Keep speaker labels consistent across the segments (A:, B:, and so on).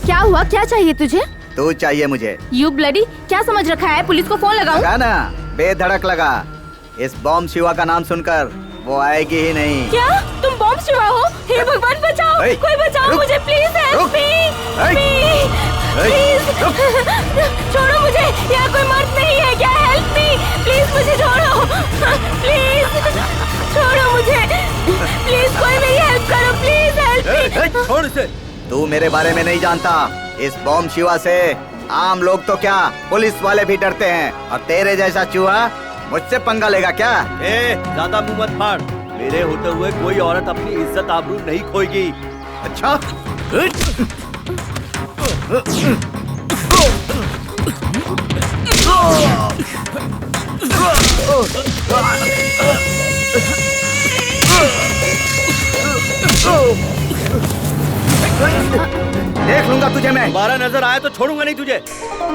A: क्या हुआ? क्या चाहिए तुझे?
B: तू चाहिए मुझे।
A: यू ब्लडी, क्या समझ रखा है? पुलिस को फोन लगाऊं?
B: लगा ना, बेधड़क लगा। इस बॉम्ब शिवा का नाम सुनकर वो आएगी ही नहीं।
A: क्या तुम बॉम्ब शिवा हो? हे भगवान बचाओ, कोई बचाओ मुझे, प्लीज हेल्प मी, प्लीज छोड़ो मुझे, यहाँ कोई मर्द नहीं है क्या? हेल्प मी प्लीज, मुझे छोड़ो प्लीज, छोड़ो मुझे प्लीज, कोई मेरी हेल्प करो प्लीज, हेल्प मी।
B: छोड़ इसे। तू मेरे बारे में नहीं जानता। इस बॉम्ब शिवा से आम लोग तो क्या, पुलिस वाले भी डरते हैं, और तेरे जैसा चूहा मुझसे पंगा लेगा क्या?
C: ज्यादा मुंह मत फाड़। मेरे होते हुए कोई औरत अपनी इज्जत आबरू नहीं खोएगी।
B: अच्छा? देख लूंगा तुझे मैं।
C: दोबारा नजर आया तो छोड़ूंगा नहीं तुझे।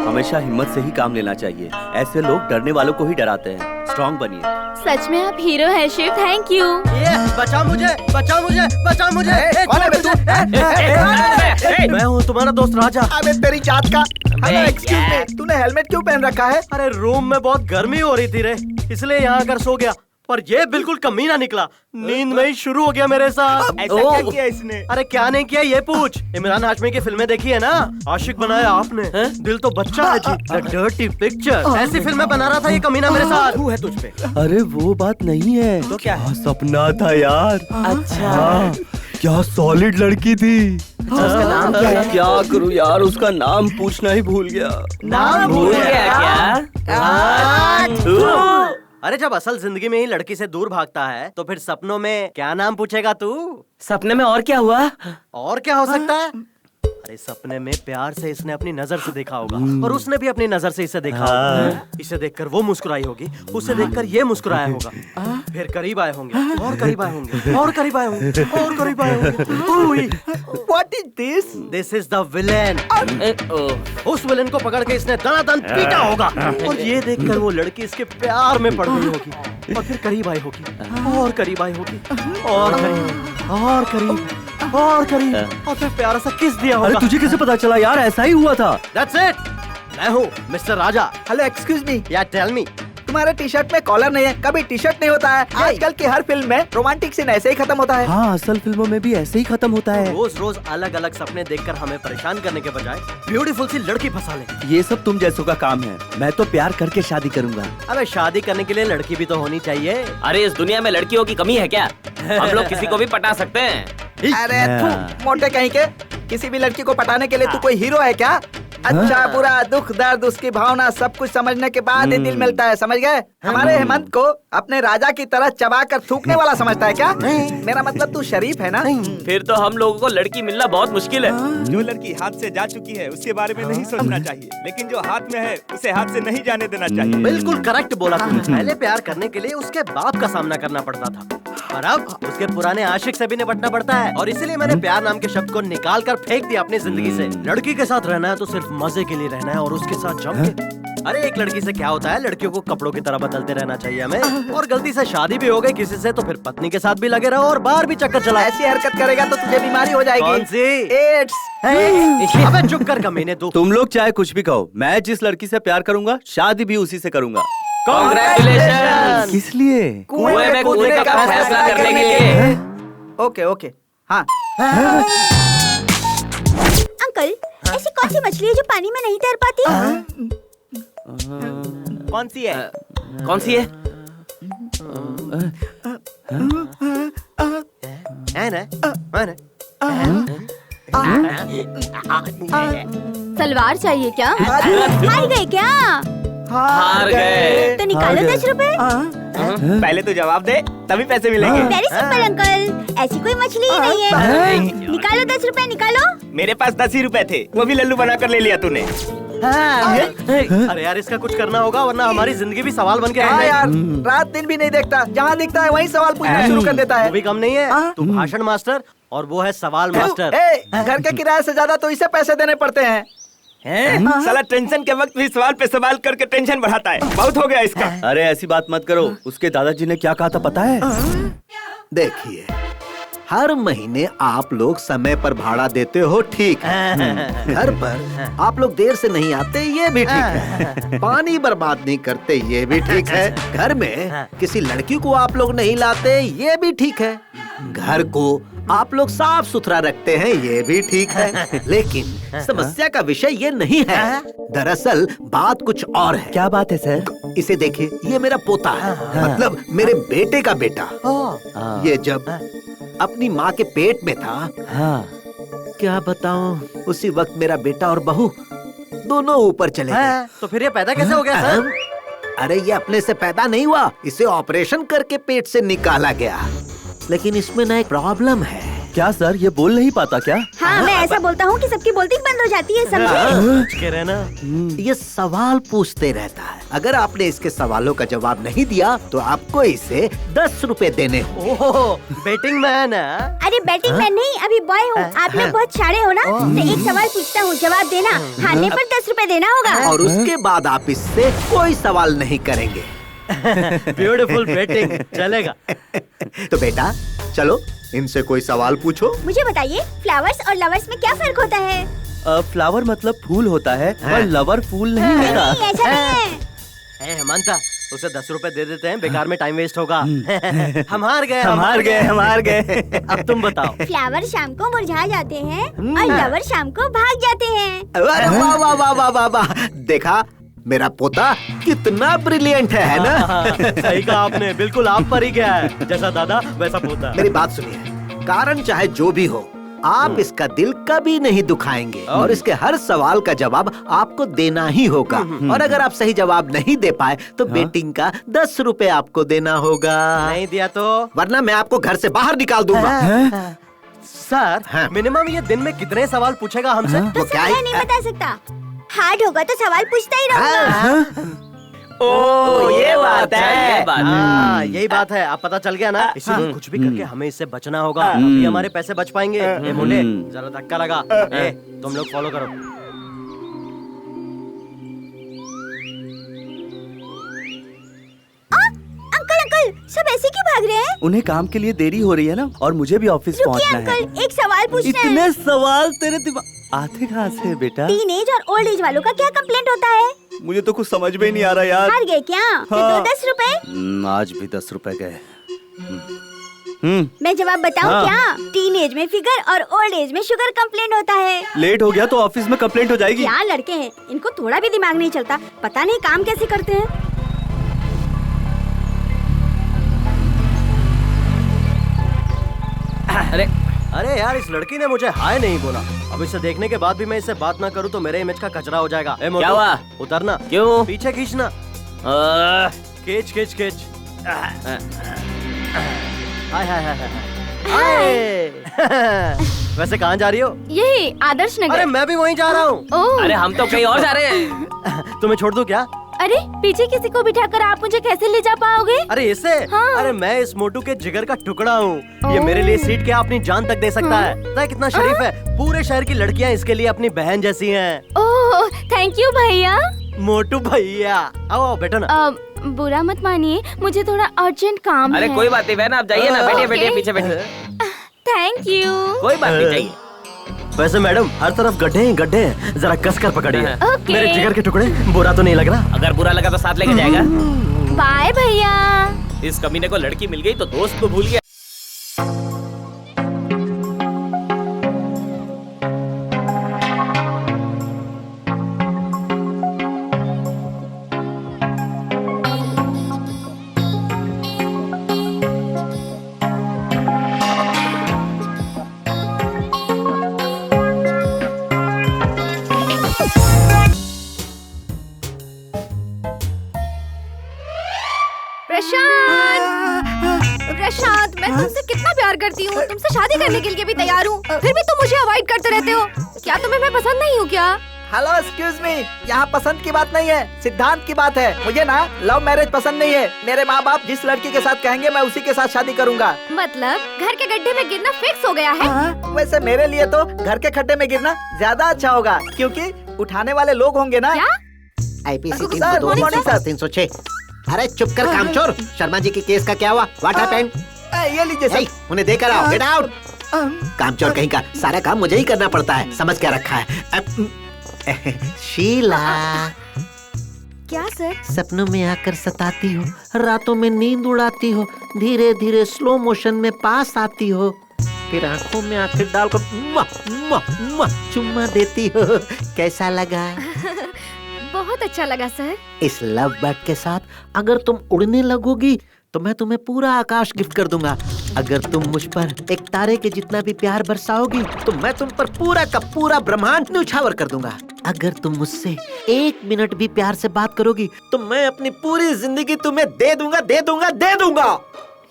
C: हमेशा हिम्मत से ही काम लेना चाहिए। ऐसे लोग डरने वालों को ही डराते हैं। स्ट्रॉन्ग बनिए।
A: सच में आप हीरो हैं शिव, थैंक यू।
C: बचा मुझे, बचा मुझे, बचा मुझे।
B: कौन है बे तू?
C: मैं हूँ तुम्हारा दोस्त राजा।
B: अबे तेरी जात का। हेलो एक्सक्यूज मी, तूने हेलमेट क्यों पहन रखा है?
C: अरे रूम में बहुत गर्मी हो रही थी रे, इसलिए यहाँ आकर सो गया। पर ये बिल्कुल कमीना निकला, नींद में ही शुरू हो गया मेरे साथ।
B: ऐसा क्या किया इसने?
C: अरे क्या नहीं किया ये पूछ। इमरान हाशमी की फिल्में देखी है ना? आशिक बनाया आपने, दिल तो बच्चा है जी। द डर्टी पिक्चर, ऐसी फिल्में बना रहा था ये कमीना मेरे साथ।
B: है तुझ पे।
C: अरे वो बात नहीं है
B: तो क्या है?
C: सपना था यार।
A: अच्छा
C: क्या सॉलिड लड़की थी।
A: उसका नाम क्या है?
C: क्या करूँ यार, उसका नाम पूछना ही भूल गया।
A: नाम भूल गया क्या?
C: अरे जब असल जिंदगी में ही लड़की से दूर भागता है तो फिर सपनों में क्या नाम पूछेगा तू?
D: सपने में और क्या हुआ?
C: और क्या हो सकता है? अरे सपने में प्यार से इसने अपनी नजर से देखा होगा, और उसने भी अपनी नजर से इसे देखा होगा। इसे देखकर वो मुस्कुराई होगी, उसे देखकर ये मुस्कुराया होगा। फिर करीब आए होंगे, और करीब आए होंगे, और करीब आए होंगे, और करीब आए होंगे।
B: What is this?
C: This is the villain. उस विलेन को पकड़ के इसने दनादन पीटा होगा, और ये देखकर वो लड़की इसके प्यार में पड़ गई होगी, और फिर करीब आई होगी, और करीब आई होगी, और करीब, और करीब, और करीब, और फिर प्यारा सा किस दिया होगा।
D: तुझे कैसे पता चला यार? ऐसा ही हुआ था।
C: That's it. मैं हूँ मिस्टर राजा।
B: हेलो एक्सक्यूज मी,
C: या टेल मी।
B: तुम्हारे टी शर्ट में कॉलर नहीं है, कभी टी शर्ट नहीं होता है। आजकल की हर फिल्म में रोमांटिक सीन ऐसे ही खत्म होता है।
D: हाँ, असल फिल्मों में भी ऐसे ही खत्म होता है।
C: रोज रोज अलग अलग सपने देखकर हमें परेशान करने के बजाय ब्यूटीफुल सी लड़की फंसा ले।
D: ये सब तुम जैसों का काम है। मैं तो प्यार करके शादी करूंगा।
C: अबे शादी करने के लिए लड़की भी तो होनी चाहिए।
E: अरे इस दुनिया में लड़कियों की कमी है क्या? हम लोग किसी को भी पटा सकते हैं।
B: अरे तू मोटे कहीं के, किसी भी लड़की को पटाने के लिए तू कोई हीरो है क्या? अच्छा बुरा दुख दर्द उसकी भावना सब कुछ समझने के बाद ही दिल मिलता है, समझ गए? हमारे हेमंत को अपने राजा की तरह चबा कर थूकने वाला समझता है क्या? मेरा मतलब तू शरीफ है ना?
E: फिर तो हम लोगों को लड़की मिलना बहुत मुश्किल है।
F: जो लड़की हाथ से जा चुकी है उसके बारे में नहीं सोचना चाहिए, लेकिन जो हाथ में है उसे हाथ से नहीं जाने देना चाहिए।
C: बिल्कुल करेक्ट बोला तुमने। पहले प्यार करने के लिए उसके बाप का सामना करना पड़ता था, और अब उसके पुराने आशिक से भी निपटना पड़ता है। और इसीलिए मैंने प्यार नाम के शब्द को निकाल कर फेंक दिया अपनी जिंदगी से। लड़की के साथ रहना है तो सिर्फ मजे के लिए रहना है, और उसके साथ जम के। अरे एक लड़की से क्या होता है, लड़कियों को कपड़ों की तरह बदलते रहना चाहिए हमें। और गलती से शादी भी हो गई किसी से तो फिर पत्नी के साथ भी लगे रहो और बाहर भी चक्कर चला।
B: ऐसी हरकत करेगा तो तुझे बीमारी हो जाएगी।
C: कौन सी?
B: एड्स।
C: अबे चुप कर कमीने तू।
D: तुम लोग चाहे कुछ भी कहो, मैं जिस लड़की से प्यार करूंगा शादी भी उसी से करूंगा।
E: कांग्रेचुलेशन।
D: किस लिए?
E: कुएं में कूदने का फैसला करने के लिए।
B: ओके ओके, हाँ।
A: अंकल, ऐसी कौन सी मछली है जो पानी में नहीं तैर पाती?
C: कौन सी है?
E: कौन सी है?
C: है ना?
A: सलवार चाहिए क्या? हार गए क्या?
E: हार गए।
A: तो निकालो 10 रुपए।
F: पहले तो जवाब दे, तभी पैसे मिलेंगे।
A: वेरी सिंपल अंकल, ऐसी कोई मछली ही नहीं है। निकालो 10 रुपए, निकालो।
F: मेरे पास 10 ही रुपए थे, वो भी लल्लू बना कर ले लिया तूने।
C: अरे यार इसका कुछ करना होगा वरना हमारी जिंदगी भी सवाल बन के रह
B: हाँ
C: जाएगी।
B: यार, रात दिन भी नहीं देखता, जहाँ दिखता है वहीं सवाल पूछना शुरू कर देता है।
C: वो भी कम नहीं है, तू भाषण मास्टर और वो है सवाल मास्टर।
B: घर के किराए से ज्यादा तो इसे पैसे देने पड़ते हैं।
F: साला टेंशन के वक्त भी सवाल पे सवाल करके टेंशन बढ़ाता है। बहुत हो गया इसका।
D: अरे ऐसी बात मत करो, उसके दादाजी ने क्या कहा था पता है?
G: देखिए, हर महीने आप लोग समय पर भाड़ा देते हो, ठीक है। घर पर आप लोग देर से नहीं आते, ये भी ठीक है। पानी बर्बाद नहीं करते, ये भी ठीक है। घर में किसी लड़की को आप लोग नहीं लाते, ये भी ठीक है। घर को आप लोग साफ सुथरा रखते हैं, ये भी ठीक है। लेकिन समस्या का विषय ये नहीं है। दरअसल बात कुछ और है।
D: क्या बात है सर?
G: इसे देखिए, ये मेरा पोता है, मतलब मेरे बेटे का बेटा। ये जब अपनी माँ के पेट में था,
D: हाँ।
G: क्या बताऊं, उसी वक्त मेरा बेटा और बहू दोनों ऊपर चले गए।
C: तो फिर ये पैदा कैसे हो गया सर?
G: अरे ये अपने से पैदा नहीं हुआ, इसे ऑपरेशन करके पेट से निकाला गया। लेकिन इसमें ना एक प्रॉब्लम है।
D: क्या सर, ये बोल नहीं पाता क्या?
A: हाँ, मैं ऐसा बोलता हूँ कि सबकी बोलती बंद हो जाती है, समझे?
C: कह रहे ना,
G: ये सवाल पूछते रहता है। अगर आपने इसके सवालों का जवाब नहीं दिया तो आपको इसे 10 रुपए देने होंगे।
C: ओहो, बेटिंग मैन है।
A: अरे बैटिंग मैन नहीं, अभी बॉय हूँ। आप लोग बहुत सारे हो ना, तो एक सवाल पूछता हूँ, जवाब देना। हारने पर 10 रुपए देना होगा।
G: और उसके बाद आप इससे कोई सवाल नहीं करेंगे।
C: ब्यूटीफुल बेटिंग, चलेगा।
G: तो बेटा चलो, इनसे कोई सवाल पूछो।
A: मुझे बताइए, फ्लावर्स और लवर्स में क्या फर्क होता है?
D: फ्लावर मतलब फूल होता है, और लवर फूल नहीं
A: नहीं,
D: होता।
A: ऐसा नहीं है।
C: हेमंता, उसे 10 रुपए दे देते हैं, बेकार में टाइम वेस्ट होगा। हम हार गए,
D: हम हार गए।
C: अब तुम बताओ।
A: फ्लावर शाम को मुरझा जाते हैं और लवर शाम को भाग जाते हैं।
G: अरे वाह वाह वाह वाह वाह वाह, देखा मेरा पोता कितना ब्रिलियंट है ना?
C: सही कहा आपने, बिल्कुल आप पर ही गया है। जैसा दादा वैसा पोता।
G: मेरी बात सुनिए, कारण चाहे जो भी हो, आप इसका दिल कभी नहीं दुखाएंगे और इसके हर सवाल का जवाब आपको देना ही होगा। और अगर आप सही जवाब नहीं दे पाए तो बेटिंग का 10 रुपए आपको देना होगा।
C: नहीं दिया तो?
G: वरना मैं आपको घर से बाहर निकाल दूंगा।
C: सर,
G: हाँ।
C: मिनिमम ये दिन में कितने सवाल पूछेगा हमसे?
A: तो
G: वो क्या
A: सर,
G: है?
A: मैं नहीं बता सकता। हार्ड होगा तो सवाल पूछता ही रहूंगा।
E: ओ ये बात है।
C: हाँ, यही बात है। अब पता चल गया ना, इसीलिए कुछ भी करके हमें इससे बचना होगा, तभी हमारे पैसे बच पाएंगे। ए मुंडे, जरा धक्का लगा। ए, तुम लोग फॉलो करो।
A: अंकल अंकल, सब ऐसे क्यों भाग रहे हैं?
D: उन्हें काम के लिए देरी हो रही है ना, और मुझे भी ऑफिस
A: रुकिए
D: पहुंचना है।
A: अंकल, एक सवाल पूछना है।
D: इतने सवाल तेरे दिमाग आते कहाँ से बेटा?
A: टीनेज और ओल्ड एज वालों का क्या कंप्लेंट होता है?
D: मुझे तो कुछ समझ में ही नहीं आ रहा यार।
A: हार गए क्या? तो
D: हाँ।
A: 10 रुपए।
D: आज भी 10 रुपए गए।
A: मैं जवाब बताऊं
D: हाँ।
A: क्या? टीनेज में फिगर और ओल्ड एज में शुगर कंप्लेंट होता है।
D: लेट हो गया तो ऑफिस में कंप्लेंट हो जाएगी।
A: क्या लड़के हैं, इनको थोड़ा भी दिमाग नहीं चलता। पता नहीं काम कैसे करते हैं।
C: अरे यार, इस लड़की ने मुझे हाय नहीं बोला। अब इसे देखने के बाद भी मैं इससे बात ना करूँ तो मेरे इमेज का कचरा हो जाएगा। ए मोटू,
E: क्या हुआ?
C: उतरना।
E: क्यों?
C: पीछे खींचना। खींच खींच खींच। हाय हाय हाय हाय। वैसे कहाँ जा रही हो?
A: यही आदर्श नगर।
C: अरे मैं भी वहीं जा रहा हूँ।
A: ओह,
E: अरे हम तो कहीं और जा रहे हैं।
C: तुम्हें छोड़ दूँ क्या?
A: अरे पीछे किसी को बिठाकर आप मुझे कैसे ले जा पाओगे?
C: अरे इसे?
A: हाँ।
C: अरे मैं इस मोटू के जिगर का टुकड़ा हूँ। ये मेरे लिए सीट के अपनी जान तक दे सकता है। पता है कितना शरीफ है? पूरे शहर की लड़कियाँ इसके लिए अपनी बहन जैसी हैं।
A: ओह, थैंक यू भैया।
C: मोटू भैया, आओ बैठो ना।
A: बुरा मत मानिए, मुझे थोड़ा अर्जेंट काम
E: अरे
A: है।
E: कोई बात नहीं बहन, आप जाइए ना। बैठिए
A: ओके।
E: बैठिए, पीछे बैठिए।
A: Thank you.
E: कोई बात नहीं, जाइए।
C: वैसे मैडम, हर तरफ गड्ढे ही गड्ढे हैं, जरा कस कर पकड़िए।
A: ओके।
C: मेरे जिगर के टुकड़े, बुरा तो नहीं लग रहा?
E: अगर बुरा लगा तो साथ लेके जाएगा।
A: बाय भैया।
E: इस कमीने को लड़की मिल गई तो दोस्त को भूल गया।
A: प्रशांत, मैं तुमसे कितना प्यार करती हूँ, तुमसे शादी करने के लिए भी तैयार हूँ, फिर भी तुम मुझे अवॉइड करते रहते हो। क्या तुम्हें मैं पसंद नहीं हूँ क्या?
B: हेलो एक्सक्यूज मी, यहाँ पसंद की बात नहीं है, सिद्धांत की बात है। मुझे ना लव मैरिज पसंद नहीं है। मेरे माँ बाप जिस लड़की के साथ कहेंगे मैं उसी के साथ शादी करूँगा।
A: मतलब घर के गड्ढे में गिरना फिक्स हो गया है?
B: वैसे मेरे लिए तो घर के खड्डे में गिरना ज्यादा अच्छा होगा, क्योंकि उठाने वाले लोग होंगे ना।
A: क्या?
G: IPC
B: sir, good morning, sir.
G: 306। अरे चुप कर कामचोर, शर्मा जी के केस का क्या हुआ? What happened?
B: ये लीजिए सर।
G: उन्हें देकर आओ, गेट आउट। कामचोर कहीं का, सारा काम मुझे ही करना पड़ता है, समझ क्या रखा है। शीला,
A: क्या सर?
G: सपनों में आकर सताती हो, रातों में नींद उड़ाती हो, धीरे धीरे स्लो मोशन में पास आती हो, फिर आंखों में आंखें डालकर चुम्मा देती हो। कैसा लगा?
A: बहुत अच्छा लगा सर।
G: इस लव बर्ड के साथ अगर तुम उड़ने लगोगी तो मैं तुम्हें पूरा आकाश गिफ्ट कर दूंगा। अगर तुम मुझ पर एक तारे के जितना भी प्यार बरसाओगी तो मैं तुम पर पूरा का पूरा ब्रह्मांड न्यौछावर कर दूंगा। अगर तुम मुझसे 1 मिनट भी प्यार से बात करोगी तो मैं अपनी पूरी जिंदगी तुम्हें दे दूंगा।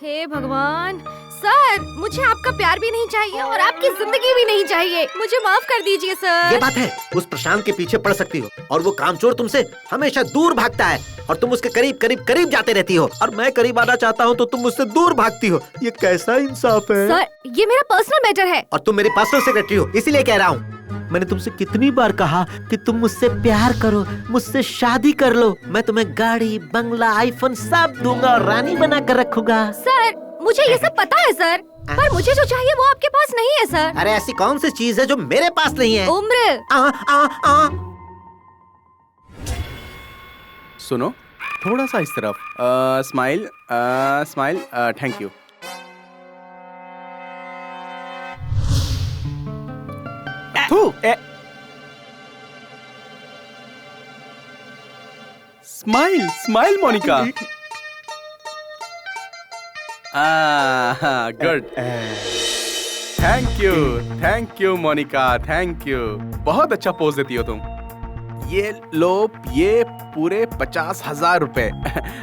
A: हे भगवान सर, मुझे आपका प्यार भी नहीं चाहिए और आपकी जिंदगी भी नहीं चाहिए। मुझे माफ कर दीजिए सर।
G: ये बात है, उस प्रशांत के पीछे पड़ सकती हो और वो कामचोर तुमसे हमेशा दूर भागता है और तुम उसके करीब जाते रहती हो, और मैं करीब आना चाहता हूँ तो तुम मुझसे दूर भागती हो। ये कैसा इंसाफ है?
A: सर, ये मेरा पर्सनल मैटर है।
G: और तुम मेरी पर्सनल सेक्रेटरी हो, इसीलिए कह रहा हूँ। मैंने तुमसे कितनी बार कहा कि तुम मुझसे प्यार करो, मुझसे शादी कर लो। मैं तुम्हें गाड़ी, बंगला, आईफोन सब दूंगा और रानी बना कर रखूंगा।
A: सर, मुझे ये सब पता है सर, पर मुझे जो चाहिए वो आपके पास नहीं है सर।
G: अरे ऐसी कौन सी चीज है जो मेरे पास नहीं है?
A: उम्र।
H: सुनो, थोड़ा सा इस तरफ। Smile, smile, thank you. Smile, smile Monika. Good. Thank you Monika, thank you. बहुत अच्छा पोज देती हो तुम। ये लो, ये पूरे 50,000 रुपए।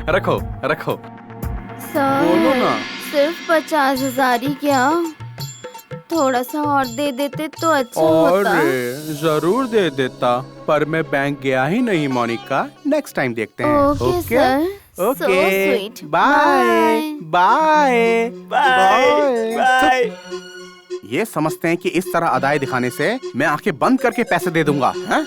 H: रखो।
A: सर,
H: बोलो ना।
A: सिर्फ 50,000 ही क्या? थोड़ा सा और दे देते तो अच्छा होता।
H: जरूर दे देता, पर मैं बैंक गया ही नहीं मोनिका। नेक्स्ट टाइम देखते हैं।
A: Okay sir. So sweet.
H: Bye. ये समझते हैं कि इस तरह अदाएं दिखाने से मैं आंखें बंद करके पैसे दे दूंगा। हैं?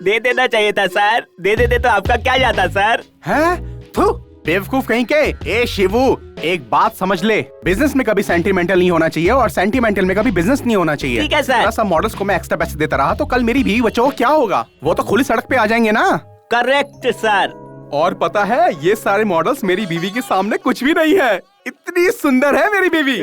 E: दे देना चाहिए था सर। दे देते तो आपका क्या जाता सर?
H: हैं? थू, बेवकूफ कहीं के। ए शिवू, एक बात समझ ले, बिजनेस में कभी सेंटिमेंटल नहीं होना चाहिए और सेंटिमेंटल में कभी बिजनेस नहीं होना चाहिए।
E: ठीक है सर।
H: ऐसा मॉडल्स को मैं एक्स्ट्रा पैसे देता रहा तो कल मेरी बीवी बच्चों को क्या होगा? वो तो खुली सड़क पे आ जाएंगे ना।
E: Correct sir.
H: और पता है, ये सारे मॉडल्स मेरी बीवी के सामने कुछ भी नहीं है। इतनी सुंदर है मेरी बीवी।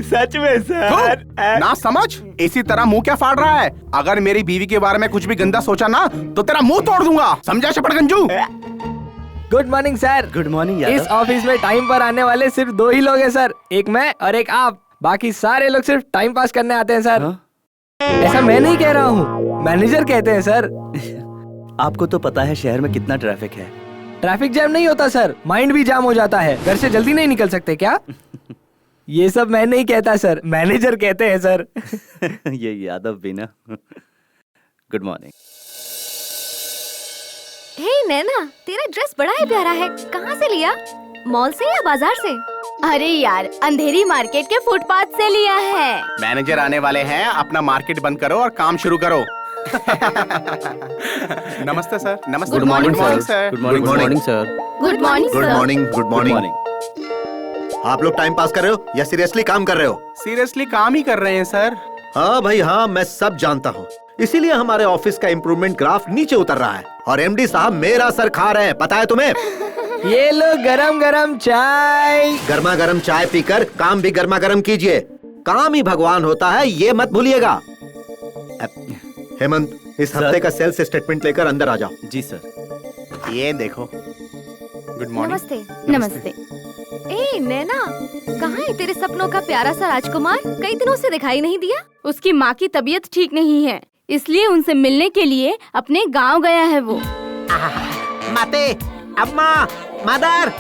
E: सच में सर।
H: ना समझ, इसी तरह मुंह क्या फाड़ रहा है? अगर मेरी बीवी के बारे में कुछ भी गंदा सोचा ना तो तेरा मुंह तोड़ दूंगा, समझा शपड़गंजू?
I: Good morning sir.
D: Good morning.
I: इस ऑफिस में टाइम पर आने वाले सिर्फ 2 ही लोग हैं सर, एक मैं और एक आप। बाकी सारे लोग सिर्फ टाइम पास करने आते हैं सर। ऐसा मैं नहीं कह रहा हूँ, मैनेजर कहते हैं सर।
D: आपको तो पता है शहर में कितना ट्रैफिक है।
I: ट्रैफिक जैम नहीं होता सर, माइंड भी जाम हो जाता है। घर से जल्दी नहीं निकल सकते क्या? ये सब मैं नहीं कहता सर, मैनेजर कहते हैं सर।
D: ये यादव भी ना। Good morning.
A: हे नैना, तेरा ड्रेस बड़ा ही प्यारा है। कहाँ से लिया? मॉल से या बाजार से? अरे यार, अंधेरी मार्केट के फुटपाथ से लिया है।
H: मैनेजर आने वाले हैं, अपना मार्केट बंद करो और काम शुरू करो। नमस्ते सर। नमस्ते।
A: Good morning,
H: sir.
D: Good morning sir.
A: Good morning sir.
G: Good morning. आप लोग टाइम पास कर रहे हो या सीरियसली काम कर रहे हो?
H: सीरियसली काम ही कर रहे हैं सर।
G: हाँ भाई हाँ, मैं सब जानता हूँ। इसीलिए हमारे ऑफिस का इम्प्रूवमेंट ग्राफ नीचे उतर रहा है और एमडी साहब मेरा सर खा रहे हैं, पता है तुम्हें?
I: ये लो गरम गरम चाय।
G: गर्मा गर्म चाय पीकर काम भी गर्मा गर्म कीजिए। काम ही भगवान होता है, ये मत भूलिएगा। हेमंत, इस हफ्ते का सेल्स स्टेटमेंट लेकर अंदर आ जाओ।
D: जी सर।
H: ये देखो। Good morning.
A: नमस्ते। ए नैना, कहाँ है तेरे सपनों का प्यारा सा राजकुमार? कई दिनों से दिखाई नहीं दिया। उसकी माँ की तबीयत ठीक नहीं है, इसलिए उनसे मिलने के लिए अपने गांव गया है वो।
G: माते, अम्मा, मदर,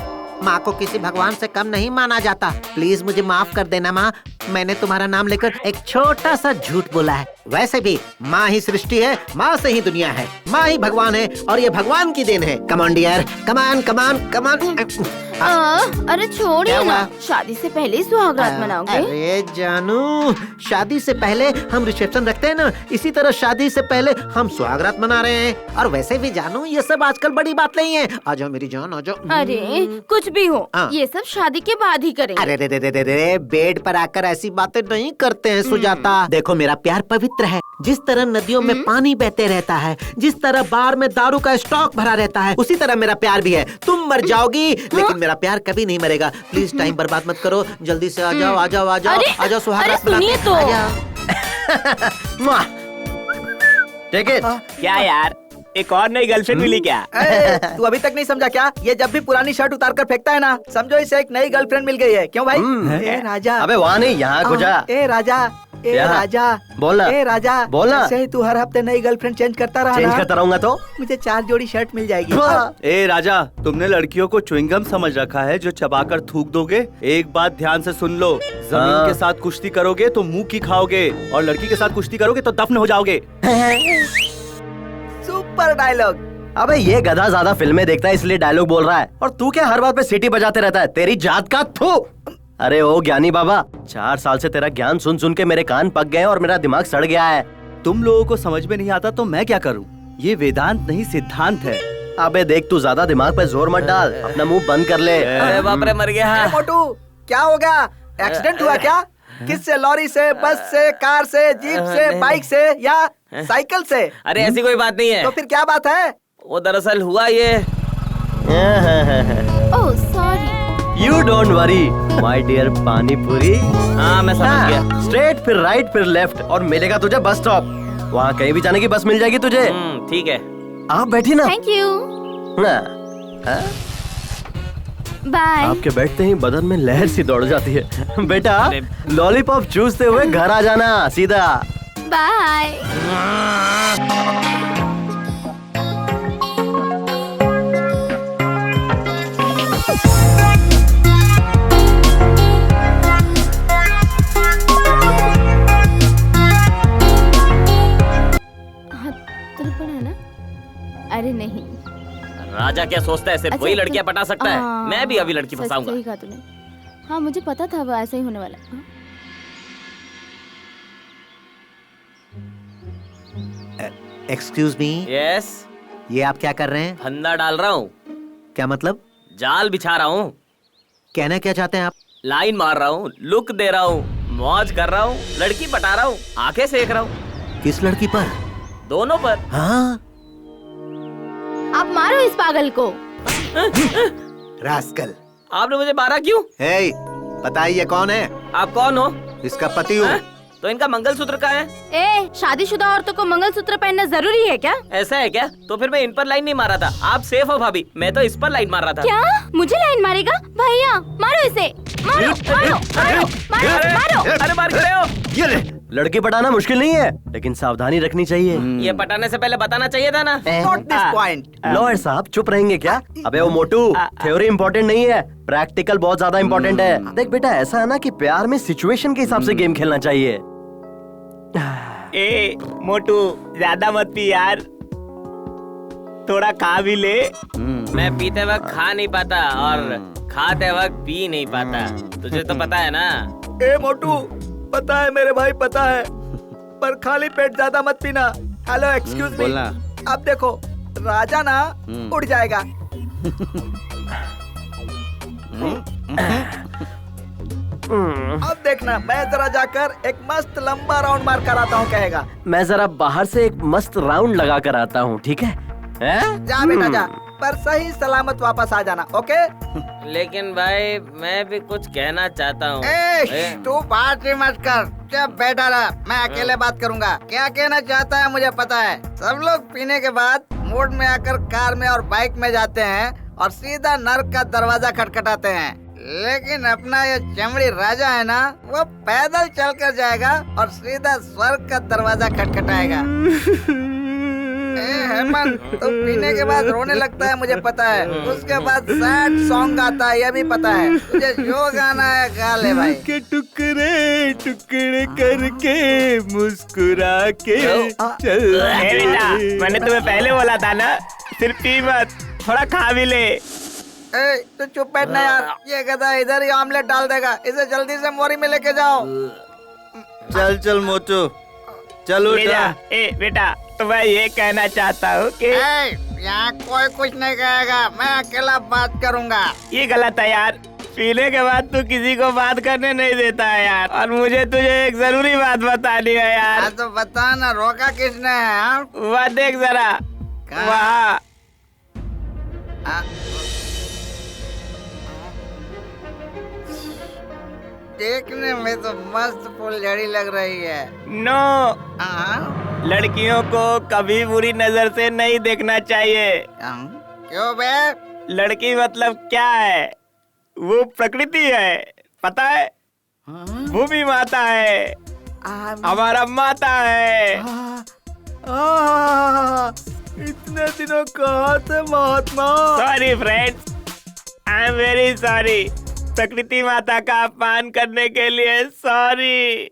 G: माँ को किसी भगवान से कम नहीं माना जाता। प्लीज मुझे माफ कर देना माँ, मैंने तुम्हारा नाम लेकर एक छोटा सा झूठ बोला है। वैसे भी माँ ही सृष्टि है, माँ से ही दुनिया है, माँ ही भगवान है और ये भगवान की देन है। कम ऑन डियर, कमान कमान कमान।
A: अरे छोड़िए ना, शादी से पहले ही सुहागरात मनाओगे?
G: अरे जानू, शादी से पहले हम रिसेप्शन रखते हैं ना, इसी तरह शादी से पहले हम सुहागरात मना रहे हैं। और वैसे भी जानू, ये सब आजकल बड़ी बात नहीं है। आ जाओ मेरी जान, आ जाओ।
A: अरे कुछ भी हो, ये सब शादी के बाद ही करेंगे।
G: अरे रे रे रे रे, बेड पर आकर ऐसी बातें नहीं करते हैं सुजाता। देखो मेरा प्यार पवित्र है, जिस तरह नदियों में पानी बहते रहता है, जिस तरह बार में दारू का स्टॉक भरा रहता है, उसी तरह मेरा प्यार भी है। तुम मर जाओगी लेकिन मेरा प्यार कभी नहीं मरेगा। प्लीज टाइम बर्बाद मत करो, जल्दी से आ जाओ आ जाओ आ जाओ आ जाओ, सुहागरात मनाते हैं।
C: Take it.
E: क्या यार, एक और नई गर्लफ्रेंड मिली क्या?
B: तू अभी तक नहीं समझा क्या? ये जब भी पुरानी शर्ट उतार कर फेंकता है ना, समझो इसे एक नई गर्लफ्रेंड मिल गई है। क्यों भाई? ए राजा।
C: अबे वहाँ नहीं, यहाँ को जा।
B: ए राजा, ए राजा,
C: बोलना।
B: ए राजा,
C: बोलना।
B: ऐसे ही तू हर हफ्ते नई गर्लफ्रेंड चेंज करता रहा
C: चेंज
B: ना,
C: करता रहूंगा तो
B: मुझे 4 जोड़ी शर्ट मिल जाएगी।
D: ए राजा, तुमने लड़कियों को च्युइंगम समझ रखा है जो चबाकर थूक दोगे? एक बात ध्यान से सुन लो, जमीन के साथ कुश्ती करोगे तो मुंह की खाओगे, और लड़की के साथ कुश्ती करोगे तो दफन हो जाओगे।
B: Super dialogue.
C: अबे ये गधा ज्यादा फिल्में देखता है इसलिए डायलॉग बोल रहा है, और तू क्या हर बात पे सीटी बजाते रहता है? तेरी जात का थू। अरे ओ ज्ञानी बाबा, 4 साल से तेरा ज्ञान सुन सुन के मेरे कान पक गए और मेरा दिमाग सड़ गया है।
D: तुम लोगों को समझ में नहीं आता तो मैं क्या करूं? ये वेदांत नहीं सिद्धांत है।
C: अबे देख, तू ज्यादा दिमाग पे जोर मत डाल, अपना मुंह बंद कर ले।
E: अरे बाप रे, मर गया।
B: मोटू क्या हो गया? एक्सीडेंट हुआ क्या? किससे? लॉरी से, बस से, कार से, जीप से, बाइक से या साइकिल से?
E: अरे ऐसी कोई बात नहीं है।
B: तो फिर क्या बात है?
E: वो दरअसल हुआ ये।
A: Oh sorry.
C: You don't worry my dear pani puri.
E: हाँ मैं समझ गया।
C: स्ट्रेट फिर राइट फिर लेफ्ट और मिलेगा तुझे बस स्टॉप। वहाँ कहीं भी जाने की बस मिल जाएगी तुझे।
E: ठीक है,
C: आप बैठी ना।
A: Thank you. बाय।
C: आपके बैठते ही बदन में लहर सी दौड़ जाती है। बेटा लॉलीपॉप चूसते हुए घर आ जाना सीधा।
A: बाय। अरे नहीं,
E: राजा क्या सोचता है सिर्फ
A: अच्छा,
E: वही लड़कियां पटा सकता है?
A: हाँ,
E: मैं भी अभी लड़की फंसाऊंगा।
A: सही कहा तूने। हाँ मुझे पता था वो ऐसा ही होने वाला।
G: Excuse me.
E: यस।
G: ये आप क्या कर रहे हैं?
E: फंदा डाल रहा हूँ।
G: क्या मतलब?
E: जाल बिछा रहा हूँ।
G: कहना क्या चाहते हैं आप?
E: लाइन मार रहा हूँ, लुक दे रहा हूँ, मौज कर रहा हूँ, लड़की पटा रहा हूँ, आंखें सेक रहा हूँ।
G: किस लड़की पर?
E: दोनों पर।
G: हाँ?
A: आप मारो इस पागल को।
G: रास्कल।
E: आपने मुझे मारा क्यों?
G: हे, पता है ये कौन है?
E: आप कौन हो?
G: इसका पति हूँ।
E: तो इनका मंगलसूत्र कहाँ है?
A: ए, शादीशुदा औरतों को मंगलसूत्र पहनना जरूरी है क्या?
E: ऐसा है क्या? तो फिर मैं इन पर लाइन नहीं मारा था। आप सेफ हो भाभी, मैं तो इस पर लाइन मार रहा था।
A: क्या? मुझे लाइन मारेगा? भैया मारो इसे, मारो मारो मारो मारो मारो।
E: अरे मार क्यों रहे हो?
C: ये लड़की पटाना मुश्किल नहीं है, लेकिन सावधानी रखनी चाहिए।
E: ये पटाने से पहले बताना चाहिए था ना।
B: Note this point.
C: लॉयर साहब चुप रहेंगे क्या? अबे वो मोटू, थ्योरी इम्पोर्टेंट नहीं है, प्रैक्टिकल बहुत ज्यादा इम्पोर्टेंट है। देख बेटा, ऐसा है ना कि प्यार में सिचुएशन के हिसाब से गेम खेलना चाहिए।
E: ए मोटू, ज्यादा मत पी यार, थोड़ा खा भी ले। मैं पीते वक्त खा नहीं पाता और खाते वक्त पी नहीं पाता, तुझे तो पता है ना।
B: ए मोटू, पता है मेरे भाई, पता है, पर खाली पेट ज्यादा मत पीना। Hello excuse me. अब देखो, राजा ना उड़ जाएगा। अब देखना, मैं जरा जाकर एक मस्त लंबा राउंड मार कर आता हूँ, कहेगा।
C: मैं जरा बाहर से एक मस्त राउंड लगा कर आता हूँ, ठीक है?
B: जा बेटा जा, पर सही सलामत वापस आ जाना, ओके?
E: लेकिन भाई मैं भी कुछ कहना चाहता हूँ।
B: तू बात ही मत कर, जब बैठा रहा, मैं अकेले बात करूंगा। क्या कहना चाहता है मुझे पता है। सब लोग पीने के बाद मूड में आकर कार में और बाइक में जाते हैं और सीधा नर्क का दरवाजा खटखटाते हैं, लेकिन अपना ये चमड़ी राजा है ना, वो पैदल चल कर जाएगा और सीधा स्वर्ग का दरवाजा खटखटाएगा। हेमंत, तो पीने के बाद रोने लगता है मुझे पता है, उसके बाद सैड सॉन्ग आता है ये भी पता है, तुझे जो गाना है गा ले भाई।
D: के टुकड़े टुकड़े करके मुस्कुरा के चल।
E: बेटा, मैंने तुम्हें पहले बोला था ना, सिर्फ पी मत, थोड़ा खा भी ले।
B: तो चुप बैठना यार, ये गधा इधर ही ऑमलेट डाल देगा, इसे जल्दी से मोरी में लेके जाओ।
D: चल चल मोटू, चलो
E: बेटा, तो मैं ये कहना चाहता हूँ कि
B: यहाँ कोई कुछ नहीं कहेगा, मैं अकेला बात करूँगा।
E: ये गलत है यार, पीने के बाद तू किसी को बात करने नहीं देता है यार, और मुझे तुझे एक जरूरी बात बतानी है यार।
B: तो बता ना, रोका किसने है?
E: वह देख जरा, वहाँ।
B: देखने में तो मस्त फुलझड़ी लग रही है।
E: नो, लड़कियों को कभी बुरी नजर से नहीं देखना चाहिए।
B: क्यों बे?
E: लड़की मतलब क्या है? वो प्रकृति है, पता है? भूमि माता है, हमारा माता है।
D: इतने दिनों कहाँ थे महात्मा?
E: Sorry friends, I am very sorry. प्रकृति माता का अपमान करने के लिए सॉरी।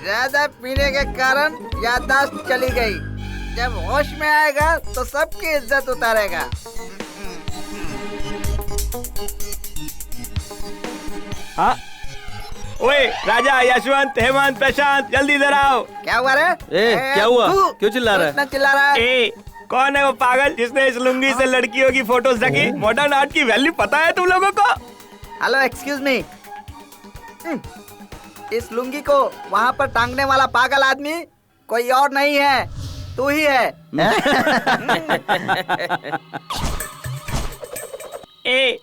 B: ज्यादा पीने के कारण याददाश्त चली गई, जब होश में आएगा तो सबकी इज्जत उतारेगा।
E: हाँ? ओए राजा, यशवंत, हेमंत, प्रशांत, जल्दी इधर आओ।
B: क्या हुआ रे?
D: क्या हुआ? क्यों चिल्ला रहा है?
B: इतना चिल्ला रहा है?
E: कौन है वो पागल जिसने इस लुंगी से लड़कियों की फोटोज रखी? मॉडर्न आर्ट की वैल्यू पता है तुम लोगों को?
B: Hello, excuse me. इस लुंगी को वहाँ पर टांगने वाला पागल आदमी कोई और नहीं है, तू ही है।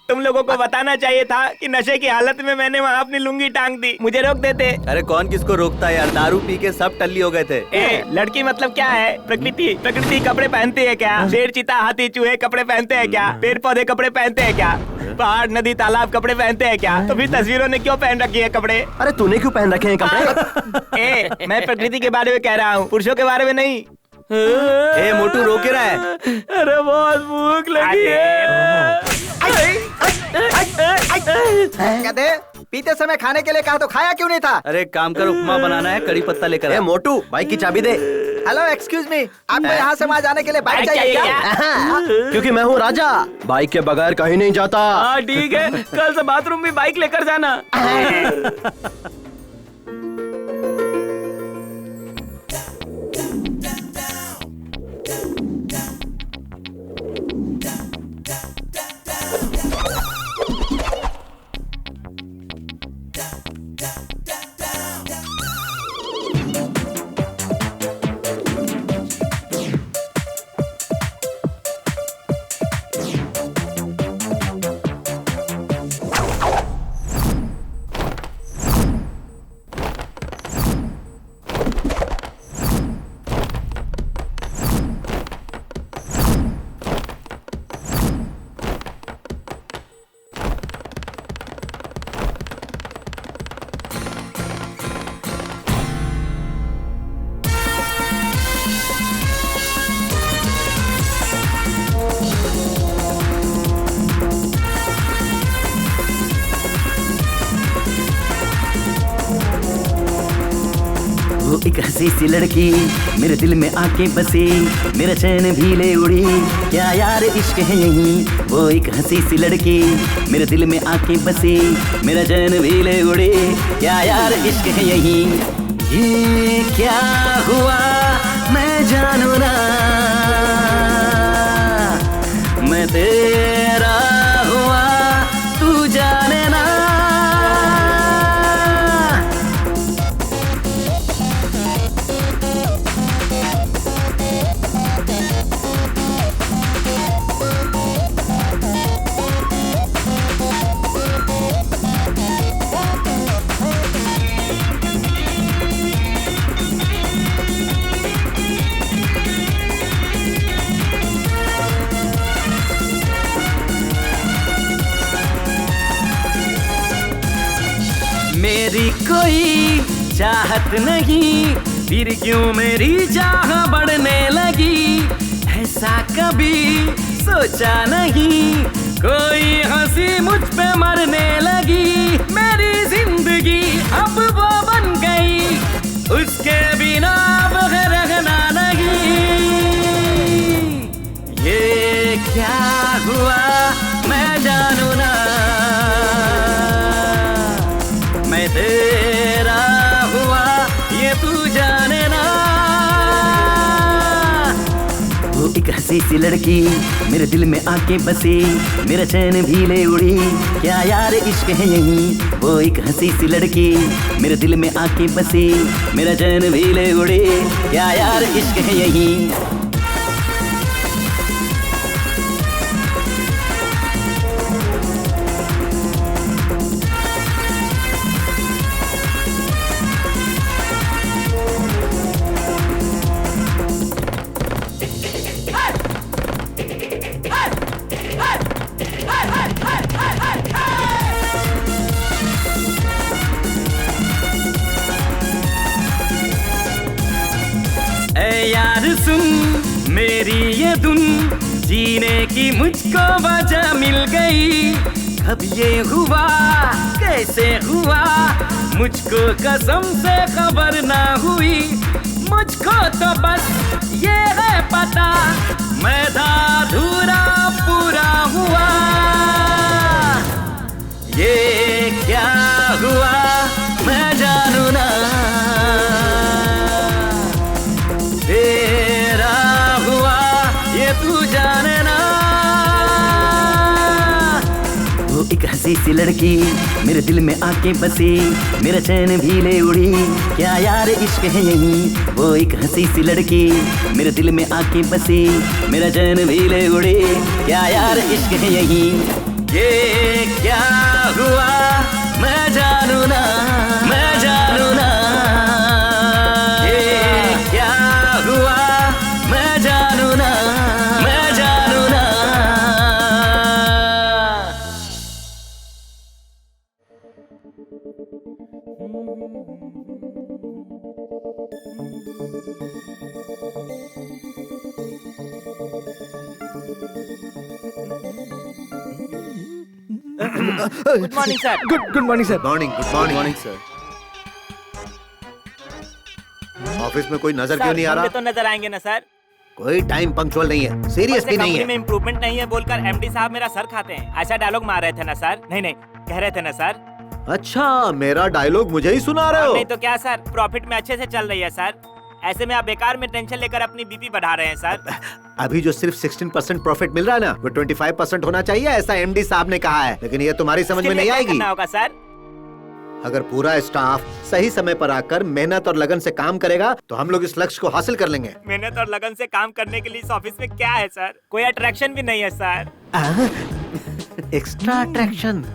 E: तुम लोगों को बताना चाहिए था कि नशे की हालत में मैंने वहाँ अपनी लुंगी टांग दी, मुझे रोक देते।
D: अरे कौन किसको रोकता है यार, दारू पी के सब टल्ली हो गए थे।
E: लड़की मतलब क्या है? प्रकृति। प्रकृति कपड़े पहनती है क्या? शेर, चीता, हाथी, चूहे कपड़े पहनते हैं क्या? पेड़ पौधे कपड़े पहनते हैं क्या? पहाड़, नदी, तालाब कपड़े पहनते हैं क्या? तो फिर तस्वीरों ने क्यों पहन रखी है कपड़े?
C: अरे तूने क्यों पहन रखे हैं कपड़े?
E: मैं प्रकृति के बारे में कह रहा हूँ, पुरुषों के बारे में नहीं।
D: मोटू रोके रहा है।
E: अरे बहुत भूख लगी है।
B: कहते पीते समय खाने के लिए कहा तो खाया क्यों नहीं था?
D: अरे काम कर, उपमा बनाना है, कड़ी पत्ता लेकर आ।
C: मोटू, बाइक की चाबी दे।
B: हेलो, एक्सक्यूज मी, आपको यहाँ से वहाँ जाने के लिए बाइक चाहिए क्या?
C: क्योंकि मैं हूँ राजा, बाइक के बगैर कहीं नहीं जाता।
E: हाँ ठीक है, कल से बाथरूम भी बाइक लेकर जाना।
J: वो एक हंसी सी लड़की मेरे दिल में आके बसी, मेरा चैन भी ले उड़ी, क्या यार इश्क है यही। वो एक हंसी सी लड़की मेरे दिल में आके बसी, मेरा चैन भी ले उड़ी, क्या यार इश्क है यही। ये क्या हुआ मैं जानू ना, मैं तेरा हुआ तू जाने ना। मेरी कोई चाहत नहीं, फिर क्यों मेरी चाह बढ़ने लगी। ऐसा कभी सोचा नहीं, कोई हंसी मुझ पे मरने लगी। मेरी जिंदगी अब वो बन गई, उसके बिना अब रहना नहीं। ये क्या हुआ मैं जानू ना, मैं तेरा हुआ ये तू जाने ना। वो एक हंसी सी लड़की मेरे दिल में आके बसी, मेरा चैन भी ले उड़ी। क्या यार इश्क है यही, वो एक हंसी सी लड़की मेरे दिल में आके बसी, मेरा चैन भी ले उड़ी। क्या यार इश्क है यही। यार सुन मेरी ये धुन, जीने की मुझको वजह मिल गई। कब ये हुआ कैसे हुआ, मुझको कसम से खबर ना हुई। मुझको तो बस ये है पता, मैं था अधूरा पूरा हुआ। ये क्या हुआ मैं जानू ना, तेरा हुआ ये तू जाने ना। वो एक हंसी सी लड़की मेरे दिल में आके बसी, मेरा चैन भी ले उड़ी। क्या यार इश्क है यही, वो एक हंसी सी लड़की मेरे दिल में आके बसी, मेरा चैन भी ले उड़ी। क्या यार इश्क है यही। ये क्या हुआ मैं जानू ना, मैं जानू ना। ये क्या हुआ मैं जानू ना, मैं जानू ना।
E: Good morning sir.
I: Good morning sir.
G: Morning, good morning.
D: Morning sir.
G: Office में कोई नजर क्यों नहीं आ रहा?
E: तो नजर आएंगे ना सर।
G: कोई टाइम पंक्चुअल नहीं है, सीरियसली नहीं है।
E: में इम्प्रूवमेंट नहीं है बोलकर एमडी साहब मेरा सर खाते हैं, ऐसा डायलॉग मार रहे थे ना सर। नहीं कह रहे थे ना सर।
G: अच्छा, मेरा डायलॉग मुझे ही सुना रहे हो?
E: नहीं तो क्या सर, प्रॉफिट में अच्छे से चल रही है सर। ऐसे में आप बेकार में टेंशन लेकर अपनी बीपी बढ़ा रहे हैं सर।
G: अभी जो सिर्फ 16% प्रॉफिट मिल रहा है ना, वो 25% होना चाहिए, ऐसा एमडी साहब ने कहा है। लेकिन ये तुम्हारी समझ में नहीं आएगी।
E: होगा सर,
G: अगर पूरा स्टाफ सही समय पर आकर मेहनत और लगन से काम करेगा तो हम लोग इस लक्ष्य को हासिल कर लेंगे।
E: मेहनत और लगन से काम करने के लिए इस ऑफिस में क्या है सर? कोई अट्रैक्शन भी नहीं है सर।
G: एक्स्ट्रा अट्रैक्शन,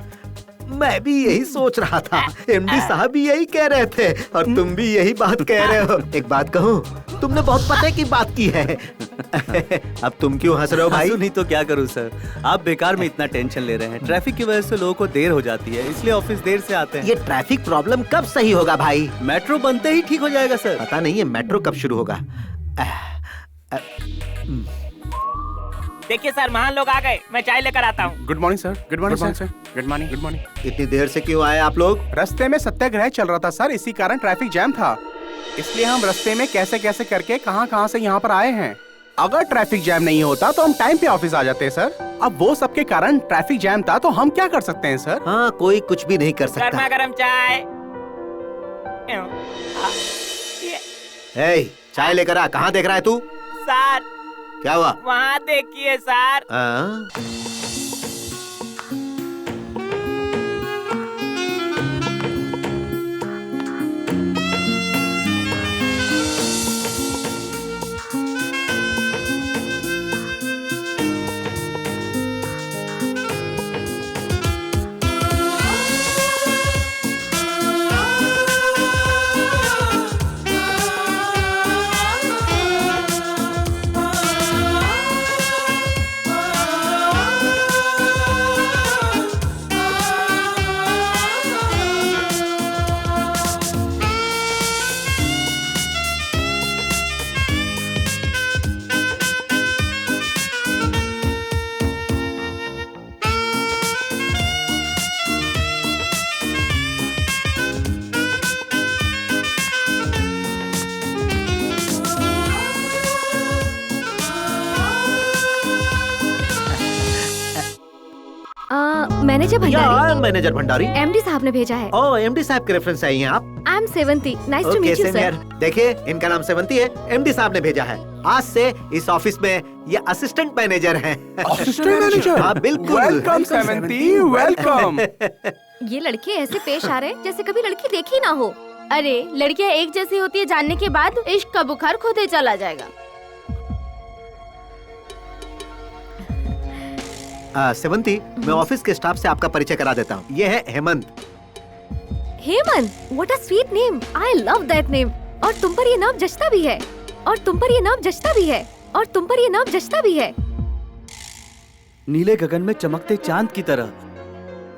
G: मैं भी यही सोच रहा था। एमडी साहब भी यही कह रहे थे और तुम भी यही बात कह रहे हो। एक बात कहूँ, तुमने बहुत पते की बात की है। अब तुम क्यों हंस रहे हो भाई?
D: नहीं तो क्या करूँ सर, आप बेकार में इतना टेंशन ले रहे हैं। ट्रैफिक की वजह से लोगों को देर हो जाती है, इसलिए ऑफिस देर से आते हैं।
G: ये ट्रैफिक प्रॉब्लम कब सही होगा भाई?
D: मेट्रो बनते ही ठीक हो जाएगा सर।
G: पता नहीं है मेट्रो कब शुरू होगा।
E: देखिए सर, महान लोग आ गए, मैं चाय लेकर आता हूँ।
H: Good morning sir. Good morning sir. Good morning. Good morning.
G: इतनी देर से क्यों आए आप लोग?
H: रास्ते में सत्याग्रह चल रहा था सर, इसी कारण ट्रैफिक जैम था, इसलिए हम रास्ते में कैसे कैसे करके कहां से यहाँ पर आए हैं। अगर ट्रैफिक जैम नहीं होता तो हम टाइम पे ऑफिस आ जाते हैं सर। अब वो सबके कारण ट्रैफिक जैम था, तो हम क्या कर सकते हैं सर?
G: हाँ, कोई कुछ भी नहीं कर सकता।
E: गर्मा गर्म चाय।
G: चाय लेकर आ। कहाँ देख रहा है तू?
E: सर
G: क्या हुआ?
E: वहाँ देखिए sir.
A: Manager Bhandari.
G: Manager Bhandari.
A: MD साहब ने भेजा है।
G: ओह, एमडी साहब के रेफरेंस चाहिए आप?
A: I am Sevanti, nice to meet you sir.
G: देखिए, इनका नाम सेवंती है, एमडी साहब ने भेजा है। आज से इस ऑफिस में ये असिस्टेंट मैनेजर हैं।
H: Assistant manager?
G: हाँ बिल्कुल।
H: Welcome Sevanti, welcome.
A: ये लड़के ऐसे पेश आ रहे हैं जैसे कभी लड़की देखी ना हो। अरे लड़कियां एक जैसी होती है जानने के बाद इश्क का बुखार खुद ही चला जाएगा।
G: सेवंती, मैं ऑफिस के स्टाफ से आपका परिचय करा देता हूँ। ये है Hemant.
A: Hemant, what a sweet name, I love that name. और तुम पर ये नाम जचता भी है, और तुम पर ये नाम जचता भी है, और तुम पर ये नाम जचता भी है।
D: नीले गगन में चमकते चांद की तरह,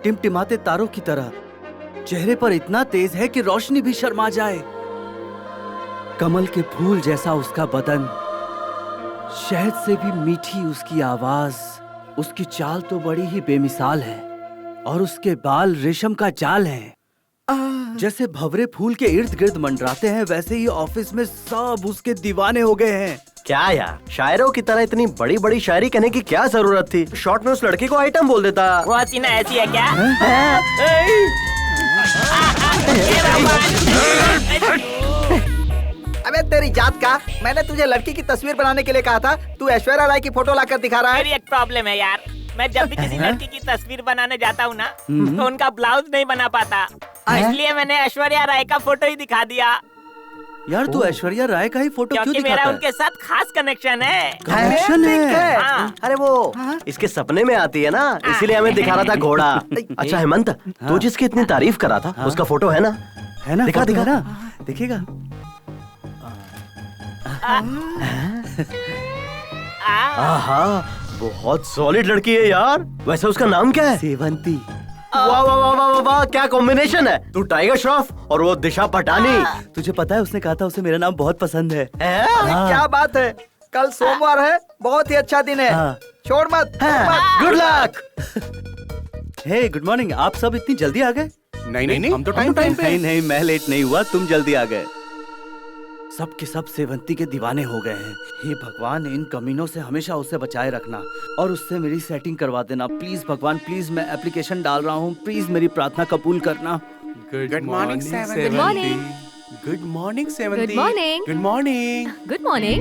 D: टिमटिमाते तारों की तरह, चेहरे पर इतना तेज है कि रोशनी भी शर्मा जाए। कमल के फूल जैसा उसका बदन, शहद से भी मीठी उसकी आवाज, उसकी चाल तो बड़ी ही बेमिसाल है, और उसके बाल रेशम का जाल है। जैसे भंवरे फूल के इर्द गिर्द मंडराते हैं, वैसे ही ऑफिस में सब उसके दीवाने हो गए हैं।
C: क्या यार, शायरों की तरह इतनी बड़ी बड़ी शायरी कहने की क्या जरूरत थी? शॉर्ट में उस लड़की को आइटम बोल देता।
E: वो हसीना ऐसी है क्या?
B: अबे तेरी जात का, मैंने तुझे लड़की की तस्वीर बनाने के लिए कहा था, तू ऐश्वर्या राय की फोटो लाकर दिखा रहा है।
E: मेरी एक प्रॉब्लम है यार, मैं जब भी किसी लड़की की तस्वीर बनाने जाता हूँ ना, तो उनका ब्लाउज नहीं बना पाता, इसलिए मैंने ऐश्वर्या राय का फोटो ही दिखा दिया।
D: यार तू ऐश्वर्या राय का ही फोटो क्यों
E: क्योंकि
D: दिखाता
E: मेरा
D: है?
E: उनके साथ खास कनेक्शन है।
D: कनेक्शन है?
E: हाँ।
C: अरे वो इसके सपने में आती है ना, इसीलिए हमें दिखा रहा था घोड़ा। अच्छा हेमंत, तू जिसकी इतनी तारीफ करा था, उसका फोटो है ना?
D: है ना?
C: दिखा दिखा
D: ना, दिखेगा।
C: आहा, बहुत सॉलिड लड़की है यार। वैसे उसका नाम क्या है?
D: सेवंती।
C: वाह वाह वाह वाह वाह, क्या कॉम्बिनेशन है। तू टाइगर श्रॉफ और वो दिशा पटानी।
D: तुझे पता है उसने कहा था उसे मेरा नाम बहुत पसंद है।
B: क्या बात है, कल सोमवार है, बहुत ही अच्छा दिन है। छोड़ मत।
C: Good luck.
D: Hey good morning, आप सब इतनी जल्दी आ गए?
H: नहीं, हम तो टाइम पे।
D: नहीं, मैं लेट नहीं हुआ, तुम जल्दी आ गए। सब के सब सेवंती के दीवाने हो गए हैं। हे भगवान, इन कमीनों से हमेशा उसे बचाए रखना और उससे मेरी सेटिंग करवा देना प्लीज भगवान, प्लीज। मैं एप्लीकेशन डाल रहा हूँ, प्लीज मेरी प्रार्थना कबूल करना।
H: Good morning Sevanti.
A: Good morning.
H: Good morning Sevanti.
A: Good morning.
H: Good morning.
A: Good morning.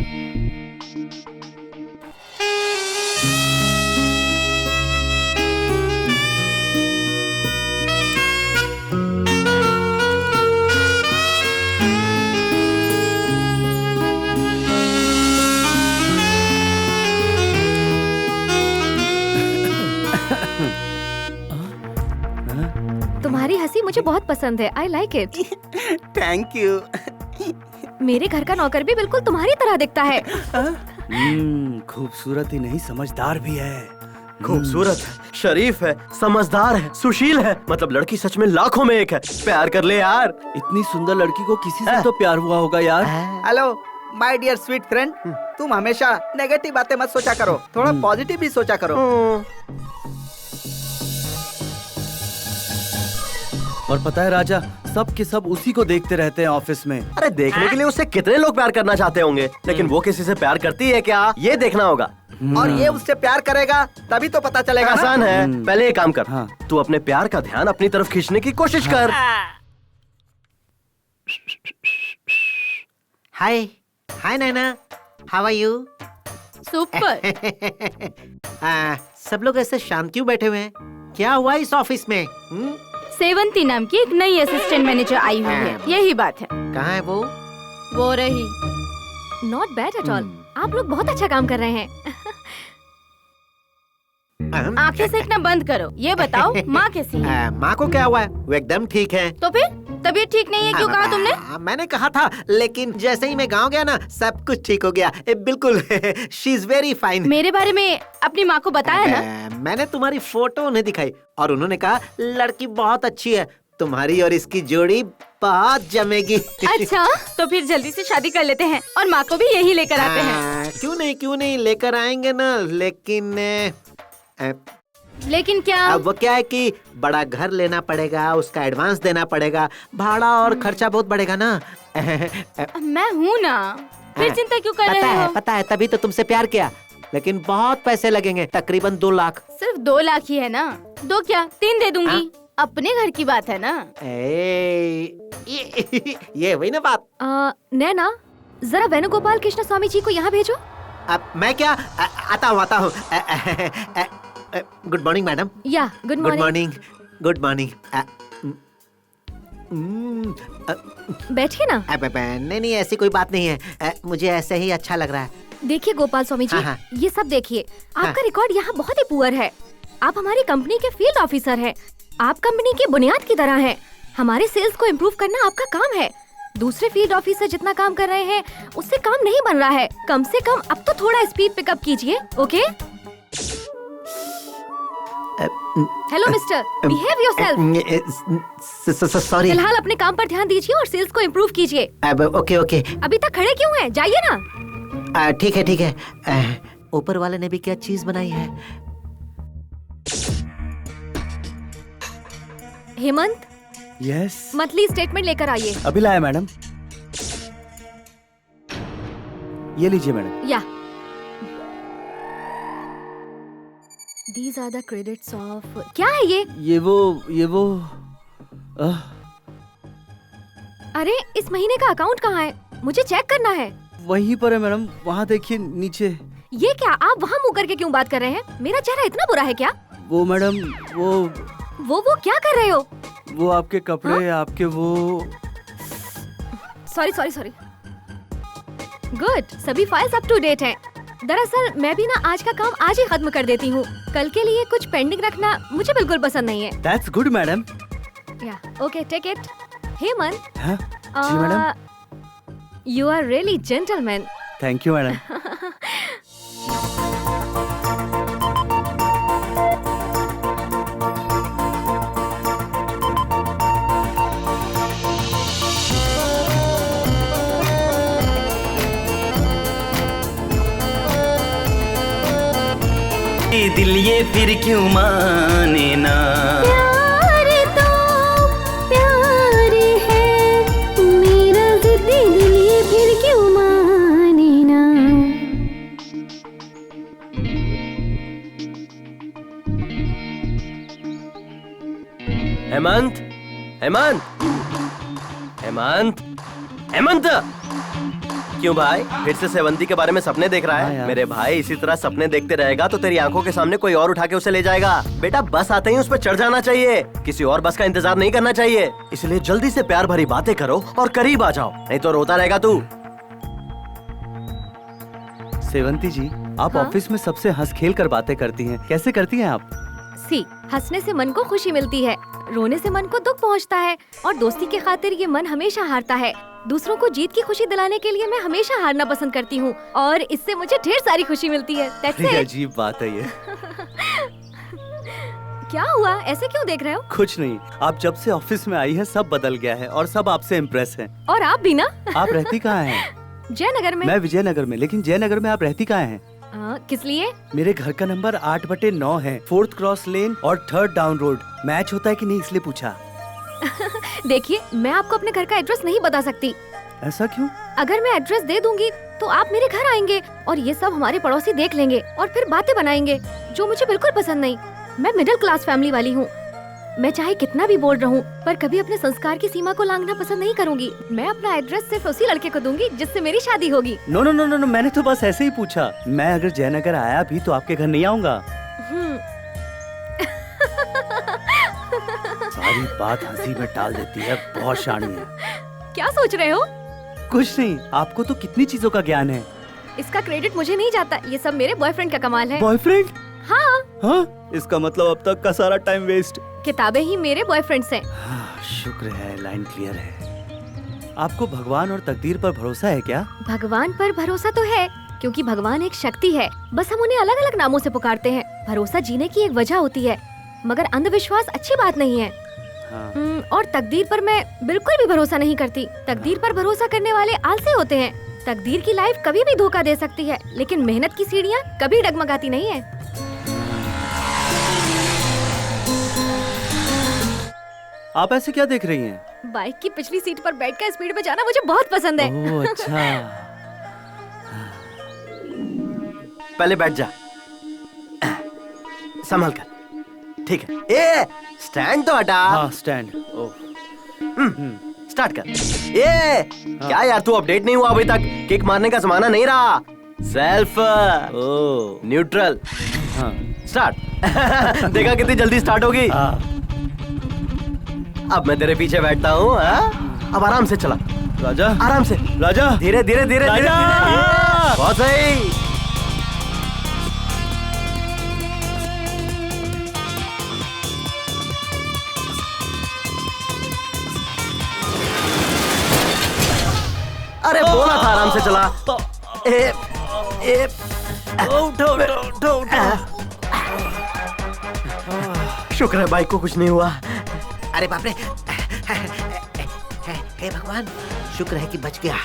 A: तुम्हारी हंसी मुझे बहुत पसंद है, I like it.
H: Thank you.
A: मेरे घर का नौकर भी बिल्कुल तुम्हारी तरह दिखता है।
D: खूबसूरत ही नहीं, समझदार भी है।
C: खूबसूरत है, शरीफ है, समझदार है, सुशील है, मतलब लड़की सच में लाखों में एक है। प्यार कर ले यार।
D: इतनी सुंदर लड़की को किसी से तो प्यार हुआ होगा यार।
B: Hello my dear sweet friend, तुम हमेशा नेगेटिव बातें मत सोचा करो, थोड़ा पॉजिटिव भी सोचा करो।
D: और पता है राजा, सब के सब उसी को देखते रहते हैं ऑफिस में।
C: अरे देखने के लिए उससे कितने लोग प्यार करना चाहते होंगे, लेकिन वो किसी से प्यार करती है क्या, ये देखना होगा।
B: और ये उससे प्यार करेगा तभी तो पता चलेगा।
C: आसान है, पहले एक काम कर, तू अपने प्यार का ध्यान अपनी तरफ खींचने की कोशिश कर।
G: हाय हाय नैना, हाउ आर यू?
A: सुपर।
G: सब लोग ऐसे शांत क्यों बैठे हुए हैं? क्या हुआ इस ऑफिस में?
A: सेवंती नाम की एक नई असिस्टेंट मैनेजर आई हुई है, यही बात है।
G: कहाँ है वो?
A: वो रही। नॉट बैड एट ऑल, आप लोग बहुत अच्छा काम कर रहे हैं। आंखें सेकना बंद करो, ये बताओ माँ कैसी है?
G: माँ को क्या हुआ है? वो एकदम ठीक है।
A: तो फिर तबीयत ठीक नहीं है क्यों कहा तुमने?
G: मैंने कहा था, लेकिन जैसे ही मैं गांव गया ना, सब कुछ ठीक हो गया। बिल्कुल। She is very fine.
A: मेरे बारे में अपनी माँ को बताया ना?
G: मैंने तुम्हारी फोटो उन्हें दिखाई और उन्होंने कहा लड़की बहुत अच्छी है, तुम्हारी और इसकी जोड़ी बहुत जमेगी।
A: अच्छा, तो फिर जल्दी से शादी कर लेते हैं और माँ को भी यही लेकर आते हैं।
G: क्यों नहीं लेकर आएंगे ना, लेकिन
A: क्या?
G: अब वो क्या है कि बड़ा घर लेना पड़ेगा, उसका एडवांस देना पड़ेगा, भाड़ा और खर्चा बहुत बढ़ेगा ना।
A: मैं हूँ ना, फिर चिंता क्यों कर रहे हो?
G: पता है, तभी तो तुमसे प्यार किया। लेकिन बहुत पैसे लगेंगे, तकरीबन 2 लाख।
A: सिर्फ 2 लाख ही है ना, 2 क्या 3 दे दूंगी।
G: हाँ?
A: अपने घर की बात है ना।
G: ये वही ना बात।
A: नैना, जरा वेणुगोपाल कृष्ण स्वामी जी को यहाँ भेजो।
G: अब मैं क्या आता हूँ। Good morning madam.
A: या गुड मॉर्निंग।
G: Good morning.
A: बैठिए ना।
G: नहीं ऐसी कोई बात नहीं है, मुझे ऐसे ही अच्छा लग रहा है।
A: देखिए गोपाल स्वामी जी,
G: हाँ।
A: ये सब देखिए, आपका रिकॉर्ड यहाँ बहुत ही पुअर है। आप हमारी कंपनी के फील्ड ऑफिसर हैं। आप कंपनी की बुनियाद की तरह हैं। हमारे सेल्स को इम्प्रूव करना आपका काम है। दूसरे फील्ड ऑफिसर जितना काम कर रहे हैं उससे काम नहीं बन रहा है। कम से कम अब तो थोड़ा स्पीड पिकअप कीजिए, okay? Hello mister, behave yourself.
G: Sorry.
A: फिलहाल अपने काम पर ध्यान दीजिए और सेल्स को इम्प्रूव कीजिए।
G: ओके।
A: अभी तक खड़े क्यों हैं? जाइए ना।
G: ठीक है। ऊपर वाले ने भी क्या चीज बनाई है?
A: हेमंत,
D: यस।
A: मंथली स्टेटमेंट लेकर आइए।
D: अभी लाया मैडम। ये लीजिए मैडम।
A: या These are the credits of क्या है ये?
D: ये वो
A: अरे इस महीने का अकाउंट कहाँ है? मुझे चेक करना है।
D: वहीं पर है मैडम, वहाँ देखिए नीचे।
A: ये क्या, आप वहाँ मुँह करके क्यों बात कर रहे हैं? मेरा चेहरा इतना बुरा है क्या?
D: वो मैडम
A: वो क्या कर रहे हो?
D: वो आपके कपड़े, आपके वो।
A: सॉरी। गुड, सभी फाइल्स अप टू डेट हैं। दरअसल मैं भी ना आज का काम आज ही खत्म कर देती हूँ। कल के लिए कुछ पेंडिंग रखना मुझे बिल्कुल पसंद नहीं है।
D: That's good madam.
A: Ya okay, take it. Hemant.
D: हाँ? जी madam.
A: You are really gentleman.
D: Thank you madam.
J: दिल ये फिर क्यों माने ना।
A: प्यार तो प्यार है मेरा, जिद्दी दिल ये फिर क्यों माने ना।
C: हेमंत, क्यों भाई फिर से सेवंती के बारे में सपने देख रहा है? मेरे भाई इसी तरह सपने देखते रहेगा तो तेरी आंखों के सामने कोई और उठा के उसे ले जाएगा। बेटा बस आते ही उस पर चढ़ जाना चाहिए, किसी और बस का इंतजार नहीं करना चाहिए। इसलिए जल्दी से प्यार भरी बातें करो और करीब आ जाओ, नहीं तो रोता रहेगा तू।
D: सेवंती जी, आप ऑफिस में सबसे हंस खेल कर बातें करती हैं, कैसे करती हैं आप?
A: हंसने से मन को खुशी मिलती है, रोने से मन को दुख पहुंचता है, और दोस्ती के खातिर ये मन हमेशा हारता है। दूसरों को जीत की खुशी दिलाने के लिए मैं हमेशा हारना पसंद करती हूँ, और इससे मुझे ढेर सारी खुशी मिलती है।
D: अजीब बात है ये।
A: क्या हुआ, ऐसे क्यों देख रहे हो?
D: कुछ नहीं, आप जब से ऑफिस में आई हैं सब बदल गया है और सब आपसे इम्प्रेस हैं।
A: और आप भी ना।
D: आप रहती कहाँ हैं?
A: जयनगर में।
D: मैं विजयनगर में, लेकिन जयनगर में आप रहती कहाँ हैं?
A: किस लिए?
D: मेरे घर का नंबर 8/9 है, 4th क्रॉस लेन और 3rd डाउन रोड। मैच होता है कि नहीं इसलिए पूछा।
A: देखिए, मैं आपको अपने घर का एड्रेस नहीं बता सकती।
D: ऐसा क्यों?
A: अगर मैं एड्रेस दे दूंगी तो आप मेरे घर आएंगे और ये सब हमारे पड़ोसी देख लेंगे और फिर बातें बनाएंगे, जो मुझे बिल्कुल पसंद नहीं। मैं मिडिल क्लास फैमिली वाली हूँ। मैं चाहे कितना भी बोल रहूं, पर कभी अपने संस्कार की सीमा को लांघना पसंद नहीं करूंगी। मैं अपना एड्रेस सिर्फ उसी लड़के को दूंगी जिससे मेरी शादी होगी।
D: नो, मैंने तो बस ऐसे ही पूछा। मैं अगर जयनगर आया भी तो आपके घर नहीं आऊंगा। सारी बात हंसी में टाल देती है, बहुत शानी है।
A: क्या सोच रहे हो?
D: कुछ नहीं, आपको तो कितनी चीजों का ज्ञान है।
A: इसका क्रेडिट मुझे नहीं जाता, ये सब मेरे बॉयफ्रेंड का कमाल है।
D: बॉयफ्रेंड?
A: हाँ,
D: इसका मतलब अब तक का सारा टाइम वेस्ट।
A: किताबें ही मेरे बॉयफ्रेंड्स हैं।
D: शुक्र है, लाइन क्लियर है। आपको भगवान और तकदीर पर भरोसा है क्या?
A: भगवान पर भरोसा तो है, क्योंकि भगवान एक शक्ति है, बस हम उन्हें अलग अलग नामों से पुकारते हैं। भरोसा जीने की एक वजह होती है, मगर अंधविश्वास अच्छी बात नहीं है। और तकदीर पर मैं बिल्कुल भी भरोसा नहीं करती। तकदीर पर भरोसा करने वाले आलसी होते हैं। तकदीर की लाइफ कभी भी धोखा दे सकती है, लेकिन मेहनत की सीढ़ियाँ कभी डगमगाती नहीं है।
D: आप ऐसे क्या देख रही हैं?
A: बाइक की पिछली सीट पर बैठकर स्पीड में जाना मुझे बहुत पसंद है।
D: ओह अच्छा।
C: पहले बैठ जा, संभल कर। ठीक है। ए स्टैंड तो हटा।
D: हाँ स्टैंड।
C: स्टार्ट कर। ये क्या यार, तू अपडेट नहीं हुआ अभी तक? किक मारने का जमाना नहीं रहा। Self neutral.
D: हाँ
C: स्टार्ट। देखा कितनी जल्दी स्टार्ट होगी। अब मैं तेरे पीछे बैठता हूँ। अब आराम से चला
D: राजा,
C: आराम से
D: राजा,
C: धीरे धीरे धीरे धीरे। बहुत सही। अरे बोला था आराम से चला। उठो उठो उठो। शुक्र है बाइक को कुछ नहीं हुआ।
G: अरे बाप रे, हे भगवान, शुक्र है कि बच गया।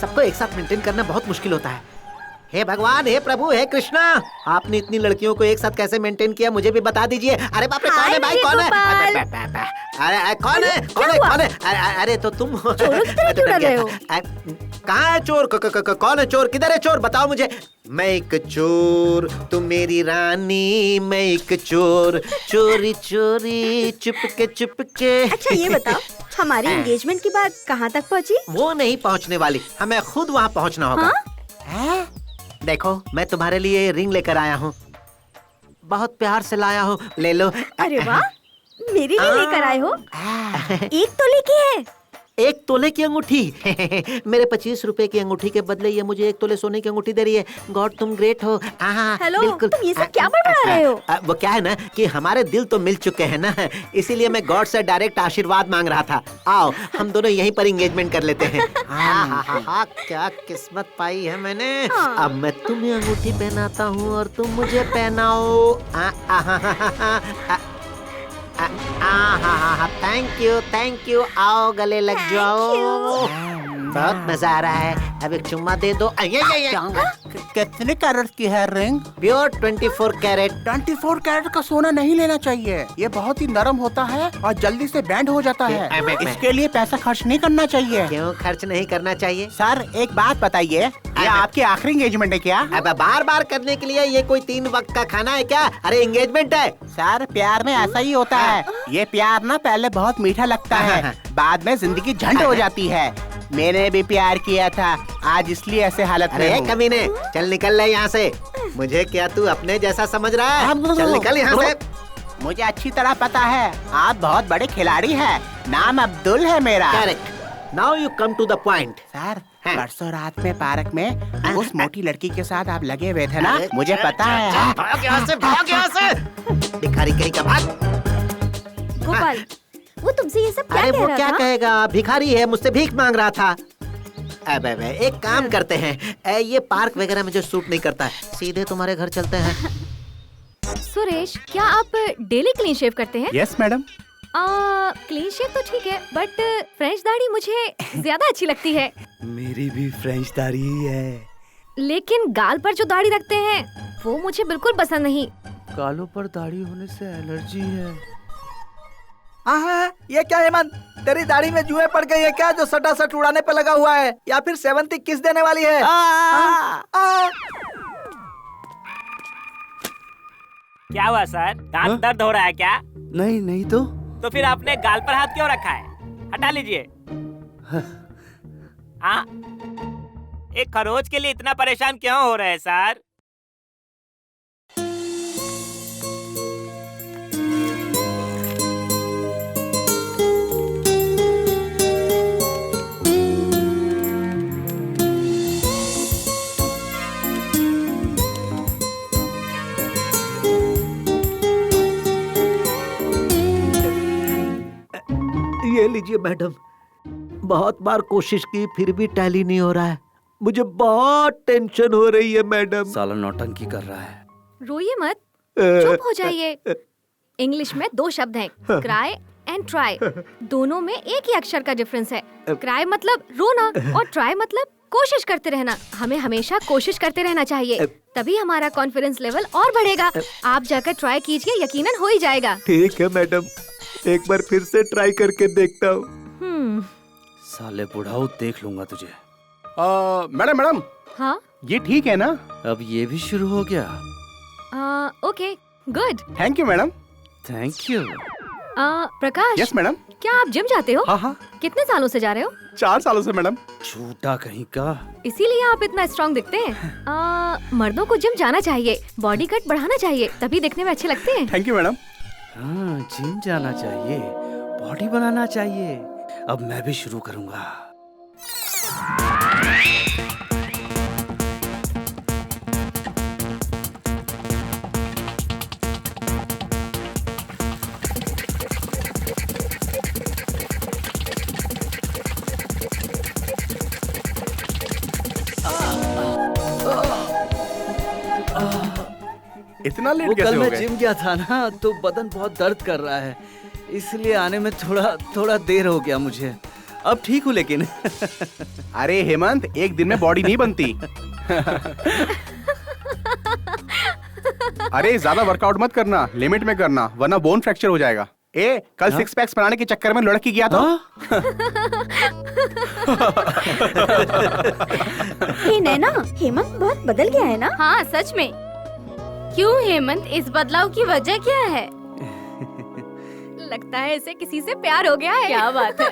G: सबको एक साथ मेंटेन करना बहुत मुश्किल होता है। हे भगवान, हे प्रभु, हे कृष्णा, आपने इतनी लड़कियों को एक साथ कैसे मेंटेन किया, मुझे भी बता दीजिए। अरे बाप रे, कौन है भाई, कौन है? अरे कौन है, कौन है, कौन है? अरे तो तुम कहाँ है चोर? कौन है चोर? किधर है चोर? बताओ मुझे। मैं एक चोर, तुम मेरी रानी। मैं एक चोर, चोरी चोरी चुपके चुपके।
A: अच्छा ये बताओ, हमारी एंगेजमेंट की बात कहाँ तक पहुँची?
G: वो नहीं पहुँचने वाली, हमें खुद वहाँ पहुँचना होगा।
A: हाँ?
G: देखो, मैं तुम्हारे लिए रिंग लेकर आया हूँ, बहुत प्यार से लाया हूँ, ले लो।
A: अरे वाह, मेरे लिए लेकर आए हो? 1 तोले की है?
G: 1 तोले की अंगूठी। मेरे 25 रुपए की अंगूठी के बदले ये मुझे 1 तोले सोने की अंगूठी दे रही है। गॉड, तुम ग्रेट हो।
A: हेलो,
G: बिल्कुल।
A: तुम ये सब क्या बड़बड़ा रहे हो?
G: वो क्या है ना कि हमारे दिल तो मिल चुके हैं ना, इसीलिए मैं गॉड से डायरेक्ट आशीर्वाद मांग रहा था। आओ हम दोनों यहीं पर एंगेजमेंट कर लेते हैं। क्या किस्मत पाई है मैंने। अब मैं तुम्हें अंगूठी पहनाता हूँ और तुम मुझे पहनाओ। Thank you. आओ गले लग जाओ। बहुत मजा आ रहा है। अब एक चुम्मा दे दो।
H: कितने कैरेट की है रिंग?
G: Pure 24 carat.
H: 24 कैरेट का सोना नहीं लेना चाहिए, ये बहुत ही नरम होता है और जल्दी से बैंड हो जाता है। इसके लिए पैसा खर्च नहीं करना चाहिए।
G: क्यों खर्च नहीं करना चाहिए?
H: सर एक बात बताइए, ये आपकी आखिरी एंगेजमेंट है क्या?
G: अब बार बार करने के लिए ये कोई 3 वक्त का खाना है क्या? अरे एंगेजमेंट है।
H: सर प्यार में ऐसा ही होता है। ये प्यार ना पहले बहुत मीठा लगता है, बाद में जिंदगी झंड हो जाती है। मैंने भी प्यार किया था, आज इसलिए ऐसे हालत में हूँ।
G: कमीने, चल निकल ले यहाँ से। मुझे क्या तू अपने जैसा समझ रहा है? चल निकल यहाँ से।
H: मुझे अच्छी तरह पता है, आप बहुत बड़े खिलाड़ी हैं। नाम अब्दुल है मेरा।
G: Correct. Now you come to the point.
H: Sir परसों रात में पार्क में उस मोटी लड़की के साथ आप लगे हुए थे ना, मुझे पता है।
G: भाग यहाँ से, भाग यहाँ से। भिखारी कहीं का, भाग।
A: गोपाल, वो तुमसे ये सब क्या
G: अरे
A: कह
G: वो
A: रहा
G: क्या
A: था?
G: कहेगा, भिखारी है, मुझसे भीख मांग रहा था। अब एक काम करते हैं, ये पार्क वगैरह मुझे सूट नहीं करता है, सीधे तुम्हारे घर चलते हैं।
A: सुरेश, क्या आप डेली क्लीन शेव करते हैं?
H: Yes madam.
A: क्लीन शेव तो ठीक है, बट फ्रेंच दाढ़ी मुझे ज्यादा अच्छी लगती है।
D: मेरी भी फ्रेंच दाढ़ी ही है।
A: लेकिन गाल पर जो दाढ़ी रखते हैं वो मुझे बिल्कुल पसंद नहीं।
D: गालों पर दाढ़ी होने से एलर्जी है।
B: ये क्या हेमंत, तेरी दाढ़ी में जुएं पड़ गई है क्या, जो सटा सट उड़ाने पे लगा हुआ है, या फिर 70 किस देने वाली है?
E: क्या हुआ सर, दांत दर्द हो रहा है क्या?
D: नहीं नहीं तो
E: फिर आपने गाल पर हाथ क्यों रखा है? हटा लीजिए। हाँ, एक खरोच के लिए इतना परेशान क्यों हो रहे हैं सर?
G: ये लीजिए मैडम, बहुत बार कोशिश की फिर भी टैली नहीं हो रहा है। मुझे बहुत टेंशन हो रही है मैडम।
D: साला नौटंकी कर रहा है।
A: रोइए मत, चुप हो जाइए। इंग्लिश में 2 शब्द हैं, क्राई एंड ट्राई। दोनों में एक ही अक्षर का डिफरेंस है। क्राई मतलब रोना और ट्राई मतलब कोशिश करते रहना। हमें हमेशा कोशिश करते रहना चाहिए, तभी हमारा कॉन्फिडेंस लेवल और बढ़ेगा। आप जाकर ट्राई कीजिए, यकीनन हो ही जाएगा।
G: ठीक है मैडम, एक बार फिर से ट्राई करके देखता हूँ।
D: साले बुढ़ाऊ, देख लूंगा तुझे।
H: मैडम
A: हाँ
H: ये ठीक है ना?
D: अब ये भी शुरू हो गया।
A: Okay good.
H: Thank you madam.
D: Thank you.
A: Prakash.
H: Yes madam.
A: क्या आप जिम जाते हो?
H: हाँ हाँ।
A: कितने सालों से जा रहे हो?
H: 4 सालों से मैडम।
D: झूठा कहीं का।
A: इसीलिए आप इतना स्ट्रांग दिखते हैं। मर्दों को जिम जाना चाहिए, बॉडी कट बढ़ाना चाहिए, तभी दिखने में अच्छे लगते हैं।
H: Thank you madam.
D: हाँ, जिम जाना चाहिए, बॉडी बनाना चाहिए। अब मैं भी शुरू करूंगा।
H: इतना लेट
D: वो
H: कैसे
D: कल
H: हो
D: मैं
H: गए?
D: जिम गया था ना, तो बदन बहुत दर्द कर रहा है, इसलिए आने में थोड़ा देर हो गया मुझे। अब ठीक हूँ लेकिन।
H: अरे हेमंत, एक दिन में बॉडी नहीं बनती। अरे ज्यादा वर्कआउट मत करना, लिमिट में करना, वरना बोन फ्रैक्चर हो जाएगा। कल 6 पैक्स बनाने के चक्कर में लुढ़क गया था।
A: हे नैना, हेमंत बहुत बदल गया है ना? हाँ सच में। क्यों हेमंत, इस बदलाव की वजह क्या है? लगता है इसे किसी से प्यार हो गया है। क्या बात है?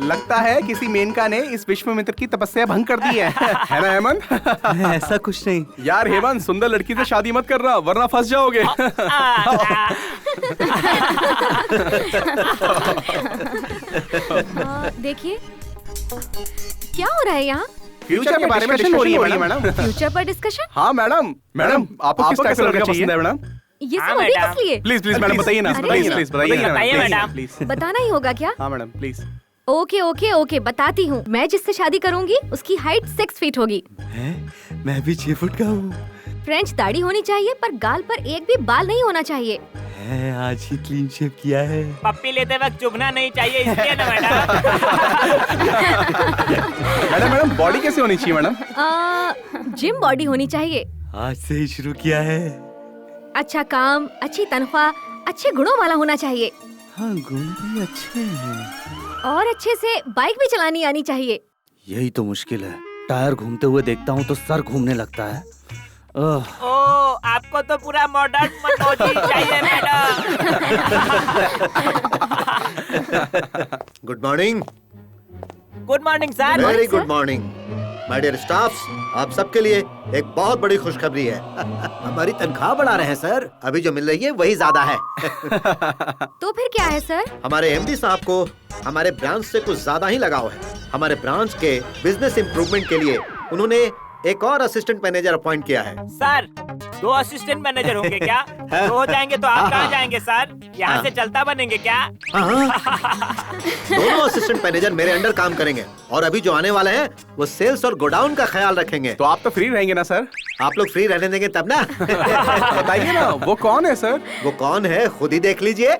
H: लगता है किसी मेनका ने इस विश्वामित्र की तपस्या भंग कर दी है। है ना हेमंत?
D: ऐसा कुछ नहीं
H: यार हेमंत, सुंदर लड़की से शादी मत करना, वरना फंस जाओगे।
A: देखिए क्या हो रहा है यहाँ?
H: फ्यूचर के बारे में डिस्कशन हो रही है मैडम।
A: फ्यूचर पर डिस्कशन?
H: हाँ मैडम। मैडम आपको किस टाइप का लड़का पसंद है मैडम?
A: ये सब अभी किस लिए?
H: प्लीज मैडम बताइए ना, प्लीज बताइए मैडम, प्लीज।
A: बताना ही होगा क्या?
H: हाँ मैडम प्लीज।
A: ओके बताती हूँ। मैं जिससे शादी करूंगी उसकी हाइट 6 फीट होगी।
D: मैं भी 6 फुट का हूँ।
A: फ्रेंच दाढ़ी होनी चाहिए, पर गाल पर एक भी बाल नहीं होना चाहिए।
D: आज ही क्लीन शेव किया है।
E: पप्पी लेते वक्त चुभना नहीं चाहिए, इसलिए ना
H: मैडम बॉडी कैसे होनी चाहिए मैडम?
A: जिम बॉडी होनी चाहिए।
D: आज से ही शुरू किया है।
A: अच्छा काम, अच्छी तनख्वाह, अच्छे गुणों वाला होना चाहिए।
D: हाँ, गुण भी अच्छे हैं।
A: और अच्छे से बाइक भी चलानी आनी चाहिए।
D: यही तो मुश्किल है, टायर घूमते हुए देखता हूँ तो सर घूमने लगता है।
E: ओ, आपको तो पूरा मॉडर्न मनोजी चाहिए madam.
G: Good morning.
E: Good morning sir.
G: Very good morning my dear staffs. आप सबके लिए एक बहुत बड़ी खुशखबरी है। हमारी तनख्वाह बढ़ा रहे हैं सर। अभी जो मिल रही है वही ज्यादा है।
A: तो फिर क्या है सर?
G: हमारे एमडी साहब को हमारे ब्रांच से कुछ ज्यादा ही लगाव है। हमारे ब्रांच के बिजनेस इंप्रूवमेंट के लिए उन्होंने एक और असिस्टेंट मैनेजर अपॉइंट किया है।
E: सर 2 असिस्टेंट मैनेजर होंगे क्या? 2 हो जाएंगे तो आप कहाँ जाएंगे सर? यहाँ से चलता बनेंगे क्या?
G: दोनों असिस्टेंट मैनेजर मेरे अंडर काम करेंगे और अभी जो आने वाले हैं वो सेल्स और गोडाउन का ख्याल रखेंगे।
H: तो आप तो फ्री रहेंगे ना सर?
G: आप लोग फ्री रहने देंगे तब ना।
H: बताइए ना वो कौन है सर?
G: वो कौन है खुद ही देख लीजिए।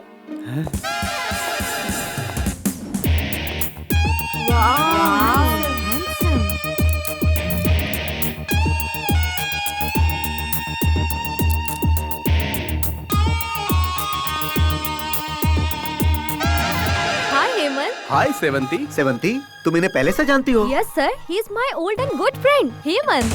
H: हाय सेवंती।
G: सेवंती, तुम इन्हें पहले से जानती हो?
A: Yes sir, he is my old and good friend Hemant.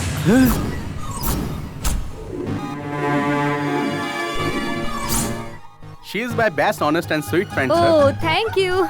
H: She is my best, honest and sweet friend, sir.
A: Oh, thank you.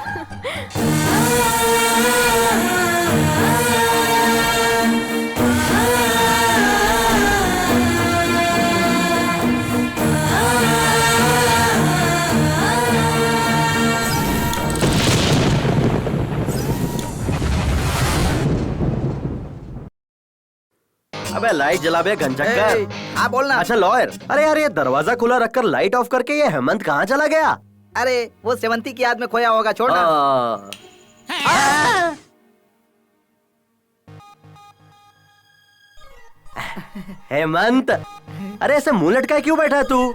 C: अबे लाइट जला बे गंजक्कर।
B: हाँ बोलना।
C: अच्छा लॉयर, अरे यार ये दरवाजा खुला रखकर लाइट ऑफ करके ये हेमंत कहाँ चला गया?
B: अरे वो सेवंती की याद में खोया होगा, छोड़ना।
C: हेमंत, अरे ऐसे मुंह लटकाए क्यों बैठा है तू?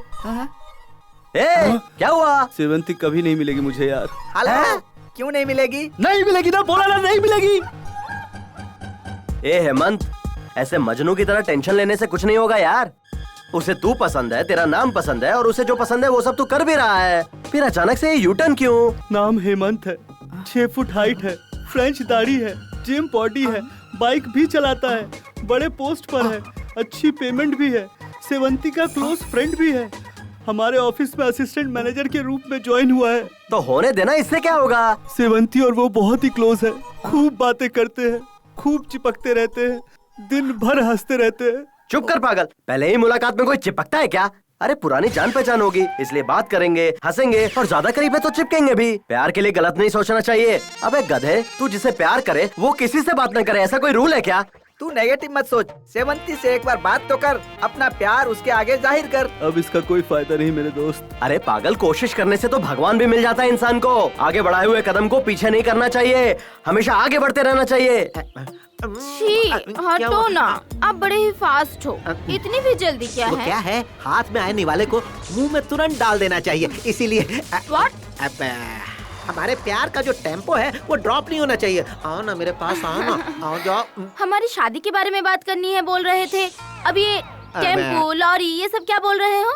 C: क्या हुआ?
D: सेवंती कभी नहीं मिलेगी मुझे यार।
B: हाला क्यों नहीं मिलेगी?
D: नहीं मिलेगी ना, बोला ना नहीं मिलेगी।
C: ए हेमंत, ऐसे मजनू की तरह टेंशन लेने से कुछ नहीं होगा यार। उसे तू पसंद है, तेरा नाम पसंद है, और उसे जो पसंद है वो सब तू कर भी रहा है। फिर अचानक से ये यूटर्न क्यों?
D: नाम हेमंत है, 6 फुट हाइट है, फ्रेंच दाढ़ी है, जिम बॉडी है, बाइक भी चलाता है, बड़े पोस्ट पर है, अच्छी पेमेंट भी है, सेवंती का क्लोज फ्रेंड भी है, हमारे ऑफिस में असिस्टेंट मैनेजर के रूप में ज्वाइन हुआ है।
C: तो होने देना, इससे क्या होगा?
D: सेवंती और वो बहुत ही क्लोज है, खूब बातें करते हैं, खूब चिपकते रहते हैं, दिन भर हंसते रहते हैं।
C: चुप कर पागल, पहले ही मुलाकात में कोई चिपकता है क्या? अरे पुरानी जान पहचान होगी, इसलिए बात करेंगे, हंसेंगे, और ज्यादा करीब है तो चिपकेंगे भी। प्यार के लिए गलत नहीं सोचना चाहिए। अबे गधे, तू जिसे प्यार करे वो किसी से बात न करे, ऐसा कोई रूल है क्या?
B: तू नेगेटिव मत सोच, सेवंती से एक बार बात तो कर, अपना प्यार उसके आगे जाहिर कर।
D: अब इसका कोई फायदा नहीं मेरे दोस्त।
C: अरे पागल, कोशिश करने से तो भगवान भी मिल जाता है इंसान को। आगे बढ़ाए हुए कदम को पीछे नहीं करना चाहिए, हमेशा आगे बढ़ते रहना चाहिए।
A: छी, हटो ना, आप बड़े ही फास्ट हो, इतनी भी जल्दी क्या
G: वो
A: है?
G: क्या है, हाथ में आने वाले को मुंह में तुरंत डाल देना चाहिए, इसीलिए
A: What?
G: हमारे प्यार का जो टेम्पो है वो ड्रॉप नहीं होना चाहिए। आओ ना मेरे पास, आओ ना, आओ जाओ।
A: हमारी शादी के बारे में बात करनी है बोल रहे थे, अब ये टेम्पो, लॉरी, ये सब क्या बोल रहे हो?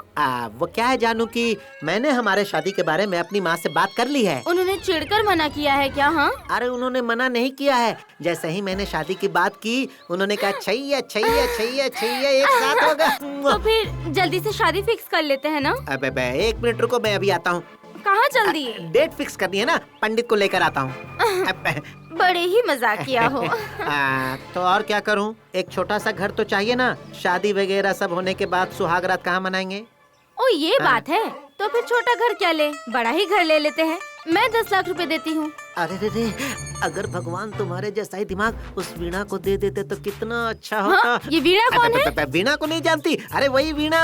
G: वो क्या है जानू कि मैंने हमारे शादी के बारे में अपनी माँ से बात कर ली है।
A: उन्होंने चिढ़कर मना किया है क्या? हाँ,
G: अरे उन्होंने मना नहीं किया है, जैसे ही मैंने शादी की बात की उन्होंने कहा छैया छैया छैया छैया एक साथ होगा।
A: तो फिर जल्दी से शादी फिक्स कर लेते हैं ना?
G: अबे 1 मिनट रुको, मैं अभी आता हूँ।
A: कहाँ जल्दी?
G: डेट फिक्स करनी है ना, पंडित को लेकर आता हूँ।
A: बड़े ही मजाकिया हो।
G: तो और क्या करूँ, एक छोटा सा घर तो चाहिए ना, शादी वगैरह सब होने के बाद सुहागरात कहाँ मनाएंगे?
A: ओ ये बात है, तो फिर छोटा घर क्या ले, बड़ा ही घर ले लेते हैं। मैं 10 लाख रुपए देती हूँ।
G: अरे रे, अगर भगवान तुम्हारे जैसा ही दिमाग उस वीणा को दे देते तो कितना अच्छा होता।
A: हाँ? ये वीणा कौन है?
G: वीणा को नहीं जानती? अरे वही वीणा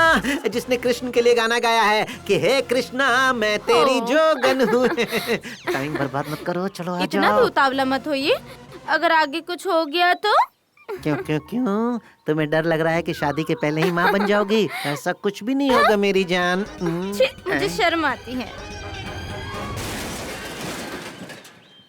G: जिसने कृष्ण के लिए गाना गाया है कि हे कृष्णा मैं तेरी जोगन हूँ। टाइम बर्बाद मत करो, चलो आ
A: इतना भी उतावला मत होइए, अगर आगे कुछ हो गया तो?
G: क्यों क्यों क्यों, तुम्हें डर लग रहा है कि शादी के पहले ही माँ बन जाओगी? ऐसा कुछ भी नहीं होगा मेरी जान।
A: मुझे शर्म आती है।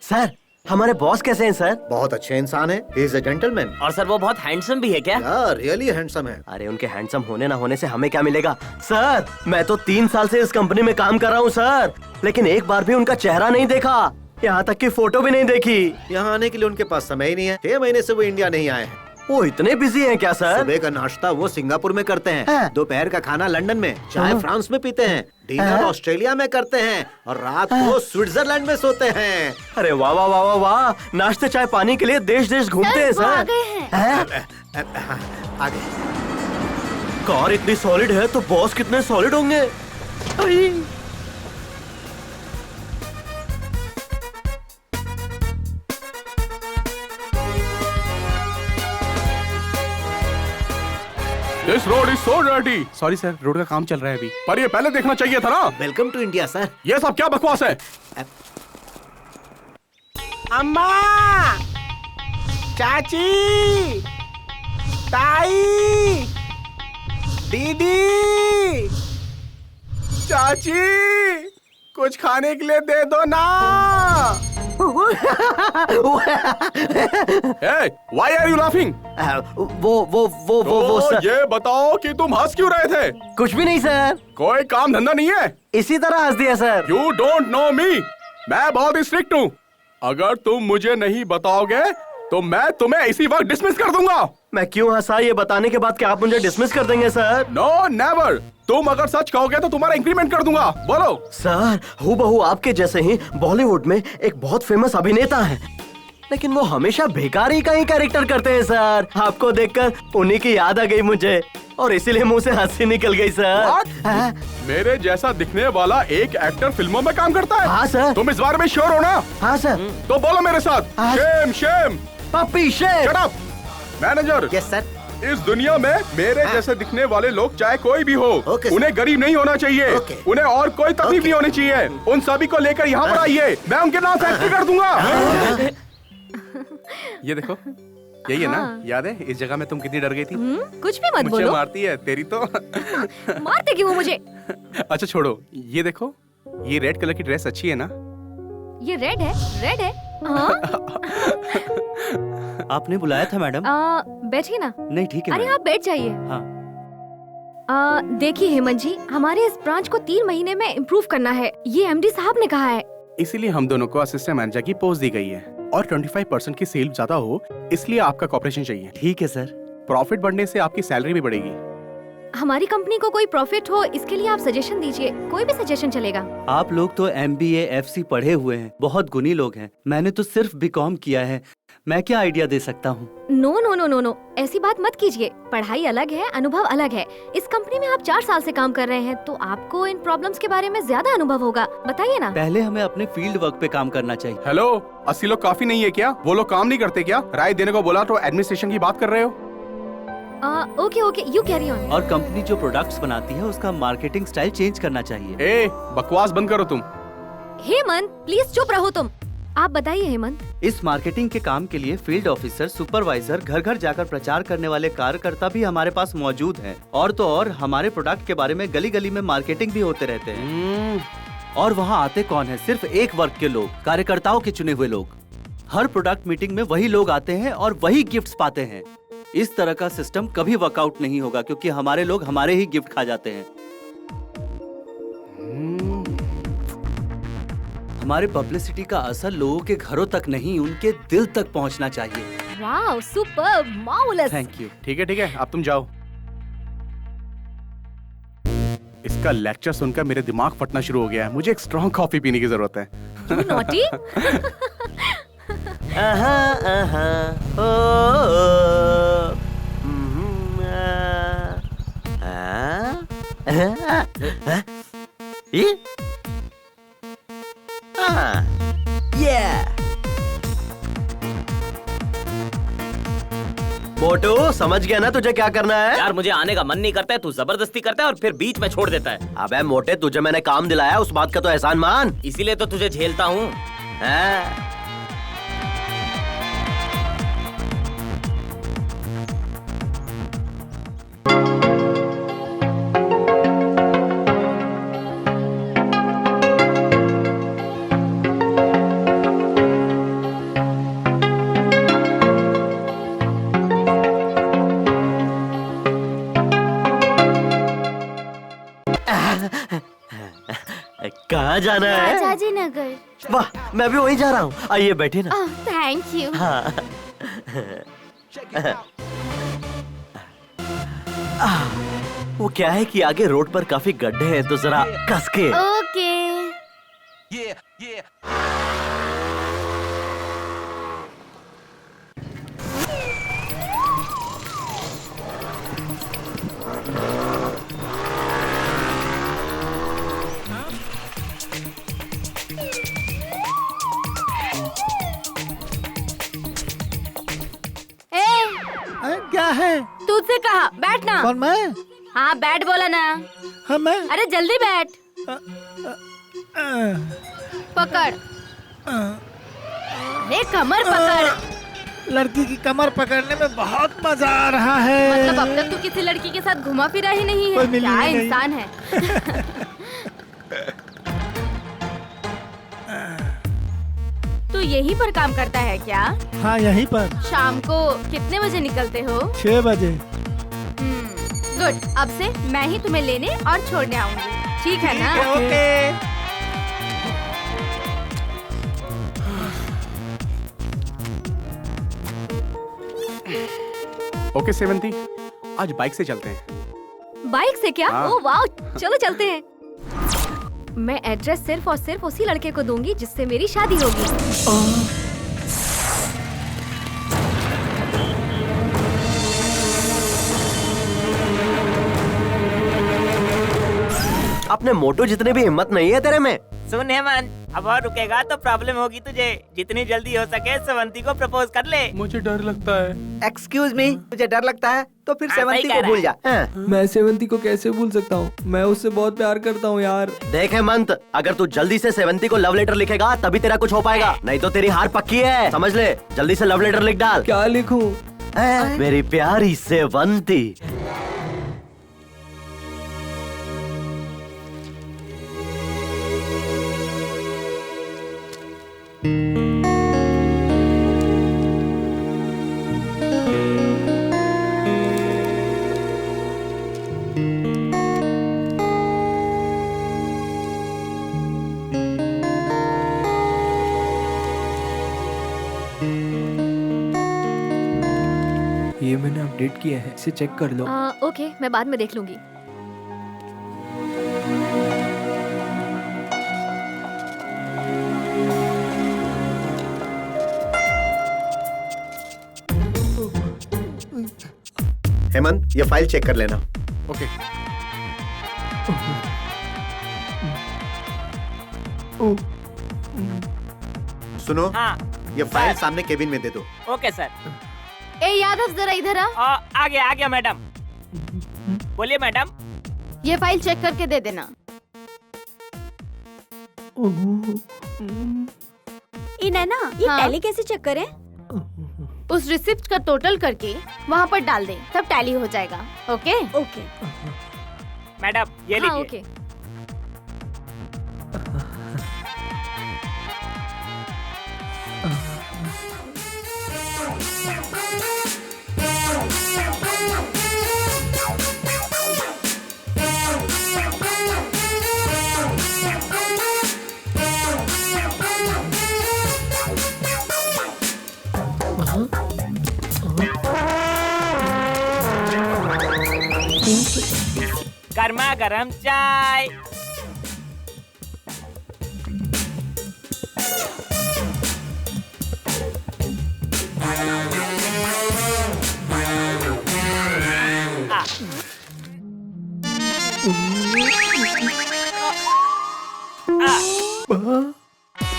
C: सर, हमारे बॉस कैसे हैं सर?
G: बहुत अच्छे इंसान है, ही इज अ जेंटलमैन।
E: और सर वो बहुत हैंडसम भी है क्या?
G: रियली हैंडसम है।
C: अरे उनके हैंडसम होने ना होने से हमें क्या मिलेगा? सर, मैं तो 3 साल से इस कंपनी में काम कर रहा हूँ सर, लेकिन एक बार भी उनका चेहरा नहीं देखा, यहाँ तक कि फोटो भी नहीं देखी।
G: यहाँ आने के लिए उनके पास समय ही नहीं है, 6 महीने से वो इंडिया नहीं आए हैं।
C: वो इतने बिजी हैं क्या सर?
G: सुबह का नाश्ता वो सिंगापुर में करते हैं, दोपहर का खाना लंदन में, चाय फ्रांस में पीते हैं, डिनर ऑस्ट्रेलिया में करते हैं, और रात को स्विट्जरलैंड में सोते हैं।
C: अरे वाह वाह वाह वाह वाह, नाश्ते चाय पानी के लिए देश देश घूमते हैं
A: वो आ
C: सर।
A: गए हैं।
G: आगे
C: कार इतनी सॉलिड है तो बॉस कितने सॉलिड होंगे?
H: This road is so dirty. Sorry sir, road का काम चल रहा है अभी, पर ये पहले देखना चाहिए था ना।
G: Welcome to India sir.
H: ये सब क्या बकवास है?
K: अम्मा, चाची, ताई, दीदी, चाची, कुछ खाने के लिए दे दो ना।
H: Hey, why are you laughing?
C: वो सर,
H: ये बताओ कि तुम हंस क्यों रहे थे?
C: कुछ भी नहीं सर,
H: कोई काम धंधा नहीं है?
C: इसी तरह हंस दिया sir.
H: You don't know me. मैं बहुत ही स्ट्रिक्ट हूँ, अगर तुम मुझे नहीं बताओगे तो मैं तुम्हें इसी वक्त डिसमिस कर दूंगा।
C: मैं क्यों हंसा ये बताने के बाद कि आप मुझे डिसमिस कर देंगे सर?
H: नो नेवर, तुम अगर सच कहोगे तो तुम्हारा इंक्रीमेंट कर दूंगा। बोलो।
C: सर, हूबहू आपके जैसे ही बॉलीवुड में एक बहुत फेमस अभिनेता है, लेकिन वो हमेशा भिखारी का ही कैरेक्टर करते हैं सर। आपको देखकर उन्हीं की याद आ गई मुझे, और इसीलिए मुंह से हंसी निकल गई सर।
H: मेरे जैसा दिखने वाला एक एक्टर फिल्मों में काम करता है?
C: हाँ सर।
H: तुम इस बारे में श्योर हो ना?
C: हाँ सर।
H: तो बोलो मेरे साथ, Shem Shem.
C: Puppy shame.
H: Shut up. Manager.
G: Yes sir.
H: इस दुनिया में मेरे जैसे दिखने वाले लोग चाहे कोई भी हो, उन्हें गरीब नहीं होना चाहिए, उन्हें और कोई तकलीफ नहीं होनी चाहिए। उन सभी को लेकर यहाँ पर आइए, मैं उनके नाम फैक्ट्री कर दूंगा। ये देखो, यही है ना?
A: हाँ।
H: याद है इस जगह में तुम कितनी डर गई थी?
A: कुछ भी मत
H: मुझे
A: बोलो।
H: मारती है तेरी तो।
A: मारते क्यों मुझे?
H: अच्छा छोड़ो, ये देखो, ये रेड कलर की ड्रेस अच्छी है ना?
A: ये रेड है, रेड है। हाँ?
D: आपने बुलाया था मैडम?
A: बैठिए ना।
D: नहीं ठीक है
A: अरे
D: मैडम।
A: आप बैठ जाइए।
D: हाँ।
A: देखिए हेमंत जी, हमारे इस ब्रांच को 3 महीने में इम्प्रूव करना है, ये एमडी साहब ने कहा है।
H: इसीलिए हम दोनों को असिस्टेंट मैनेजर की पोस्ट दी गई है और 25% की सेल ज्यादा हो, इसलिए आपका कॉपरेशन चाहिए।
D: ठीक है सर।
H: प्रॉफिट बढ़ने से आपकी सैलरी भी बढ़ेगी।
A: हमारी कंपनी को कोई प्रॉफिट हो, इसके लिए आप सजेशन दीजिए, कोई भी सजेशन चलेगा।
D: आप लोग तो MBA FC पढ़े हुए हैं, बहुत गुणी लोग हैं। मैंने तो सिर्फ BCom किया है, मैं क्या आइडिया दे सकता हूँ?
A: No no no no no, ऐसी बात मत कीजिए। पढ़ाई अलग है, अनुभव अलग है। इस कंपनी में आप 4 साल से काम कर रहे हैं, तो आपको इन प्रॉब्लम्स के बारे में ज्यादा अनुभव होगा। बताइए ना।
D: पहले हमें अपने फील्ड वर्क पे काम करना चाहिए।
H: हेलो, 80 लोग काफी नहीं है क्या? वो लोग काम नहीं करते क्या? राय देने को बोला तो एडमिनिस्ट्रेशन की बात कर रहे हो?
A: Okay okay, you carry on.
D: और कंपनी जो प्रोडक्ट्स बनाती है उसका मार्केटिंग स्टाइल चेंज करना चाहिए।
H: ए, बकवास बंद करो तुम।
A: हेमंत प्लीज चुप रहो तुम। आप बताइए हेमंत।
D: इस मार्केटिंग के काम के लिए फील्ड ऑफिसर, सुपरवाइजर, घर घर जाकर प्रचार करने वाले कार्यकर्ता भी हमारे पास मौजूद हैं। और तो और हमारे प्रोडक्ट के बारे में गली गली में मार्केटिंग भी होते रहते हैं। और वहाँ आते कौन है? सिर्फ एक वर्ग के लोग, कार्यकर्ताओं के चुने हुए लोग। हर प्रोडक्ट मीटिंग में वही लोग आते हैं और वही गिफ्ट्स पाते हैं। इस तरह का सिस्टम कभी वर्कआउट नहीं होगा, क्योंकि हमारे लोग हमारे ही गिफ्ट खा जाते हैं। हमारे पब्लिसिटी का असर लोगों के घरों तक नहीं, उनके दिल तक पहुंचना चाहिए।
A: Wow, super, marvellous.
D: Thank you.
H: ठीक है, अब तुम जाओ। इसका लेक्चर सुनकर मेरे दिमाग फटना शुरू हो गया है। मुझे एक स्ट्रॉन्ग कॉफी पीने की जरूरत है।
A: नॉटी।
C: मोटू, समझ गया ना तुझे क्या करना है?
E: यार मुझे आने का मन नहीं करता है, तू जबरदस्ती करता है और फिर बीच में छोड़ देता है।
C: अबे मोटे, तुझे मैंने काम दिलाया, उस बात का तो एहसान मान।
E: इसीलिए तो तुझे झेलता हूँ।
C: कहाँ जाना है?
A: राजाजी नगर।
C: वाह, मैं भी वहीं जा रहा हूँ। आइए बैठिए ना।
A: Thank you.
C: हाँ। वो क्या है कि आगे रोड पर काफी गड्ढे हैं, तो जरा कस के।
A: ओके।
L: क्या है?
A: तुझसे कहा बैठना।
L: कौन, मैं?
A: हाँ बैठ बोला ना।
L: हाँ मैं।
A: अरे जल्दी बैठ। पकड़। अरे कमर पकड़।
L: लड़की की कमर पकड़ने में बहुत मजा आ रहा है।
A: मतलब अब तक तू किसी लड़की के साथ घुमा फिरा ही नहीं है? क्या इंसान है। तू यहीं पर काम करता है क्या?
L: हाँ यहीं पर।
A: शाम को कितने बजे निकलते हो?
L: 6 बजे।
A: गुड, अब से मैं ही तुम्हें लेने और छोड़ने आऊंगी, ठीक है ना?
L: ओके।
H: ओके सेवंती, आज बाइक से चलते हैं।
A: बाइक से क्या?
H: हाँ।
A: ओह वाह, चलो चलते हैं। मैं एड्रेस सिर्फ और सिर्फ उसी लड़के को दूंगी जिससे मेरी शादी होगी।
C: अपने मोटो जितने भी हिम्मत नहीं है तेरे में।
E: सुन हेमंत, अब और रुकेगा तो प्रॉब्लम होगी तुझे। जितनी जल्दी हो सके सेवंती को प्रपोज कर ले।
H: मुझे डर लगता है।
B: एक्सक्यूज मी, तुझे डर लगता है तो फिर
E: हाँ, सही
B: सेवंती
E: कह
B: को
E: रहा
B: भूल जा।
I: मैं सेवंती को कैसे भूल सकता हूँ? मैं उससे बहुत प्यार करता हूँ यार।
C: देख हेमंत, अगर तू जल्दी से सेवंती को लव लेटर लिखेगा तभी तेरा कुछ हो पाएगा, नहीं तो तेरी हार पक्की है, समझ ले। जल्दी से लव लेटर लिख डाल।
I: क्या लिखूं?
C: मेरी प्यारी सेवंती।
I: ये मैंने अपडेट किया है, इसे चेक कर लो।
A: ओके, मैं बाद में देख लूंगी।
G: हेमंत, ये फाइल चेक कर लेना।
H: ओके।
G: सुनो,
E: हाँ
G: ये फाइल सामने केबिन में दे दो।
E: Okay sir.
A: ए यादव, जरा इधर आ।
E: आ गया मैडम। बोलिए मैडम।
A: ये फाइल चेक करके दे देना।
M: नैना, ये टैली कैसे चेक करें?
A: उस रिसिप्ट का टोटल करके वहाँ पर डाल दे, तब टैली हो जाएगा। Okay
M: okay.
E: मैडम ये लीजिए।
A: ओके।
E: गर्मा गरम चाय।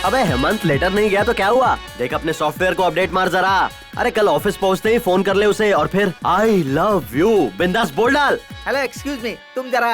C: अबे हेमंत, लेटर नहीं गया तो क्या हुआ? देख अपने सॉफ्टवेयर को अपडेट मार जरा। अरे कल ऑफिस पहुंचते ही फोन कर ले उसे और फिर आई लव यू बिंदास बोल डाल।
B: हेलो, एक्सक्यूज मी, तुम जरा।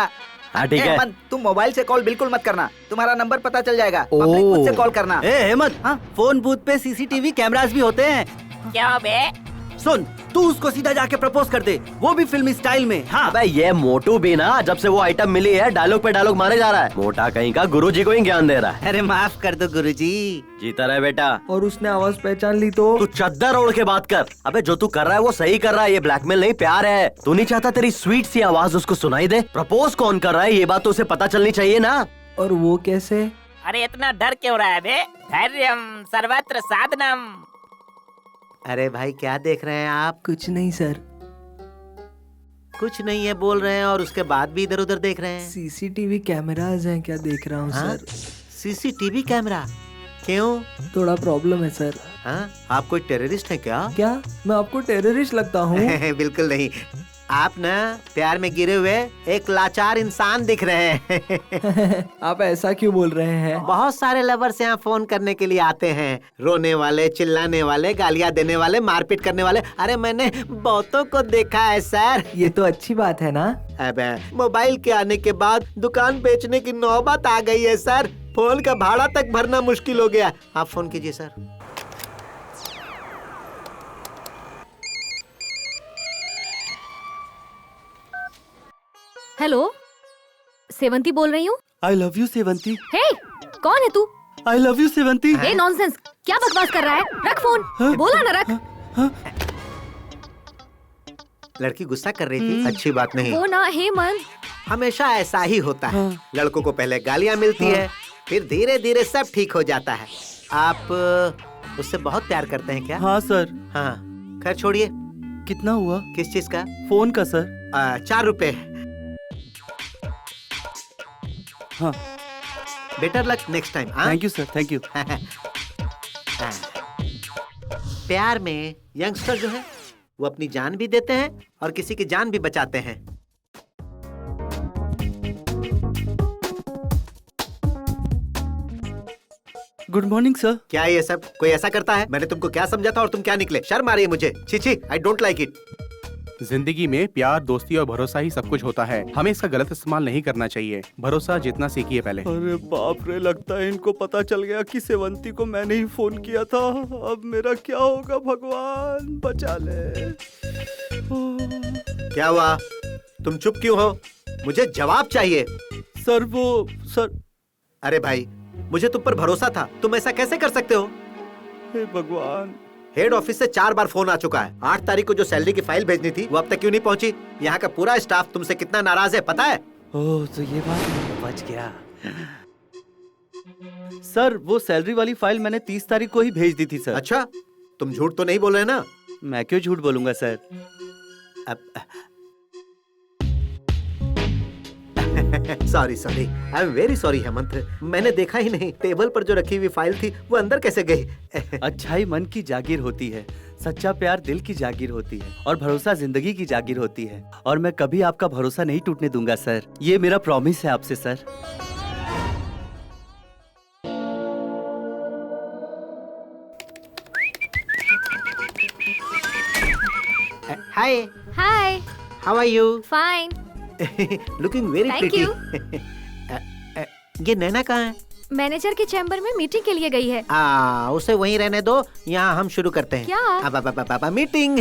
C: हाँ ठीक है।
B: हेमंत, तुम मोबाइल से कॉल बिल्कुल मत करना, तुम्हारा नंबर पता चल जाएगा। पब्लिक बूथ से कॉल करना।
D: ए हेमंत, फोन बूथ पे सीसीटीवी कैमरास भी होते हैं।
E: क्या बे?
D: सुन, तू उसको सीधा जाके प्रपोज कर दे, वो भी फिल्मी स्टाइल में। हाँ।
C: अबे ये मोटू भी ना, जब से वो आइटम मिली है डायलॉग पे डायलॉग मारे जा रहा है। मोटा कहीं का गुरुजी को ही ज्ञान दे रहा है।
D: अरे माफ कर दो गुरुजी।
C: जीता रहे बेटा।
I: और उसने आवाज पहचान ली तो?
C: तू चद्दर ओढ़ के बात कर। अबे जो तू कर रहा है वो सही कर रहा है, ये ब्लैकमेल नहीं प्यार है। तू नहीं चाहता तेरी स्वीट सी आवाज उसको सुनाई दे? प्रपोज कौन कर रहा है ये बात तो उसे पता चलनी चाहिए ना।
I: और वो कैसे?
E: अरे इतना डर क्यों रहा है बे? धैर्यम सर्वत्र साधनम।
G: अरे भाई, क्या देख रहे हैं आप?
I: कुछ नहीं सर।
G: कुछ नहीं है बोल रहे हैं और उसके बाद भी इधर उधर देख रहे हैं।
I: सीसीटीवी कैमरास हैं क्या देख रहा हूँ सर।
G: CCTV camera? क्यों?
I: थोड़ा प्रॉब्लम है सर।
G: हाँ? आप कोई टेररिस्ट है क्या?
I: क्या मैं आपको टेररिस्ट लगता हूँ?
G: बिल्कुल नहीं, आप ना प्यार में गिरे हुए एक लाचार इंसान दिख रहे हैं।
I: आप ऐसा क्यों बोल रहे हैं?
G: बहुत सारे लवर्स यहाँ फोन करने के लिए आते हैं, रोने वाले, चिल्लाने वाले, गालियाँ देने वाले, मारपीट करने वाले। अरे मैंने बहुतों को देखा है सर।
I: ये तो अच्छी बात है ना।
G: अबे मोबाइल के आने के बाद दुकान बेचने की नौबत आ गई है सर। फोन का भाड़ा तक भरना मुश्किल हो गया। आप फोन कीजिए सर।
A: हेलो, सेवंती बोल रही हूँ।
D: I love you Sevanti.
A: हे, कौन है तू?
D: I love you Sevanti.
A: A nonsense, क्या बकवास कर रहा है? रख फोन। बोला ना रख।
G: लड़की गुस्सा कर रही थी, अच्छी बात नहीं।
A: वो ना हेमंत,
G: हमेशा ऐसा ही होता है। लड़कों को पहले गालियाँ मिलती है, फिर धीरे धीरे सब ठीक हो जाता है। आप उससे बहुत प्यार करते हैं क्या?
D: हाँ सर।
G: हाँ, खैर छोड़िए।
D: कितना हुआ?
G: किस चीज का?
D: फोन का सर।
G: 4 रुपए।
D: हाँ।
G: Better luck next time.
D: Thank you sir, thank you.
G: प्यार में यंगस्टर जो है वो अपनी जान भी देते हैं और किसी की जान भी बचाते हैं।
D: Good morning sir.
G: क्या ये सब कोई ऐसा करता है? मैंने तुमको क्या समझा था और तुम क्या निकले? शर्म आ रही है मुझे। छी छी, आई डोंट लाइक इट।
H: जिंदगी में प्यार, दोस्ती और भरोसा ही सब कुछ होता है। हमें इसका गलत इस्तेमाल नहीं करना चाहिए। भरोसा जितना सीखिए पहले।
D: अरे बाप रे, लगता है इनको पता चल गया कि सेवंती को मैंने ही फोन किया था। अब मेरा क्या होगा, भगवान बचा ले।
G: क्या हुआ? तुम चुप क्यों हो? मुझे जवाब चाहिए।
D: सर
G: अरे भाई, मुझे तुम पर भरोसा था, तुम ऐसा कैसे कर सकते हो?
D: हे भगवान।
G: हेड ऑफिस से 4 बार फोन आ चुका है। 8 तारीख को जो सैलरी की फाइल भेजनी थी वो अब तक क्यों नहीं पहुंची? यहाँ का पूरा स्टाफ तुमसे कितना नाराज है पता है?
D: ओह, तो ये बात बच गया। सर, वो सैलरी वाली फाइल मैंने 30 तारीख को ही भेज दी थी सर।
G: अच्छा, तुम झूठ तो नहीं बोल रहे ना?
D: मैं क्यों झूठ बोलूंगा sir?
G: Sorry I am very sorry Hemant, मैंने देखा ही नहीं। टेबल पर जो रखी हुई फाइल थी वो अंदर कैसे गई?
D: अच्छाई मन की जागीर होती है, सच्चा प्यार दिल की जागीर होती है और भरोसा जिंदगी की जागीर होती है। और मैं कभी आपका भरोसा नहीं टूटने दूंगा सर। ये मेरा प्रॉमिस है आपसे sir.
G: Hi
A: hi,
G: how are you?
A: Fine,
G: looking very
A: Thank
G: pretty. ये नैना कहाँ है?
A: मैनेजर के चैम्बर में मीटिंग के लिए गई है।
G: उसे वहीं रहने दो, यहाँ हम शुरू करते हैं।
A: क्या?
G: अब मीटिंग।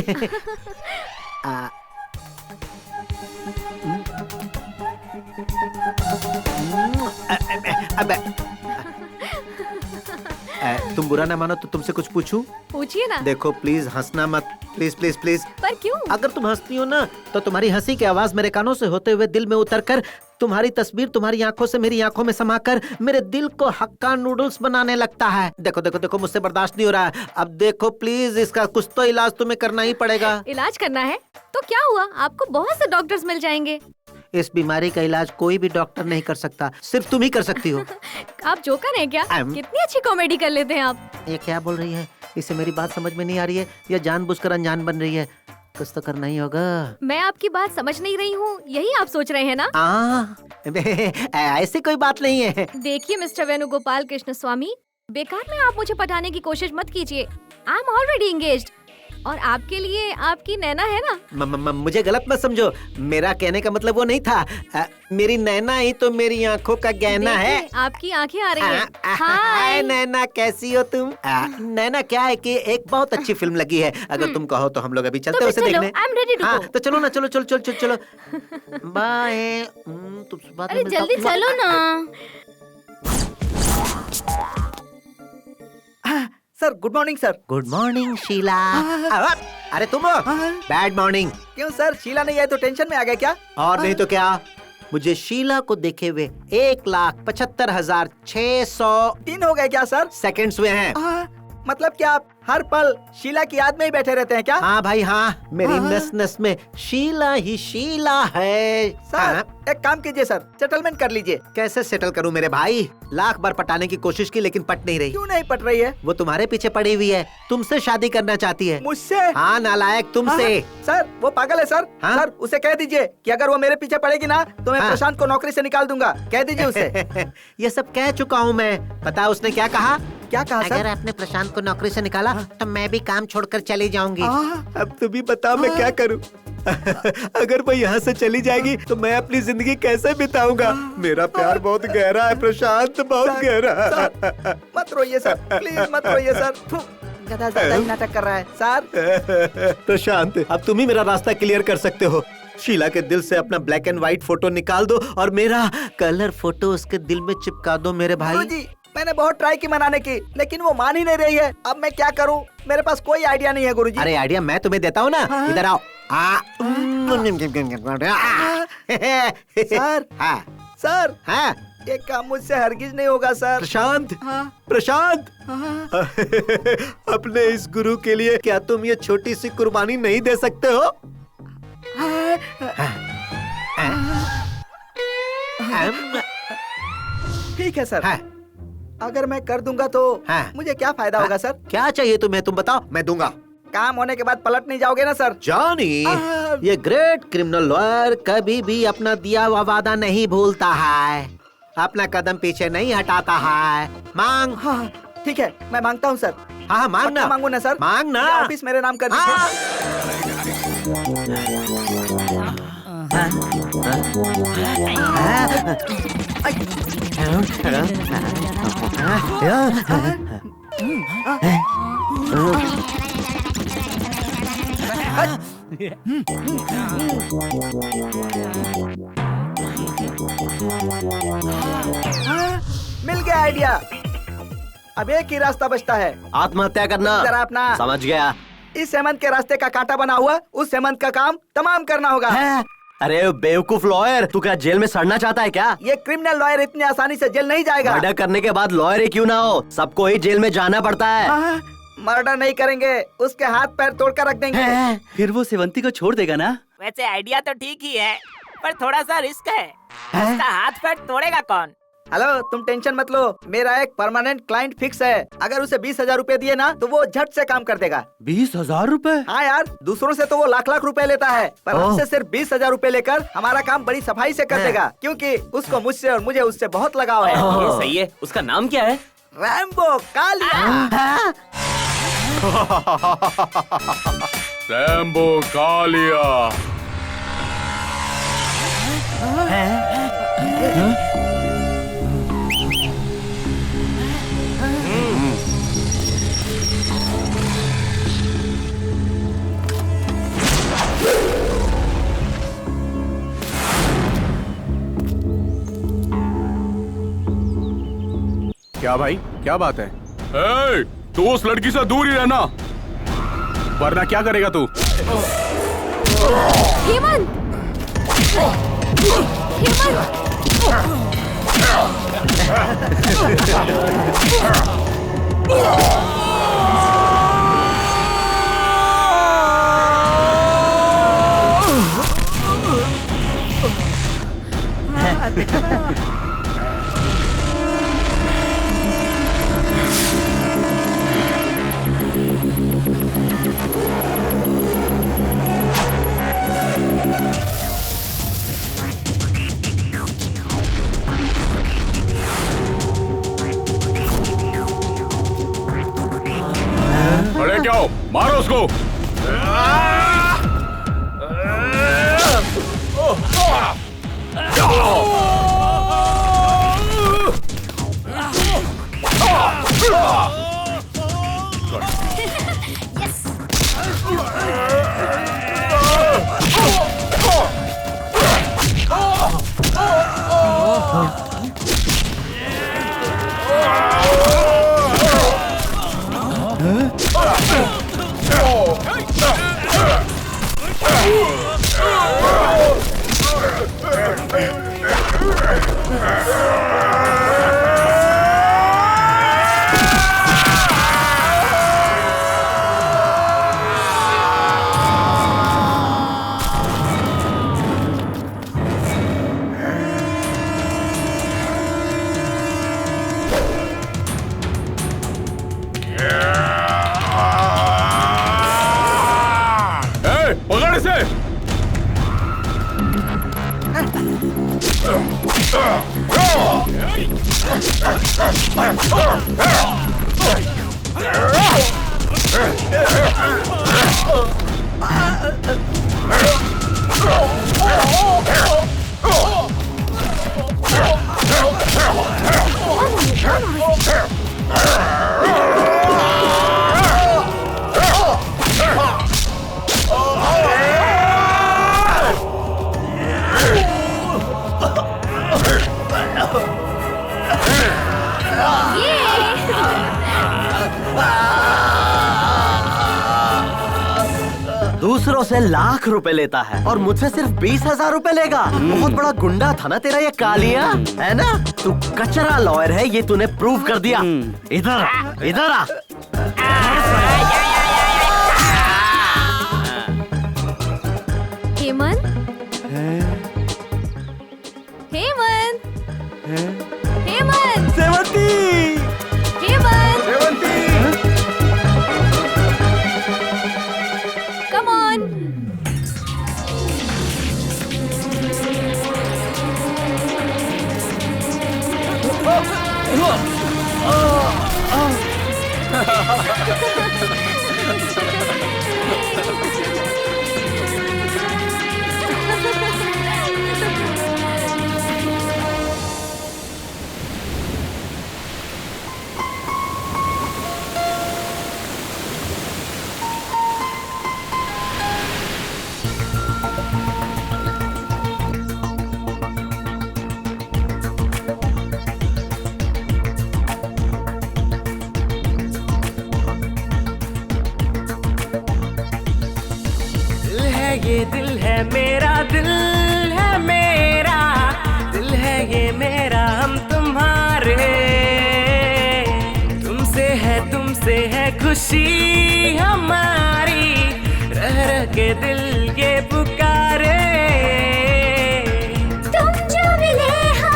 G: तुम बुरा ना मानो तो तुमसे कुछ पूछूं?
A: पूछिए ना।
G: देखो प्लीज हंसना मत, प्लीज प्लीज प्लीज।
A: पर क्यों?
G: अगर तुम हंसती हो ना तो तुम्हारी हंसी की आवाज मेरे कानों से होते हुए दिल में उतरकर तुम्हारी तस्वीर तुम्हारी आंखों से मेरी आंखों में समाकर मेरे दिल को हक्का नूडल्स बनाने लगता है। देखो देखो देखो, मुझसे बर्दाश्त नहीं हो रहा है। अब देखो प्लीज, इसका कुछ तो इलाज तुम्हें करना ही पड़ेगा।
A: इलाज करना है तो क्या हुआ, आपको बहुत से डॉक्टर्स मिल जाएंगे।
G: इस बीमारी का इलाज कोई भी डॉक्टर नहीं कर सकता, सिर्फ तुम ही कर सकती हो।
A: आप जोकर हैं क्या? कितनी अच्छी कॉमेडी कर लेते हैं आप।
G: ये क्या बोल रही है? इसे मेरी बात समझ में नहीं आ रही है या जानबूझकर अनजान बन रही है? कुछ तो करना ही होगा।
A: मैं आपकी बात समझ नहीं रही हूँ, यही आप सोच रहे हैं ना?
G: ऐसी कोई बात नहीं है।
A: देखिए मिस्टर वेणुगोपाल कृष्ण स्वामी, बेकार में आप मुझे पटाने की कोशिश मत कीजिए। आई एम ऑलरेडी एंगेज्ड और आपके लिए आपकी नैना है ना।
G: मुझे गलत मत समझो, मेरा कहने का मतलब वो नहीं था। मेरी नैना ही तो मेरी आंखों का गहना है।
A: आपकी आंखें आ रही हैं।
G: हाय नैना, कैसी हो तुम? नैना, क्या है कि एक बहुत अच्छी फिल्म लगी है, अगर तुम कहो तो हम लोग अभी चलते हैं उसे देखने।
A: I am ready to go.
G: तो चलो ना, चलो चलो चलो चलो चलो। बाय।
A: अरे जल्दी चलो ना।
B: Sir good morning sir.
G: Good morning Sheela. अरे तुम बैड मॉर्निंग।
B: क्यों सर, शीला नहीं आई तो टेंशन में आ गए क्या?
G: और नहीं तो क्या, मुझे शीला को देखे हुए 1,75,600
B: दिन हो गए क्या सर?
G: सेकंड्स हुए हैं।
B: मतलब क्या आप हर पल शीला की याद में ही बैठे रहते हैं क्या?
G: हाँ भाई हाँ, मेरी नस नस में शीला ही शीला है।
B: सर एक काम कीजिए सर, सेटलमेंट कर लीजिए।
G: कैसे सेटल करूं मेरे भाई? लाख बार पटाने की कोशिश की लेकिन पट नहीं रही।
B: क्यों नहीं पट रही है?
G: वो तुम्हारे पीछे पड़ी हुई है, तुमसे शादी करना चाहती है।
B: मुझसे?
G: हाँ नालायक, तुमसे।
B: सर वो पागल है सर। सर उसे कह दीजिए कि अगर वो मेरे पीछे पड़ेगी ना तो मैं प्रशांत को नौकरी से निकाल दूंगा। कह दीजिए उसे।
G: ये सब कह चुका हूँ मैं। पता है उसने क्या कहा?
B: क्या कहा सर?
G: अगर आपने प्रशांत को नौकरी से निकाला तो मैं भी काम छोड़कर चली जाऊंगी। अब तुम भी बताओ मैं क्या करूं? अगर वो यहाँ से चली जाएगी तो मैं अपनी जिंदगी कैसे बिताऊंगा? मेरा प्यार बहुत गहरा है प्रशांत, बहुत गहरा।
B: मत रोइए सर, प्लीज मत रोइए सर। गधा ज्यादा ही नाटक कर रहा है सर।
G: प्रशांत, अब तुम ही मेरा रास्ता क्लियर कर सकते हो। शीला के दिल से अपना ब्लैक एंड व्हाइट फोटो निकाल दो और मेरा कलर फोटो उसके दिल में चिपका दो मेरे भाई।
B: गुरुजी, मैंने बहुत ट्राई की मनाने की लेकिन वो मान ही नहीं रही है। अब मैं क्या करूं? मेरे पास कोई आइडिया नहीं है गुरुजी।
G: अरे आइडिया मैं तुम्हें देता हूँ ना। इधर आओ।
B: सर सर
G: हाँ,
B: ये काम मुझसे हरगिज नहीं होगा सर।
G: प्रशांत, प्रशांत, अपने इस गुरु के लिए क्या तुम ये छोटी सी कुर्बानी नहीं दे सकते हो?
B: ठीक है सर। अगर मैं कर दूंगा तो मुझे क्या फायदा होगा सर?
G: क्या चाहिए तुम्हें, तुम बताओ, मैं दूंगा।
B: काम होने के बाद पलट नहीं जाओगे ना सर?
G: जॉनी, ये ग्रेट क्रिमिनल लॉयर कभी भी अपना दिया हुआ वादा नहीं भूलता है, अपना कदम पीछे नहीं हटाता है। मांग।
B: हाँ ठीक है, मैं मांगता हूँ सर।
G: हाँ मांगना।
B: मांगू ना सर?
G: मांगना।
B: ऑफिस मेरे नाम कर दीजिए। मिल गया आइडिया। अब एक ही रास्ता बचता है,
C: आत्महत्या करना।
B: जरा अपना
C: समझ गया।
B: इस हेमंत के रास्ते का कांटा बना हुआ उस हेमंत का काम तमाम करना होगा।
C: अरे बेवकूफ लॉयर, तू क्या जेल में सड़ना चाहता है क्या?
B: ये क्रिमिनल लॉयर इतनी आसानी से जेल नहीं जाएगा।
C: मर्डर करने के बाद लॉयर ही क्यों ना हो, सबको ही जेल में जाना पड़ता है।
B: मर्डर नहीं करेंगे, उसके हाथ पैर तोड़कर रख देंगे।
D: फिर वो सेवंती को छोड़ देगा ना?
E: वैसे आइडिया तो ठीक ही है, पर थोड़ा सा रिस्क है। उसका हाथ पैर तोड़ेगा कौन?
B: हेलो, तुम टेंशन मत लो, मेरा एक परमानेंट क्लाइंट फिक्स है। अगर उसे 20,000 रूपए दिए ना तो वो झट से काम कर देगा।
D: 20,000 रूपए?
B: हाँ यार, दूसरों से तो वो लाख लाख रुपए लेता है, पर हमसे सिर्फ 20,000 रूपए लेकर हमारा काम बड़ी सफाई से कर देगा, क्योंकि उसको मुझसे और मुझे उससे बहुत लगाव है।
E: ये सही है। उसका नाम क्या है?
B: रैम्बो कालिया।
N: रैम्बो कालिया।
H: क्या भाई, क्या बात है?
N: तू उस लड़की से दूर ही रहना,
H: वरना क्या करेगा तू?
A: हेमंत!
N: खड़े क्या हो, मारो उसको। पकड़ इसे।
C: दूसरों से लाख रुपए लेता है और मुझसे सिर्फ 20,000 रुपए लेगा। बहुत बड़ा गुंडा था ना तेरा ये कालिया, है ना? तू कचरा लॉयर है, ये तूने प्रूव कर दिया। इधर आ, इधर आ।
A: हेमंत? हेमंत? हेमंत!
C: सेवंती!
A: हेमंत! Come on!
E: ये दिल है मेरा, दिल है मेरा, दिल है ये मेरा, हम तुम्हारे। तुमसे है खुशी हमारी, रह रह के दिल ये पुकारे।
A: तुम जो मिले हो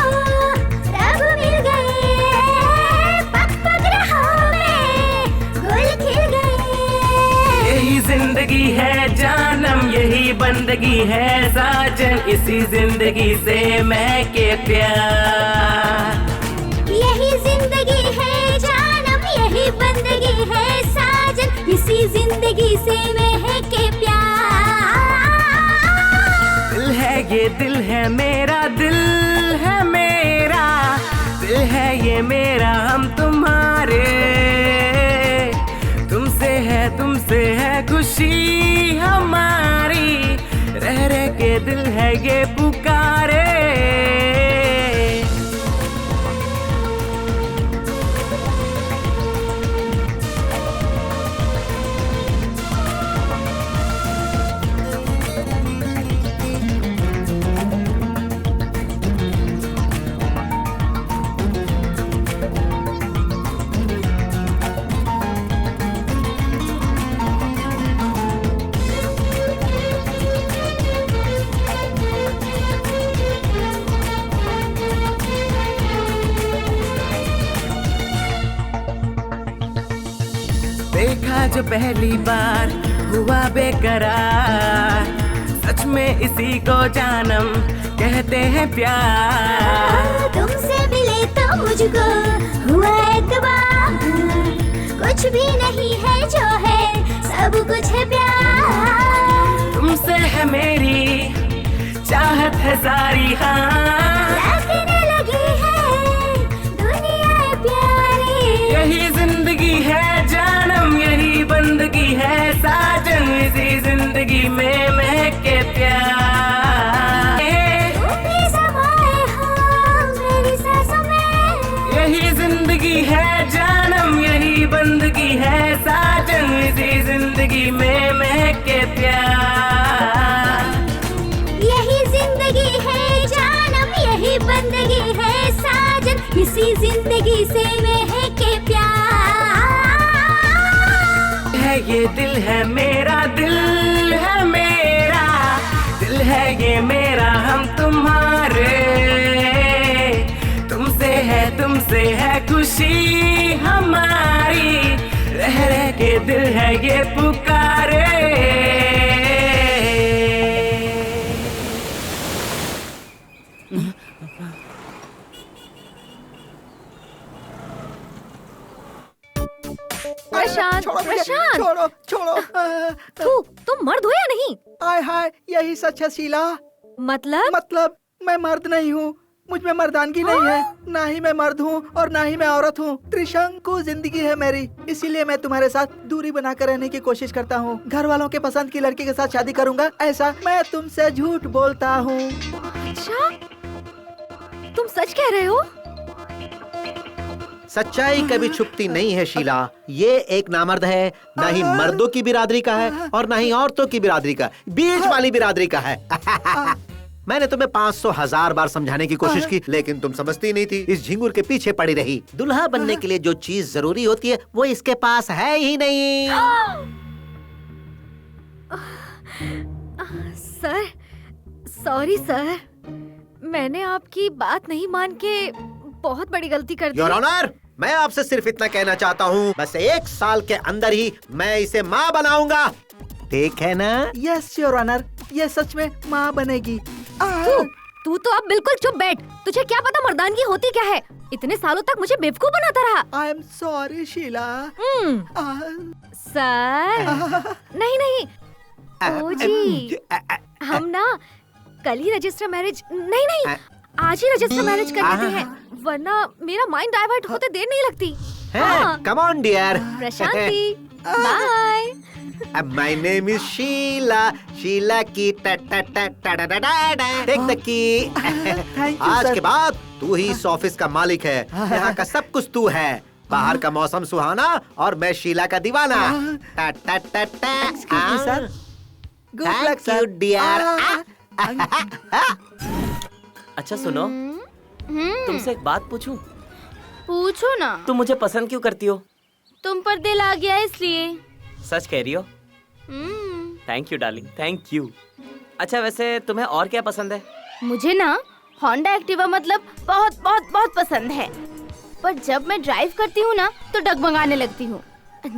A: रब मिल गए, पग पग राहों में गुल खिल गए।
E: यही जिंदगी है जानम, यही बंदगी है साजन, इसी जिंदगी से महके प्यार।
A: यही जिंदगी है जानम, यही बंदगी है साजन, इसी जिंदगी से महके प्यार।
E: दिल है ये दिल है मेरा, दिल है मेरा, दिल है ये मेरा, हम तुम्हारे। तुमसे है खुशी हमारी, रह रह के दिल है ये पुकारे। देखा जो पहली बार हुआ बेकरार, सच में इसी को जानम कहते हैं प्यार।
A: तुमसे मिले तो मुझको हुआ एतबार, कुछ भी नहीं है जो है सब कुछ है प्यार।
E: तुमसे है मेरी चाहत है सारी, हाँ
A: लगने लगी है दुनिया प्यारी।
E: यही जिंदगी है जानम, यही बंदगी है साजन, इसी जिंदगी में महके प्यार।
A: तुम भी समाए हो मेरी सांसों में,
E: यही जिंदगी है जानम, यही बंदगी है साजन, इसी जिंदगी में महके प्यार।
A: यही जिंदगी है जानम, यही बंदगी है साजन, इसी जिंदगी से महके प्यार।
E: ये दिल है मेरा, दिल है मेरा, दिल है ये मेरा, हम तुम्हारे। तुमसे है खुशी हमारी, रह रह के दिल है ये पुकारे।
B: प्रशांत, छोड़ो छोड़ो।
M: तू तुम मर्द हो या नहीं?
B: आय हाय, यही सच है शीला। मतलब मैं मर्द नहीं हूँ, मुझ में मर्दानगी नहीं है। ना ही मैं मर्द हूँ और ना ही मैं औरत हूँ। त्रिशंकु जिंदगी है मेरी, इसीलिए मैं तुम्हारे साथ दूरी बनाकर रहने की कोशिश करता हूँ। घर वालों के पसंद की लड़की के साथ शादी करूँगा, ऐसा मैं तुमसे झूठ बोलता हूँ।
M: अच्छा, तुम सच कह रहे हो?
G: सच्चाई कभी छुपती नहीं है शीला। ये एक नामर्द है, ना ही मर्दों की बिरादरी का है और ना ही औरतों की बिरादरी का, बीच वाली बिरादरी का है। मैंने तुम्हें 500,000 बार समझाने की कोशिश की, लेकिन तुम समझती नहीं थी, इस झिंगुर के पीछे पड़ी रही। दुल्हा बनने के लिए जो चीज जरूरी होती है वो इसके पास है ही नहीं।
M: सर, सॉरी सर, मैंने आपकी बात नहीं मान के बहुत बड़ी गलती कर दी।
G: योर ऑनर, मैं आपसे सिर्फ इतना कहना चाहता हूँ, बस 1 साल के अंदर ही मैं इसे माँ बनाऊंगा, ठीक है ना?
B: यस योर ऑनर, ये सच में माँ बनेगी।
M: तू तो अब बिल्कुल चुप बैठ। तुझे क्या पता मर्दानगी होती क्या है? इतने सालों तक मुझे बेवकूफ बनाता रहा।
B: I am sorry Sheela.
M: Sir, नहीं ओ जी, हम ना कल ही रजिस्टर मैरिज नहीं आज ही रजिस्टर मैरिज कर लेते हैं, वरना मेरा माइंड डाइवर्ट होते देर नहीं लगती।
G: Come on dear.
M: Prashanti, bye.
G: My name is Sheela, Sheela की टेक द की। आज के बाद तू ही इस ऑफिस का मालिक है, यहाँ का सब कुछ तू है। बाहर का मौसम सुहाना और मैं शीला का दीवाना। Thank you dear.
E: अच्छा सुनो, तुमसे एक बात पूछूं?
A: पूछो ना।
E: तुम मुझे पसंद क्यों करती हो?
A: तुम पर दिल आ गया इसलिए।
E: सच कह रही हो? Thank you darling, thank you. अच्छा वैसे तुम्हें और क्या पसंद है?
A: मुझे ना होंडा एक्टिवा मतलब बहुत बहुत बहुत पसंद है, पर जब मैं ड्राइव करती हूँ ना तो डगमगाने लगती हूँ।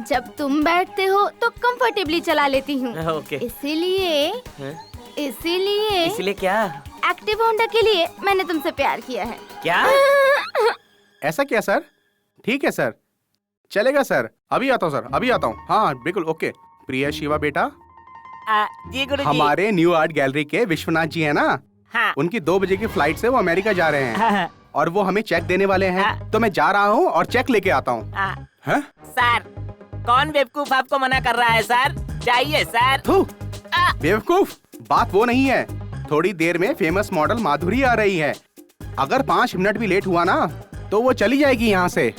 A: जब तुम बैठते हो तो कंफर्टेबली चला लेती हूँ।
E: ओके।
A: इसीलिए
E: क्या?
A: एक्टिव होंडा के लिए मैंने तुमसे प्यार किया है।
E: क्या?
H: ऐसा क्या सर? ठीक है सर, चलेगा सर। अभी आता हूँ सर, अभी आता हूँ। हाँ बिल्कुल ओके। प्रिया शिवा बेटा,
E: जी गुरुजी।
H: हमारे न्यू आर्ट गैलरी के विश्वनाथ जी है ना?
E: हाँ।
H: उनकी 2 बजे की फ्लाइट से वो अमेरिका जा रहे हैं। और वो हमें चेक देने वाले हैं। तो मैं जा रहा हूँ और चेक लेके आता हूँ।
E: सर कौन बेवकूफ आपको मना कर रहा है सर? जाइए सर।
H: बेवकूफ बात वो नहीं है। थोड़ी देर में फेमस मॉडल माधुरी आ रही है। अगर 5 मिनट भी लेट हुआ ना तो वो चली जाएगी यहाँ से।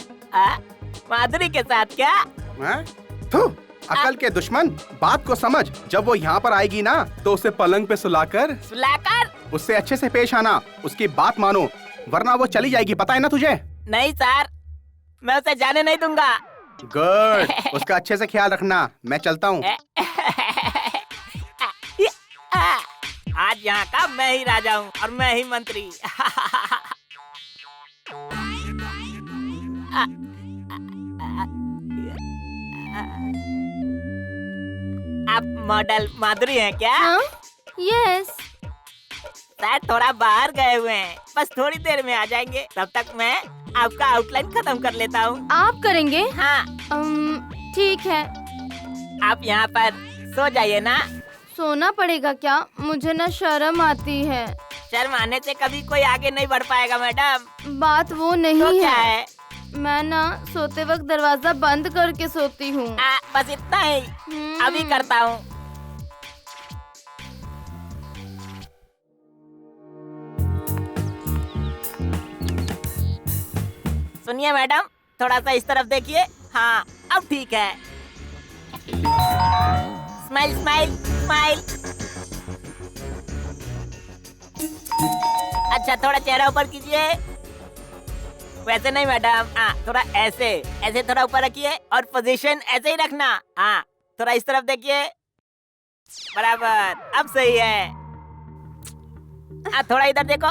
E: माधुरी के साथ क्या?
H: अकल के दुश्मन, बात को समझ। जब वो यहाँ पर आएगी ना तो उसे पलंग पे सुलाकर उससे अच्छे से पेश आना, उसकी बात मानो, वरना वो चली जाएगी। पता है ना तुझे?
E: नहीं सर, मैं उसे जाने नहीं दूंगा।
H: गुड, उसका अच्छे से ख्याल रखना। मैं चलता हूँ।
E: आज यहाँ का मैं ही राजा हूँ और मैं ही मंत्री। आप मॉडल माधुरी हैं क्या?
A: यस।
E: सर थोड़ा बाहर गए हुए हैं, बस थोड़ी देर में आ जाएंगे। तब तक मैं आपका आउटलाइन खत्म कर लेता हूँ।
A: आप करेंगे?
E: हाँ।
A: ठीक है।
E: आप यहाँ पर सो जाइए ना।
A: सोना पड़ेगा क्या? मुझे ना शर्म आती है।
E: शर्म आने से कभी कोई आगे नहीं बढ़ पाएगा मैडम।
A: बात वो नहीं
E: तो क्या है?
A: मैं ना सोते वक्त दरवाजा बंद करके सोती हूँ।
E: बस इतना ही। अभी करता हूँ। सुनिए मैडम, थोड़ा सा इस तरफ देखिए। हाँ अब ठीक है। Smile smile smile. अच्छा थोड़ा चेहरा ऊपर कीजिए। वैसे नहीं मैडम, थोड़ा ऐसे ऐसे थोड़ा ऊपर रखिए और पोजीशन ऐसे ही रखना। हाँ थोड़ा इस तरफ देखिए। बराबर, अब सही है। थोड़ा इधर देखो।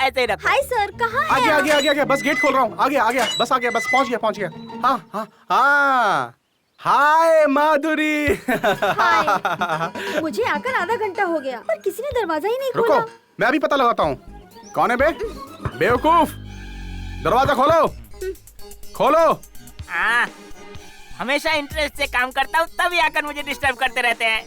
E: ऐसे ही रखो।
A: हाय सर, कहाँ हैं?
H: आगे आगे आगे आगे, बस गेट खोल रहा हूँ। आगे आ गया, बस आ गया, बस पहुँच गया। हाँ। हाय माधुरी।
M: मुझे आकर आधा घंटा हो गया पर किसी ने दरवाजा ही नहीं
H: रुको,
M: खोला।
H: मैं अभी पता लगाता हूँ। कौन है बे? बेवकूफ, दरवाजा खोलो।
E: हमेशा इंटरेस्ट से काम करता हूँ, तभी आकर मुझे डिस्टर्ब करते रहते हैं।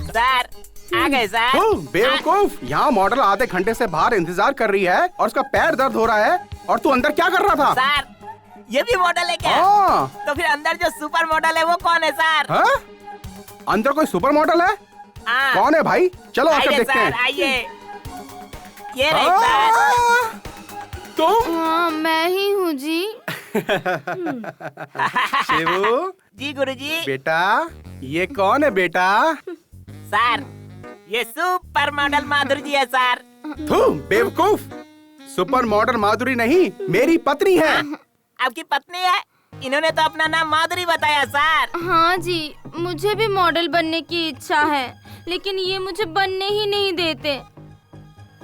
E: सर आ गए सर।
H: बेवकूफ, यहाँ मॉडल आधे घंटे से बाहर इंतजार कर रही है और उसका पैर दर्द हो रहा है और तू अंदर क्या कर रहा था?
E: सर ये भी मॉडल है क्या? तो फिर अंदर जो सुपर मॉडल है वो कौन है सर?
H: अंदर कोई सुपर मॉडल है? कौन है भाई? चलो आकर देखते हैं।
E: आइए, ये रही सर।
H: तुम?
A: हाँ मैं ही हूँ जी।
H: शिवू
E: जी गुरुजी।
H: बेटा ये कौन है बेटा?
E: सर ये सुपर मॉडल माधुरी जी है सर।
H: बेवकूफ, सुपर मॉडल माधुरी नहीं, मेरी पत्नी है।
E: आपकी पत्नी है? इन्होंने तो अपना नाम माधुरी बताया सर।
A: हाँ जी, मुझे भी मॉडल बनने की इच्छा है, लेकिन ये मुझे बनने ही नहीं देते।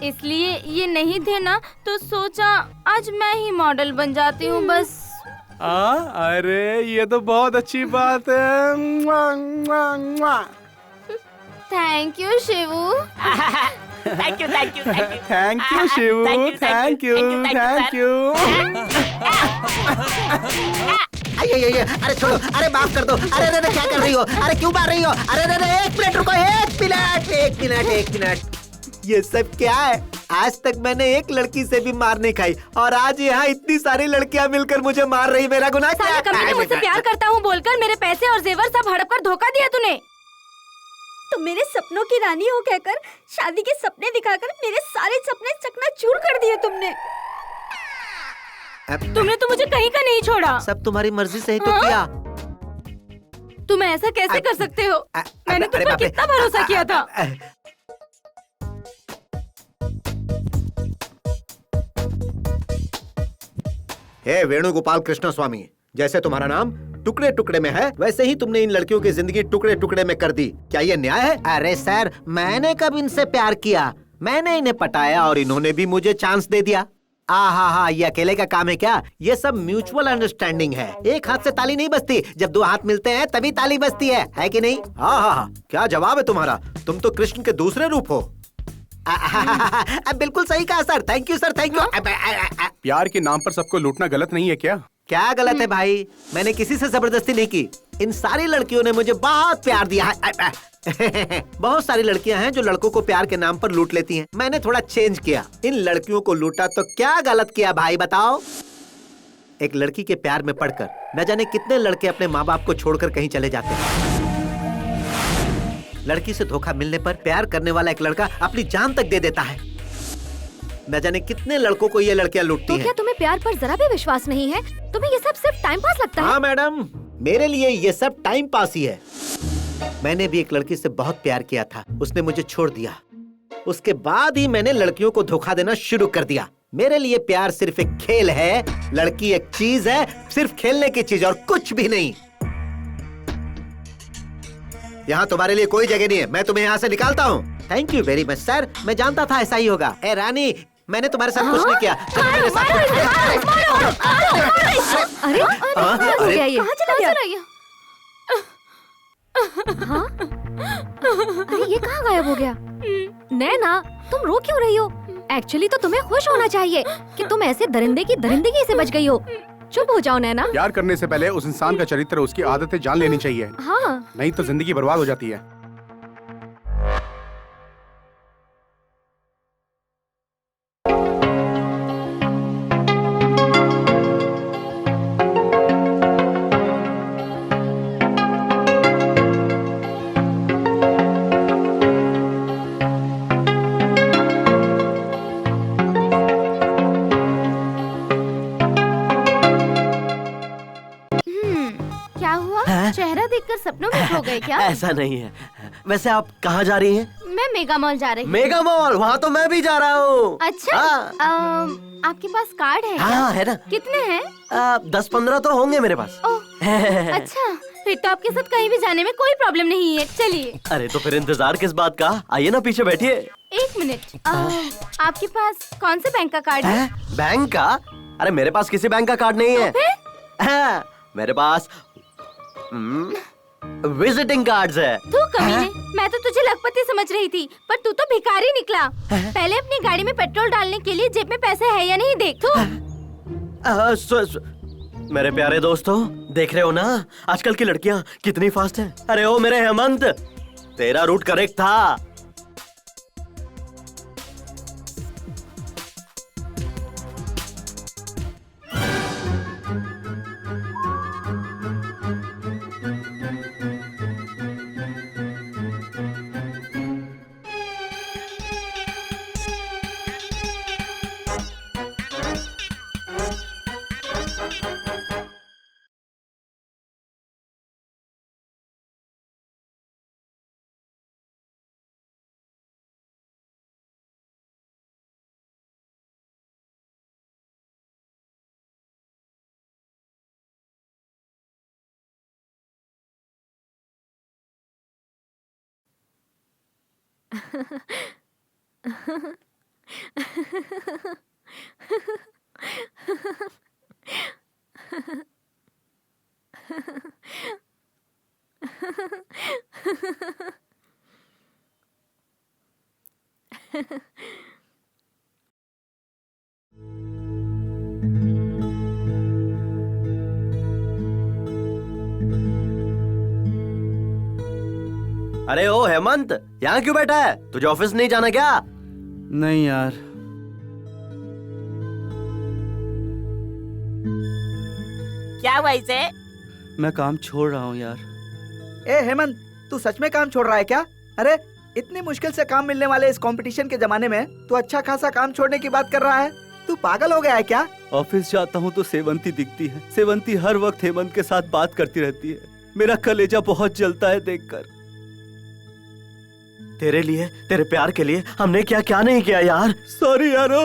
A: इसलिए ये नहीं थे ना तो सोचा आज मैं ही मॉडल बन जाती हूँ बस।
H: अरे ये तो बहुत अच्छी बात है।
A: Thank you Shivu.
E: Thank you
H: Shivu, thank you.
G: अरे छोड़ो, अरे माफ कर दो। अरे क्या कर रही हो? अरे क्यों मार रही हो? अरे एक मिनट रुको, एक मिनट। ये सब क्या है? आज तक मैंने एक लड़की से भी मार नहीं खाई और आज यहाँ इतनी सारी लड़कियाँ मिलकर मुझे मार रही। मेरा गुनाह क्या
A: सारी कंपनी मुझसे प्यार करता हूँ बोलकर मेरे पैसे और जेवर सब हड़प कर धोखा दिया तूने।
M: तुम मेरे सपनों की रानी हो कहकर शादी के सपने दिखाकर मेरे सारे सपने चकनाचूर कर दिए तुमने।
A: तुमने तो मुझे कहीं का नहीं छोड़ा।
G: सब तुम्हारी मर्जी से ही तो किया।
A: तुम ऐसा कैसे कर सकते हो? मैंने तुम पर कितना भरोसा किया था।
G: हे वेणुगोपाल कृष्ण स्वामी, जैसे तुम्हारा नाम टुकड़े टुकड़े में है वैसे ही तुमने इन लड़कियों की जिंदगी टुकड़े टुकड़े में कर दी। क्या ये न्याय है? अरे सर, मैंने कब इनसे प्यार किया? मैंने इन्हें पटाया और इन्होंने भी मुझे चांस दे दिया। हाँ, ये अकेले का काम है क्या? ये सब म्यूचुअल अंडरस्टैंडिंग है। एक हाथ से ताली नहीं बजती, जब दो हाथ मिलते हैं तभी ताली बजती है कि नहीं? हाँ, क्या जवाब है तुम्हारा? तुम तो कृष्ण के दूसरे रूप हो। बिल्कुल सही कहा sir, thank you sir, thank you.
H: प्यार के नाम पर सबको लूटना गलत नहीं है क्या?
G: क्या गलत है भाई? मैंने किसी से जबरदस्ती नहीं की। इन सारी लड़कियों ने मुझे बहुत प्यार दिया है। बहुत सारी लड़कियां हैं जो लड़कों को प्यार के नाम पर लूट लेती हैं। मैंने थोड़ा चेंज किया, इन लड़कियों को लूटा तो क्या गलत किया भाई बताओ? एक लड़की के प्यार में पड़कर न जाने कितने लड़के अपने माँ बाप को छोड़कर कहीं चले जाते हैं। लड़की से धोखा मिलने पर प्यार करने वाला एक लड़का अपनी जान तक दे देता है। न जाने कितने लड़कों को ये लड़कियां लूटती
M: तो
G: हैं।
M: क्या तुम्हें प्यार पर जरा भी विश्वास नहीं है? तुम्हें ये सब सिर्फ टाइम पास लगता है?
G: हाँ मैडम, मेरे लिए ये सब टाइम पास ही है। मैंने भी एक लड़की से बहुत प्यार किया था, उसने मुझे छोड़ दिया। उसके बाद ही मैंने लड़कियों को धोखा देना शुरू कर दिया। मेरे लिए प्यार सिर्फ एक खेल है, लड़की एक चीज है, सिर्फ खेलने की चीज और कुछ भी नहीं। यहाँ तुम्हारे लिए कोई जगह नहीं है, मैं तुम्हें यहाँ से निकालता हूँ। Thank you very much sir, मैं जानता था ऐसा ही होगा। ए रानी, मैंने तुम्हारे साथ कुछ नहीं किया।
M: अरे कहाँ चला गया? हाँ? अरे ये कहाँ गायब हो गया? नैना, तुम रो क्यों रही हो? एक्चुअली तो तुम्हें खुश होना चाहिए कि तुम ऐसे दरिंदे की दरिंदगी से बच गई हो। चुप हो जाओ नैना।
H: प्यार करने से पहले उस इंसान का चरित्र, उसकी आदतें जान लेनी चाहिए।
M: हाँ,
H: नहीं तो जिंदगी बर्बाद हो जाती है।
M: चेहरा देखकर सपनों में खो गए क्या?
C: ऐसा नहीं है। वैसे आप कहाँ जा रही हैं?
M: मैं मेगा मॉल जा रही हूँ।
C: Mega mall? वहाँ तो मैं भी जा रहा हूँ।
M: अच्छा, आपके पास कार्ड है क्या?
C: हाँ है ना।
M: कितने हैं?
C: 10-15 तो होंगे मेरे पास।
M: अच्छा, फिर तो आपके साथ कहीं भी जाने में कोई प्रॉब्लम नहीं है। चलिए।
C: अरे तो फिर इंतजार किस बात का? आइए ना पीछे बैठिए।
M: एक मिनट, आपके पास कौन से बैंक का कार्ड है?
C: बैंक का? अरे मेरे पास किसी बैंक का कार्ड नहीं है। मेरे पास विजिटिंग कार्ड्स है।
M: तू कमीने, मैं तो तुझे लखपति समझ रही थी, पर तू तो भिखारी निकला। पहले अपनी गाड़ी में पेट्रोल डालने के लिए जेब में पैसे है या नहीं देख तू।
C: मेरे प्यारे दोस्तों, देख रहे हो ना आजकल की लड़कियां कितनी फास्ट हैं। अरे ओ मेरे हेमंत, तेरा रूट करेक्ट था। अरे ओ हेमंत, यहाँ क्यों बैठा है? तुझे ऑफिस नहीं जाना क्या?
D: नहीं यार,
E: क्या हुआ इसे?
D: मैं काम छोड़ रहा हूँ यार।
B: ए हेमंत, तू सच में काम छोड़ रहा है क्या? अरे इतनी मुश्किल से काम मिलने वाले इस कंपटीशन के जमाने में तू अच्छा खासा काम छोड़ने की बात कर रहा है? तू पागल हो गया है क्या?
D: ऑफिस जाता हूँ तो सेवंती दिखती है। सेवंती हर वक्त हेमंत के साथ बात करती रहती है। मेरा कलेजा बहुत जलता है देखकर।
C: तेरे लिए, तेरे प्यार के लिए हमने क्या क्या नहीं किया यार।
D: सॉरी यारो।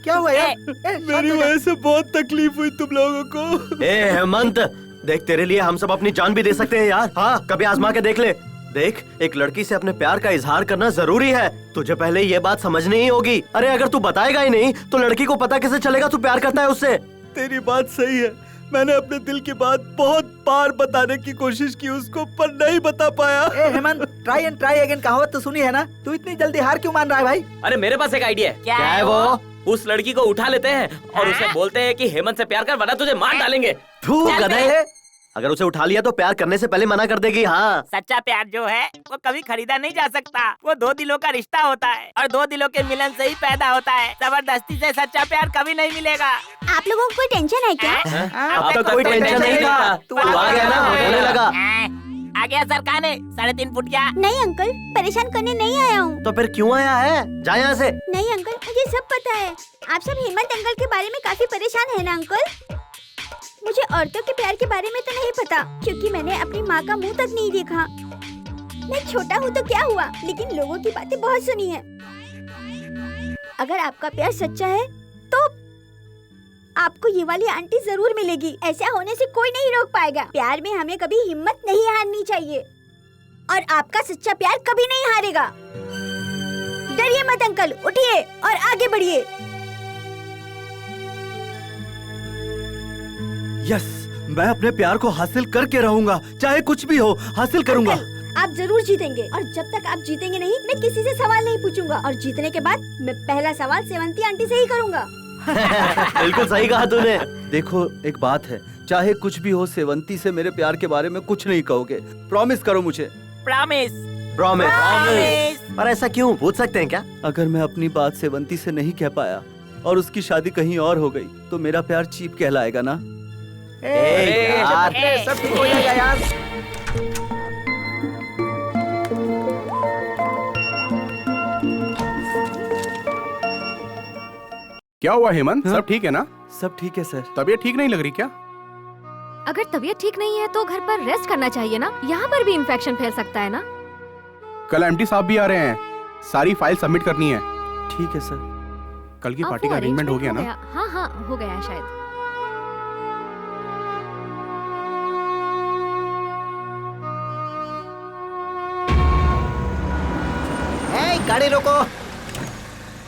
B: क्या हुआ यार?
D: मेरी वजह से बहुत तकलीफ हुई तुम लोगों को।
C: ए हेमंत, देख तेरे लिए हम सब अपनी जान भी दे सकते हैं यार। हाँ, कभी आजमा के देख ले। देख, एक लड़की से अपने प्यार का इजहार करना जरूरी है। तुझे पहले ये बात समझनी ही होगी। अरे अगर तू बताएगा ही नहीं तो लड़की को पता कैसे चलेगा तू प्यार करता है उससे।
D: तेरी बात सही है। मैंने अपने दिल की बात बहुत बार बताने की कोशिश की उसको, पर नहीं बता पाया।
B: ए Hemant, try and try again कहावत तो सुनी है ना? तू इतनी जल्दी हार क्यों मान रहा है भाई?
O: अरे मेरे पास एक आइडिया है।
E: क्या है वो?
O: उस लड़की को उठा लेते हैं और उसे बोलते हैं कि हेमंत से प्यार कर वरना तुझे मार डालेंगे।
C: तू गधे, अगर उसे उठा लिया तो प्यार करने से पहले मना कर देगी। हाँ,
E: सच्चा प्यार जो है वो कभी खरीदा नहीं जा सकता। वो दो दिलों का रिश्ता होता है और दो दिलों के मिलन से ही पैदा होता है। जबरदस्ती से सच्चा प्यार कभी नहीं मिलेगा।
P: आप लोगों को कोई टेंशन है क्या?
C: अब तक कोई टेंशन नहीं था। तू आ गया ना, होने लगा।
E: आ गया सर खाने 3.5 फुट क्या?
P: नहीं अंकल, परेशान करने नहीं आया हूँ।
C: तो फिर क्यों आया है? जा यहाँ से।
P: नहीं अंकल, मुझे सब पता है। आप सब हेमंत अंकल के बारे में काफी परेशान है ना अंकल? मुझे औरतों के प्यार के बारे में तो नहीं पता, क्योंकि मैंने अपनी माँ का मुंह तक नहीं देखा। मैं छोटा हूँ तो क्या हुआ, लेकिन लोगों की बातें बहुत सुनी है। अगर आपका प्यार सच्चा है तो आपको ये वाली आंटी जरूर मिलेगी। ऐसा होने से कोई नहीं रोक पाएगा। प्यार में हमें कभी हिम्मत नहीं हारनी चाहिए और आपका सच्चा प्यार कभी नहीं हारेगा। डरिए मत अंकल, उठिए और आगे बढ़िए।
D: यस, मैं अपने प्यार को हासिल करके रहूंगा, चाहे कुछ भी हो हासिल करूंगा।
P: आप जरूर जीतेंगे और जब तक आप जीतेंगे नहीं मैं किसी से सवाल नहीं पूछूंगा और जीतने के बाद मैं पहला सवाल सेवंती आंटी से ही करूंगा।
C: बिल्कुल सही कहा तूने।
D: देखो एक बात है, चाहे कुछ भी हो सेवंती से मेरे प्यार के बारे में कुछ नहीं कहोगे। प्रॉमिस करो मुझे।
E: प्रॉमिस।
C: प्रॉमिस। पर ऐसा क्यों, पूछ सकते हैं क्या?
D: अगर मैं अपनी बात सेवंती से नहीं कह पाया और उसकी शादी कहीं और हो गई तो मेरा प्यार चीप कहलाएगा ना?
C: यार,
B: सब ठीक हो जाएगा यार।
H: क्या हुआ हेमंत? सब ठीक है ना?
D: सब ठीक है सर।
H: तबीयत ठीक नहीं लग रही क्या?
M: अगर तबीयत ठीक नहीं है तो घर पर रेस्ट करना चाहिए ना। यहाँ पर भी इन्फेक्शन फैल सकता है ना।
H: कल एमडी साहब भी आ रहे हैं, सारी फाइल सबमिट करनी है।
D: ठीक है सर।
H: कल की पार्टी का अरेंजमेंट हो गया ना?
M: हाँ हाँ हो गया है शायद।
G: गाड़ी रोको।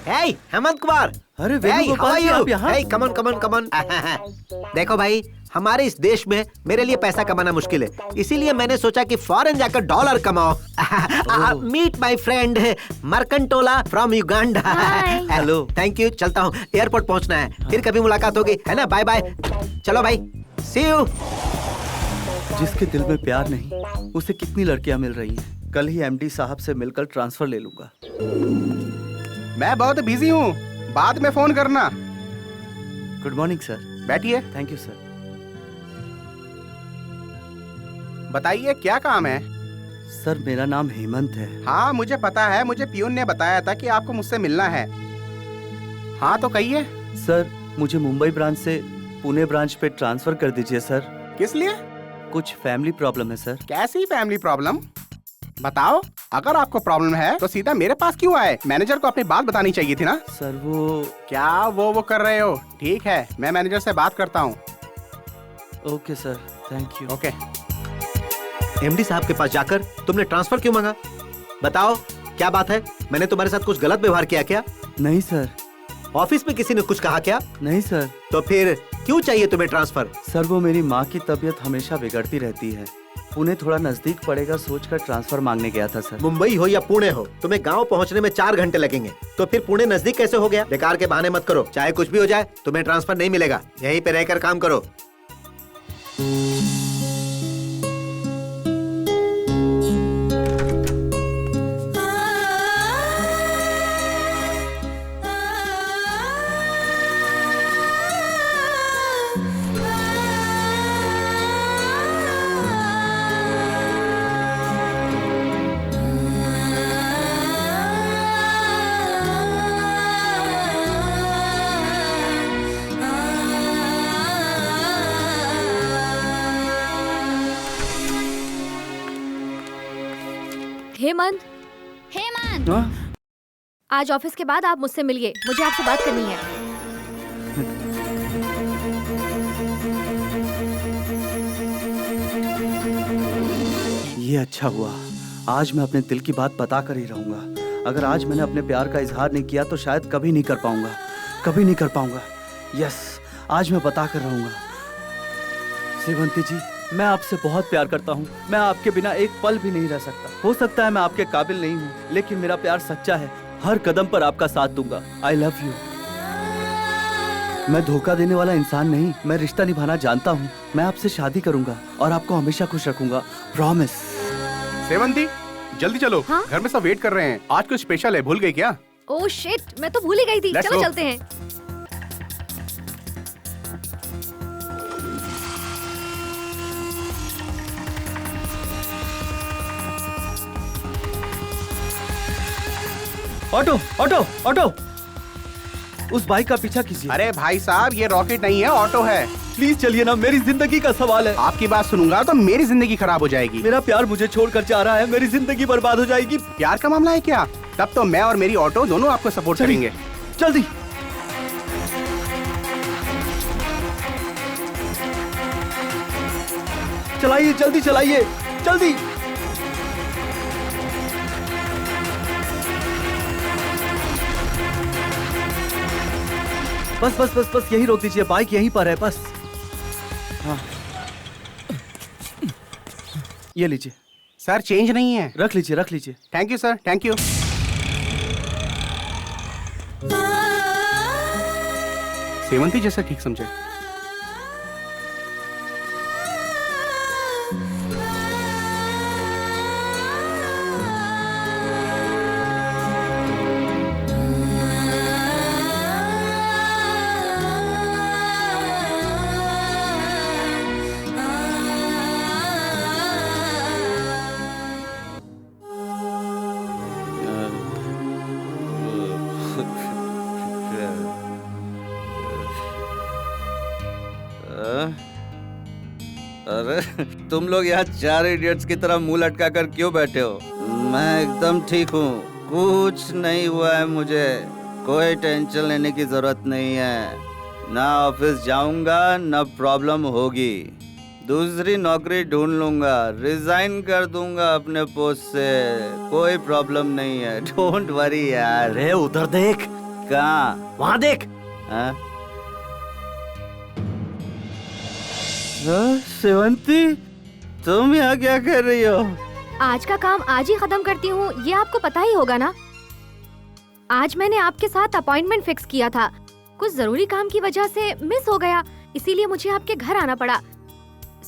G: Hey, हेमंत कुमार।
D: अरे वेणुगोपाल जी, आप यहाँ?
G: Hey, come on, come on, come on. देखो भाई, हमारे इस देश में मेरे लिए पैसा कमाना मुश्किल है, इसीलिए मैंने सोचा कि फॉरेन जाकर डॉलर कमाओ। Meet my friend Merkantola from Uganda. Hello. Thank you, चलता हूँ, एयरपोर्ट पहुँचना है, फिर कभी मुलाकात होगी, है ना? Bye bye. चलो भाई, सी यू।
D: जिसके दिल में प्यार नहीं उसे कितनी लड़कियां मिल रही हैं। कल ही एमडी साहब से मिलकर ट्रांसफर ले लूंगा।
H: मैं बहुत बिजी हूँ, बाद में फोन करना।
D: Good morning sir.
H: बैठिए।
D: Thank you sir.
H: बताइए क्या काम है?
D: सर मेरा नाम हेमंत है।
H: हाँ मुझे पता है, मुझे पियून ने बताया था कि आपको मुझसे मिलना है। हाँ तो कहिए।
D: सर मुझे मुंबई ब्रांच से पुणे ब्रांच पे ट्रांसफर कर दीजिए सर।
H: किस लिए?
D: कुछ फैमिली प्रॉब्लम है सर।
H: कैसी फैमिली प्रॉब्लम? बताओ। अगर आपको प्रॉब्लम है तो सीधा मेरे पास क्यों आए? मैनेजर को अपनी बात बतानी चाहिए थी ना।
D: सर वो
H: क्या वो कर रहे हो? ठीक है, मैं मैनेजर से बात करता हूँ।
D: Okay sir, thank you.
H: Okay.
G: MD साहब के पास जाकर तुमने ट्रांसफर क्यों मांगा? बताओ क्या बात है? मैंने तुम्हारे साथ कुछ गलत व्यवहार किया क्या?
D: नहीं सर।
G: ऑफिस में किसी ने कुछ कहा क्या?
D: नहीं सर।
G: तो फिर क्यों चाहिए तुम्हें ट्रांसफर?
D: सर वो मेरी माँ की तबीयत हमेशा बिगड़ती रहती है, पुणे थोड़ा नजदीक पड़ेगा सोचकर ट्रांसफर मांगने गया था सर।
G: मुंबई हो या पुणे हो, तुम्हें गांव पहुंचने में 4 घंटे लगेंगे, तो फिर पुणे नजदीक कैसे हो गया? बेकार के बहाने मत करो, चाहे कुछ भी हो जाए तुम्हें ट्रांसफर नहीं मिलेगा, यहीं पे रहकर काम करो।
M: हेमंत, हेमंत, आज ऑफिस के बाद आप मुझसे मिलिए, मुझे आपसे बात करनी है।
D: ये अच्छा हुआ, आज मैं अपने दिल की बात बता कर ही रहूंगा। अगर आज मैंने अपने प्यार का इजहार नहीं किया तो शायद कभी नहीं कर पाऊंगा, कभी नहीं कर पाऊंगा। यस, आज मैं बता कर रहूंगा। सेवंती जी, मैं आपसे बहुत प्यार करता हूँ। मैं आपके बिना एक पल भी नहीं रह सकता। हो सकता है मैं आपके काबिल नहीं हूँ, लेकिन मेरा प्यार सच्चा है। हर कदम पर आपका साथ दूंगा। I love you. मैं धोखा देने वाला इंसान नहीं, मैं रिश्ता निभाना जानता हूँ। मैं आपसे शादी करूंगा और आपको हमेशा खुश रखूंगा, प्रॉमिस।
H: सेवंती, जल्दी चलो।
M: हाँ?
H: घर में सब वेट कर रहे हैं। आज कुछ स्पेशल है, भूल गई क्या?
M: ओह शिट, मैं तो भूल ही गई थी।
H: Let's
M: चलो
H: go.
M: चलते हैं।
D: ऑटो ऑटो ऑटो, उस बाइक का पीछा कीजिए।
H: अरे भाई साहब, ये रॉकेट नहीं है, ऑटो है।
D: प्लीज चलिए ना, मेरी जिंदगी का सवाल है।
H: आपकी बात सुनूंगा तो मेरी जिंदगी खराब हो जाएगी।
D: मेरा प्यार मुझे छोड़कर जा रहा है, मेरी जिंदगी बर्बाद हो जाएगी।
H: प्यार का मामला है क्या? तब तो मैं और मेरी ऑटो दोनों आपको सपोर्ट करेंगे।
D: जल्दी चलाइए, जल्दी चलाइए, जल्दी। बस बस बस बस, यही रोक दीजिए, बाइक यहीं पर है बस। हाँ, ये लीजिए।
H: सर, चेंज नहीं है।
D: रख लीजिए, रख लीजिए।
H: Thank you sir, thank you. Sevanti जैसा ठीक समझे।
D: अरे तुम लोग यहाँ चार इडियट्स की तरह मुंह लटका कर क्यों बैठे हो? मैं एकदम ठीक हूँ, कुछ नहीं हुआ है मुझे। कोई टेंशन लेने की जरूरत नहीं है। ना ऑफिस जाऊंगा, ना प्रॉब्लम होगी। दूसरी नौकरी ढूंढ लूंगा, रिजाइन कर दूंगा अपने पोस्ट से। कोई प्रॉब्लम नहीं है, डोंट वरी यार।
C: अरे उधर देख।
D: कहाँ?
C: वहाँ देख।
D: हाँ? सेवंती, तुम यहाँ क्या कर रही हो?
M: आज का काम आज ही खत्म करती हूँ, ये आपको पता ही होगा ना। आज मैंने आपके साथ अपॉइंटमेंट फिक्स किया था, कुछ जरूरी काम की वजह से मिस हो गया, इसीलिए मुझे आपके घर आना पड़ा।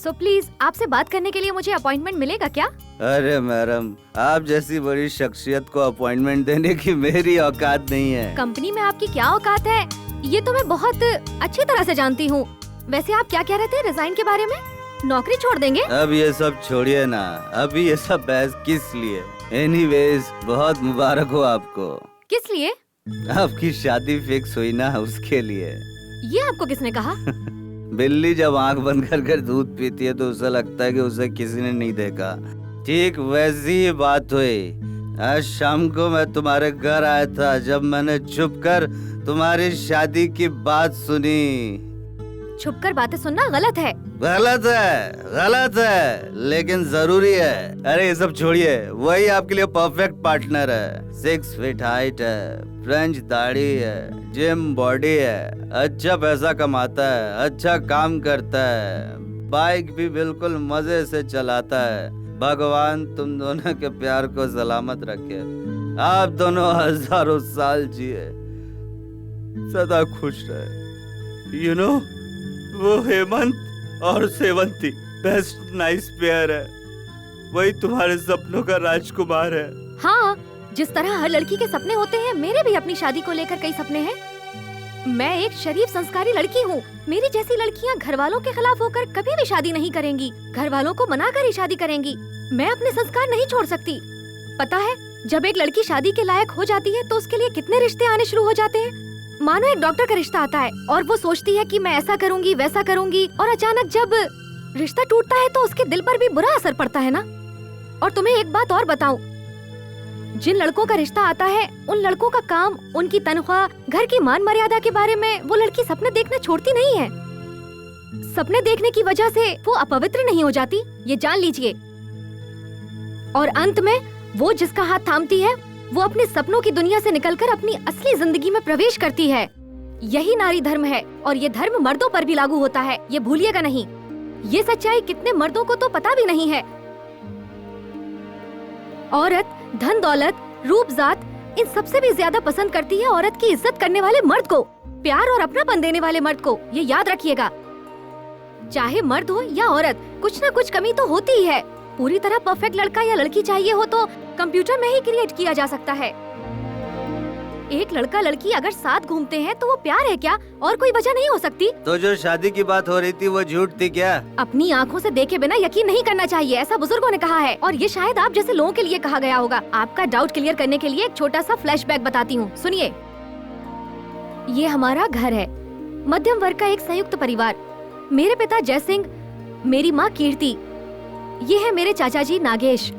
M: सो प्लीज आपसे बात करने के लिए मुझे अपॉइंटमेंट मिलेगा क्या?
D: अरे मैडम, आप जैसी बड़ी शख्सियत को अपॉइंटमेंट देने की मेरी औकात नहीं है।
M: कंपनी में आपकी क्या औकात है, ये तो मैं बहुत अच्छी तरह से जानती हूँ। वैसे आप क्या कह रहे थे रिजाइन के बारे में? नौकरी छोड़ देंगे?
D: अब ये सब छोड़िए ना, अभी ये सब बहस किस लिए? एनीवेज, बहुत मुबारक हो आपको।
M: किस लिए?
D: आपकी शादी फिक्स हुई ना, उसके लिए।
M: ये आपको किसने कहा?
D: बिल्ली जब आंख बंद कर दूध पीती है तो उसे लगता है कि उसे किसी ने नहीं देखा। ठीक वैसी ही बात हुई। आज शाम को मैं तुम्हारे घर आया था, जब मैंने छुपकर तुम्हारी शादी की बात सुनी।
M: छुपकर बातें सुनना गलत है।
D: गलत है, गलत है, लेकिन जरूरी है। अरे ये सब छोड़िए, वही आपके लिए परफेक्ट पार्टनर है। 6 फीट हाइट है, फ्रेंच दाढ़ी है, जिम बॉडी है, अच्छा पैसा कमाता है, अच्छा काम करता है, बाइक भी बिल्कुल मजे से चलाता है। भगवान तुम दोनों के प्यार को सलामत रखे। आप दोनों हजारों साल जिए, सदा खुश रहे। यू नो, वो हेमंत और सेवंती बेस्ट नाइस पेयर है। वही तुम्हारे सपनों का राजकुमार है।
M: हाँ, जिस तरह हर लड़की के सपने होते हैं, मेरे भी अपनी शादी को लेकर कई सपने हैं। मैं एक शरीफ संस्कारी लड़की हूँ। मेरी जैसी लड़कियाँ घर वालों के खिलाफ होकर कभी भी शादी नहीं करेंगी, घर वालों को मनाकर ही शादी करेंगी। मैं अपने संस्कार नहीं छोड़ सकती। पता है, जब एक लड़की शादी के लायक हो जाती है तो उसके लिए कितने रिश्ते आने शुरू हो जाते हैं। मानो एक डॉक्टर का रिश्ता आता है और वो सोचती है कि मैं ऐसा करूंगी वैसा करूंगी, और अचानक जब रिश्ता टूटता है तो उसके दिल पर भी बुरा असर पड़ता है ना। और तुम्हें एक बात और बताऊं, जिन लड़कों का रिश्ता आता है उन लड़कों का काम, उनकी तनख्वाह, घर की मान मर्यादा के बारे में वो लड़की सपने देखना छोड़ती नहीं है। सपने देखने की वजह से वो अपवित्र नहीं हो जाती, ये जान लीजिए। और अंत में वो जिसका हाथ थामती है वो अपने सपनों की दुनिया से निकलकर अपनी असली जिंदगी में प्रवेश करती है। यही नारी धर्म है और ये धर्म मर्दों पर भी लागू होता है, ये भूलिएगा नहीं। ये सच्चाई कितने मर्दों को तो पता भी नहीं है। औरत धन दौलत, रूप जात, इन सबसे भी ज्यादा पसंद करती है औरत की इज्जत करने वाले मर्द को, प्यार और अपनापन देने वाले मर्द को। ये याद रखिएगा। चाहे मर्द हो या औरत, कुछ न कुछ कमी तो होती ही है। पूरी तरह परफेक्ट लड़का या लड़की चाहिए हो तो कंप्यूटर में ही क्रिएट किया जा सकता है। एक लड़का लड़की अगर साथ घूमते हैं तो वो प्यार है क्या? और कोई वजह नहीं हो सकती।
D: तो जो शादी की बात हो रही थी वो झूठ थी क्या?
M: अपनी आँखों से देखे बिना यकीन नहीं करना चाहिए, ऐसा बुजुर्गों ने कहा है। और ये शायद आप जैसे लोगों के लिए कहा गया होगा। आपका डाउट क्लियर करने के लिए एक छोटा सा फ्लैशबैक बताती हूँ, सुनिए। ये हमारा घर है, मध्यम वर्ग का एक संयुक्त परिवार। मेरे पिता जय सिंह, मेरी माँ कीर्ति, ये है मेरे चाचा जी नागेश,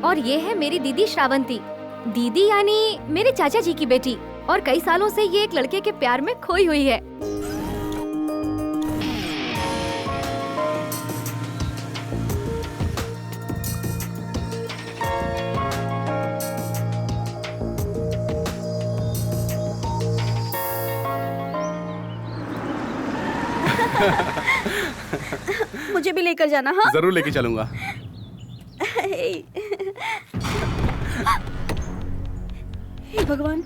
M: और ये है मेरी दीदी श्रावंती। दीदी यानी मेरे चाचा जी की बेटी, और कई सालों से ये एक लड़के के प्यार में खोई हुई है।
P: मुझे भी लेकर जाना। हाँ
H: जरूर लेके चलूंगा।
P: हे भगवान।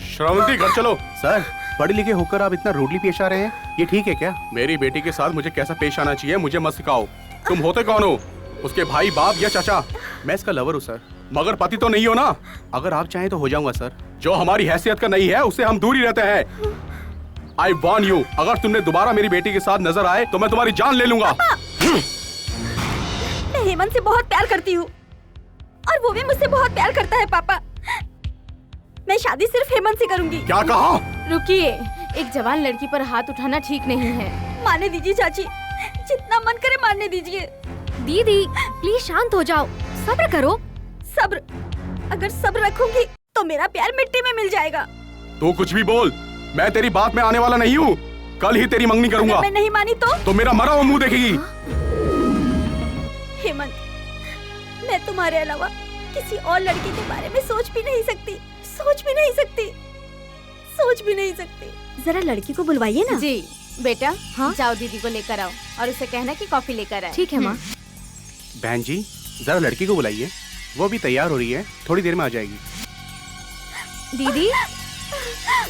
H: श्रावंती घर चलो। सर, पढ़े लिखे होकर आप इतना रूडली पेश आ रहे हैं, ये ठीक है क्या? मेरी बेटी के साथ मुझे कैसा पेश आना चाहिए मुझे मत सिखाओ। तुम होते कौन हो? उसके भाई, बाप या चाचा? मैं इसका लवर हूँ सर, मगर पति तो नहीं हो ना। अगर आप चाहें तो हो जाऊंगा सर। जो हमारी हैसियत का नहीं है उससे हम दूर ही रहते हैं। आई वार्न यू, अगर तुमने दोबारा मेरी बेटी के साथ नजर आए तो मैं तुम्हारी जान ले लूंगा।
P: मैं हेमंत से बहुत प्यार करती हूँ और वो भी मुझसे बहुत प्यार करता है पापा। मैं शादी सिर्फ हेमंत से करूंगी।
H: क्या कहा?
A: रुकिए, एक जवान लड़की पर हाथ उठाना ठीक नहीं है।
P: मारने दीजिए चाची, जितना मन करे मारने दीजिए।
M: दीदी प्लीज शांत हो जाओ, सब्र करो।
P: सब्र? अगर सब्र रखूंगी तो मेरा प्यार मिट्टी में मिल जाएगा।
H: तू कुछ भी बोल, मैं तेरी बात में आने वाला नहीं हूँ। कल ही तेरी मंगनी करूंगा।
P: अगर मैं नहीं मानी तो
H: मेरा मरा हुआ मुंह देखेगी।
P: हेमंत, मैं तुम्हारे अलावा किसी और लड़के के बारे में सोच भी नहीं सकती, सोच भी नहीं सकती, सोच भी नहीं सकती। जरा लड़की को बुलवाइए ना।
A: जी बेटा, हाँ? जाओ दीदी को लेकर आओ और उसे कहना कि कॉफी लेकर आए।
M: ठीक है माँ।
H: बहन जी, जरा लड़की को बुलाइए, वो भी तैयार हो रही है, थोड़ी देर में आ जाएगी।
M: दीदी,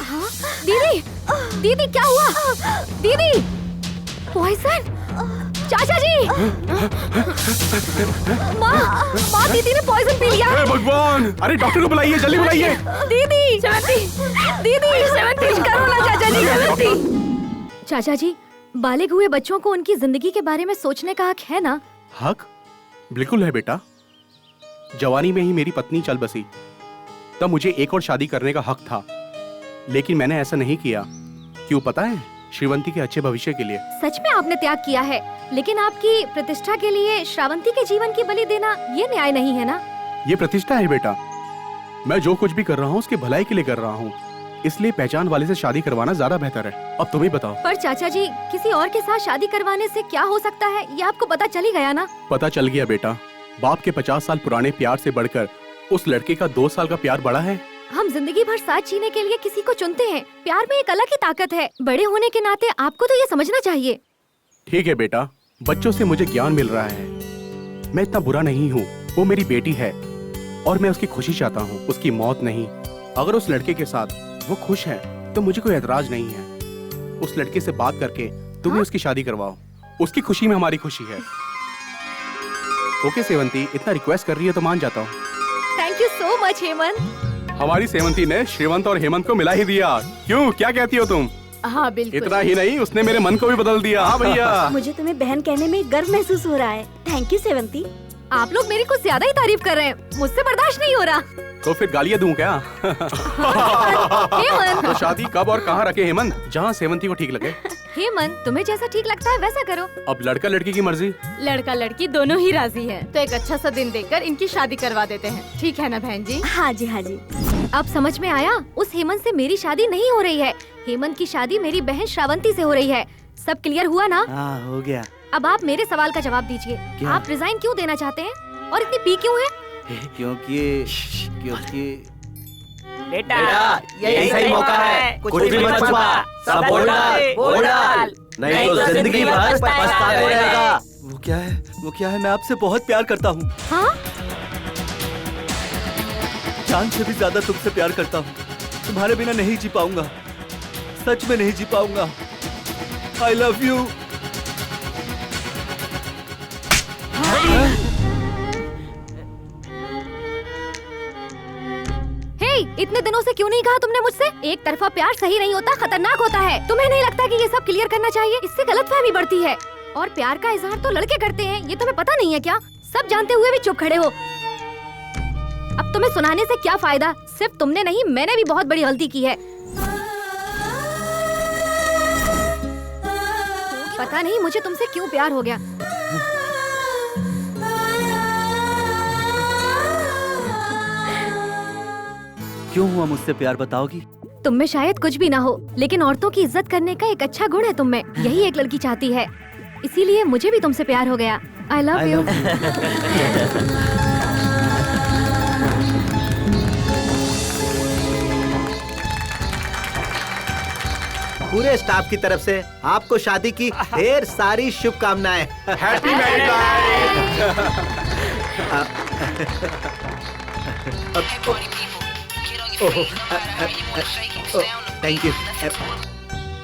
M: हाँ? दीदी, दीदी क्या हुआ? दीदी, पॉइजन? चाचा जी! माँ, दीदी ने पॉइजन पी लिया।
H: हे भगवान! अरे डॉक्टर को बुलाइए, जल्दी बुलाइए।
M: दीदी, दीदी, करो ना चाचा जी। चाचा जी, बालिग हुए बच्चों को उनकी जिंदगी के बारे में सोचने का हक है ना?
H: हक? बिल्कुल है बेटा। जवानी में ही मेरी पत्नी चल बसी, तब मुझे एक और शादी करने का हक था, लेकिन मैंने ऐसा नहीं किया। क्यों पता है? श्रीवंती के अच्छे भविष्य के लिए।
M: सच में आपने त्याग किया है, लेकिन आपकी प्रतिष्ठा के लिए श्रावंती के जीवन की बलि देना ये न्याय नहीं है ना?
H: ये प्रतिष्ठा है बेटा। मैं जो कुछ भी कर रहा हूँ उसके भलाई के लिए कर रहा हूँ, इसलिए पहचान वाले से शादी करवाना ज्यादा बेहतर है। अब तुम ही बताओ।
M: पर चाचा जी, किसी और के साथ शादी करवाने से क्या हो सकता है, ये आपको पता चल ही गया ना?
H: पता चल गया बेटा। बाप के 50 साल पुराने प्यार से बढ़कर उस लड़के का 2 साल का प्यार बड़ा है।
M: हम जिंदगी भर साथ जीने के लिए किसी को चुनते हैं। प्यार में एक अलग ही ताकत है। बड़े होने के नाते आपको तो ये समझना चाहिए।
H: ठीक है बेटा, बच्चों से मुझे ज्ञान मिल रहा है। मैं इतना बुरा नहीं हूँ। वो मेरी बेटी है और मैं उसकी खुशी चाहता हूँ, उसकी मौत नहीं। अगर उस लड़के के साथ वो खुश है तो मुझे कोई एतराज नहीं है। उस लड़के से बात करके तुम ही उसकी शादी करवाओ। उसकी खुशी में हमारी खुशी है। ओके सेवंती, इतना रिक्वेस्ट कर रही है तो मान जाता हूँ।
M: Thank you so much Hemant.
H: हमारी सेवंती ने श्रीवंत और हेमंत को मिला ही दिया। क्यों, क्या कहती हो तुम?
A: हाँ बिल्कुल।
H: इतना ही नहीं, उसने मेरे मन को भी बदल दिया। हाँ भैया।
P: मुझे तुम्हें बहन कहने में गर्व महसूस हो रहा है। Thank you Sevanti.
M: आप लोग मेरी कुछ ज्यादा ही तारीफ कर रहे हैं, मुझसे बर्दाश्त नहीं हो रहा।
H: तो फिर गालियाँ दूं क्या?
M: हेमंत,
H: तो शादी कब और कहाँ रखे हेमंत? जहाँ सेवंती को ठीक लगे।
M: हेमंत, तुम्हें जैसा ठीक लगता है वैसा करो।
H: अब लड़का लड़की की मर्जी।
A: लड़का लड़की दोनों ही राजी हैं, तो एक अच्छा सा दिन देखकर इनकी शादी करवा देते हैं। ठीक है ना बहन जी?
P: हाँ जी हाँ जी।
M: अब समझ में आया, उस हेमंत से मेरी शादी नहीं हो रही है। हेमंत की शादी मेरी बहन श्रावंती से हो रही है। सब क्लियर हुआ ना?
D: हाँ, हो गया।
M: अब आप मेरे सवाल का जवाब दीजिए।
D: क्या?
M: आप रिजाइन क्यों देना चाहते हैं और इतनी पी क्यों है?
D: क्योंकि
E: बेटा यही सही मौका है, कुछ भी मत छुपा, सब बोल डाल,
C: नहीं तो जिंदगी भर पछताते रहेगा।
D: वो क्या है? मैं आपसे बहुत प्यार करता हूँ।
M: हाँ?
D: जान से भी ज्यादा तुमसे प्यार करता हूँ। तुम्हारे बिना नहीं जी पाऊंगा, सच में नहीं जी पाऊंगा। I love you।
M: इतने दिनों से क्यों नहीं कहा तुमने मुझसे? एक तरफा प्यार सही नहीं होता, खतरनाक होता है। तुम्हें नहीं लगता कि ये सब क्लियर करना चाहिए? इससे गलतफहमी बढ़ती है। और प्यार का इजहार तो लड़के करते हैं, ये तुम्हें पता नहीं है क्या? सब जानते हुए भी चुप खड़े हो। अब तुम्हें सुनाने से क्या फायदा? सिर्फ तुमने नहीं, मैंने भी बहुत बड़ी गलती की है। पता नहीं मुझे तुमसे क्यों प्यार हो गया।
D: क्यों हुआ मुझसे प्यार, बताओगी?
M: तुम में शायद कुछ भी ना हो, लेकिन औरतों की इज्जत करने का एक अच्छा गुण है तुम में। यही एक लड़की चाहती है, इसीलिए मुझे भी तुमसे प्यार हो गया। I love you।
G: पूरे स्टाफ की तरफ से आपको शादी की ढेर सारी शुभकामनाएं।
H: Happy married
G: thank you.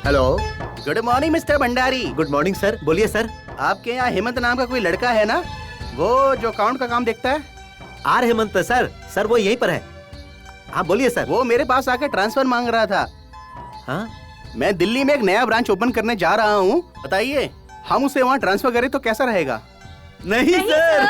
K: Hello, good morning mister Bhandari.
G: Good morning sir, बोलिए सर।
K: आपके यहाँ हेमंत नाम का कोई लड़का है ना, वो जो अकाउंट का काम देखता है?
G: आर हेमंत सर वो यहीं पर है। हाँ बोलिए सर।
K: वो मेरे पास आकर ट्रांसफर मांग रहा था।
G: हाँ,
K: मैं दिल्ली में एक नया ब्रांच ओपन करने जा रहा हूँ, बताइए हम उसे वहाँ ट्रांसफर करें तो कैसा रहेगा?
G: नहीं सर।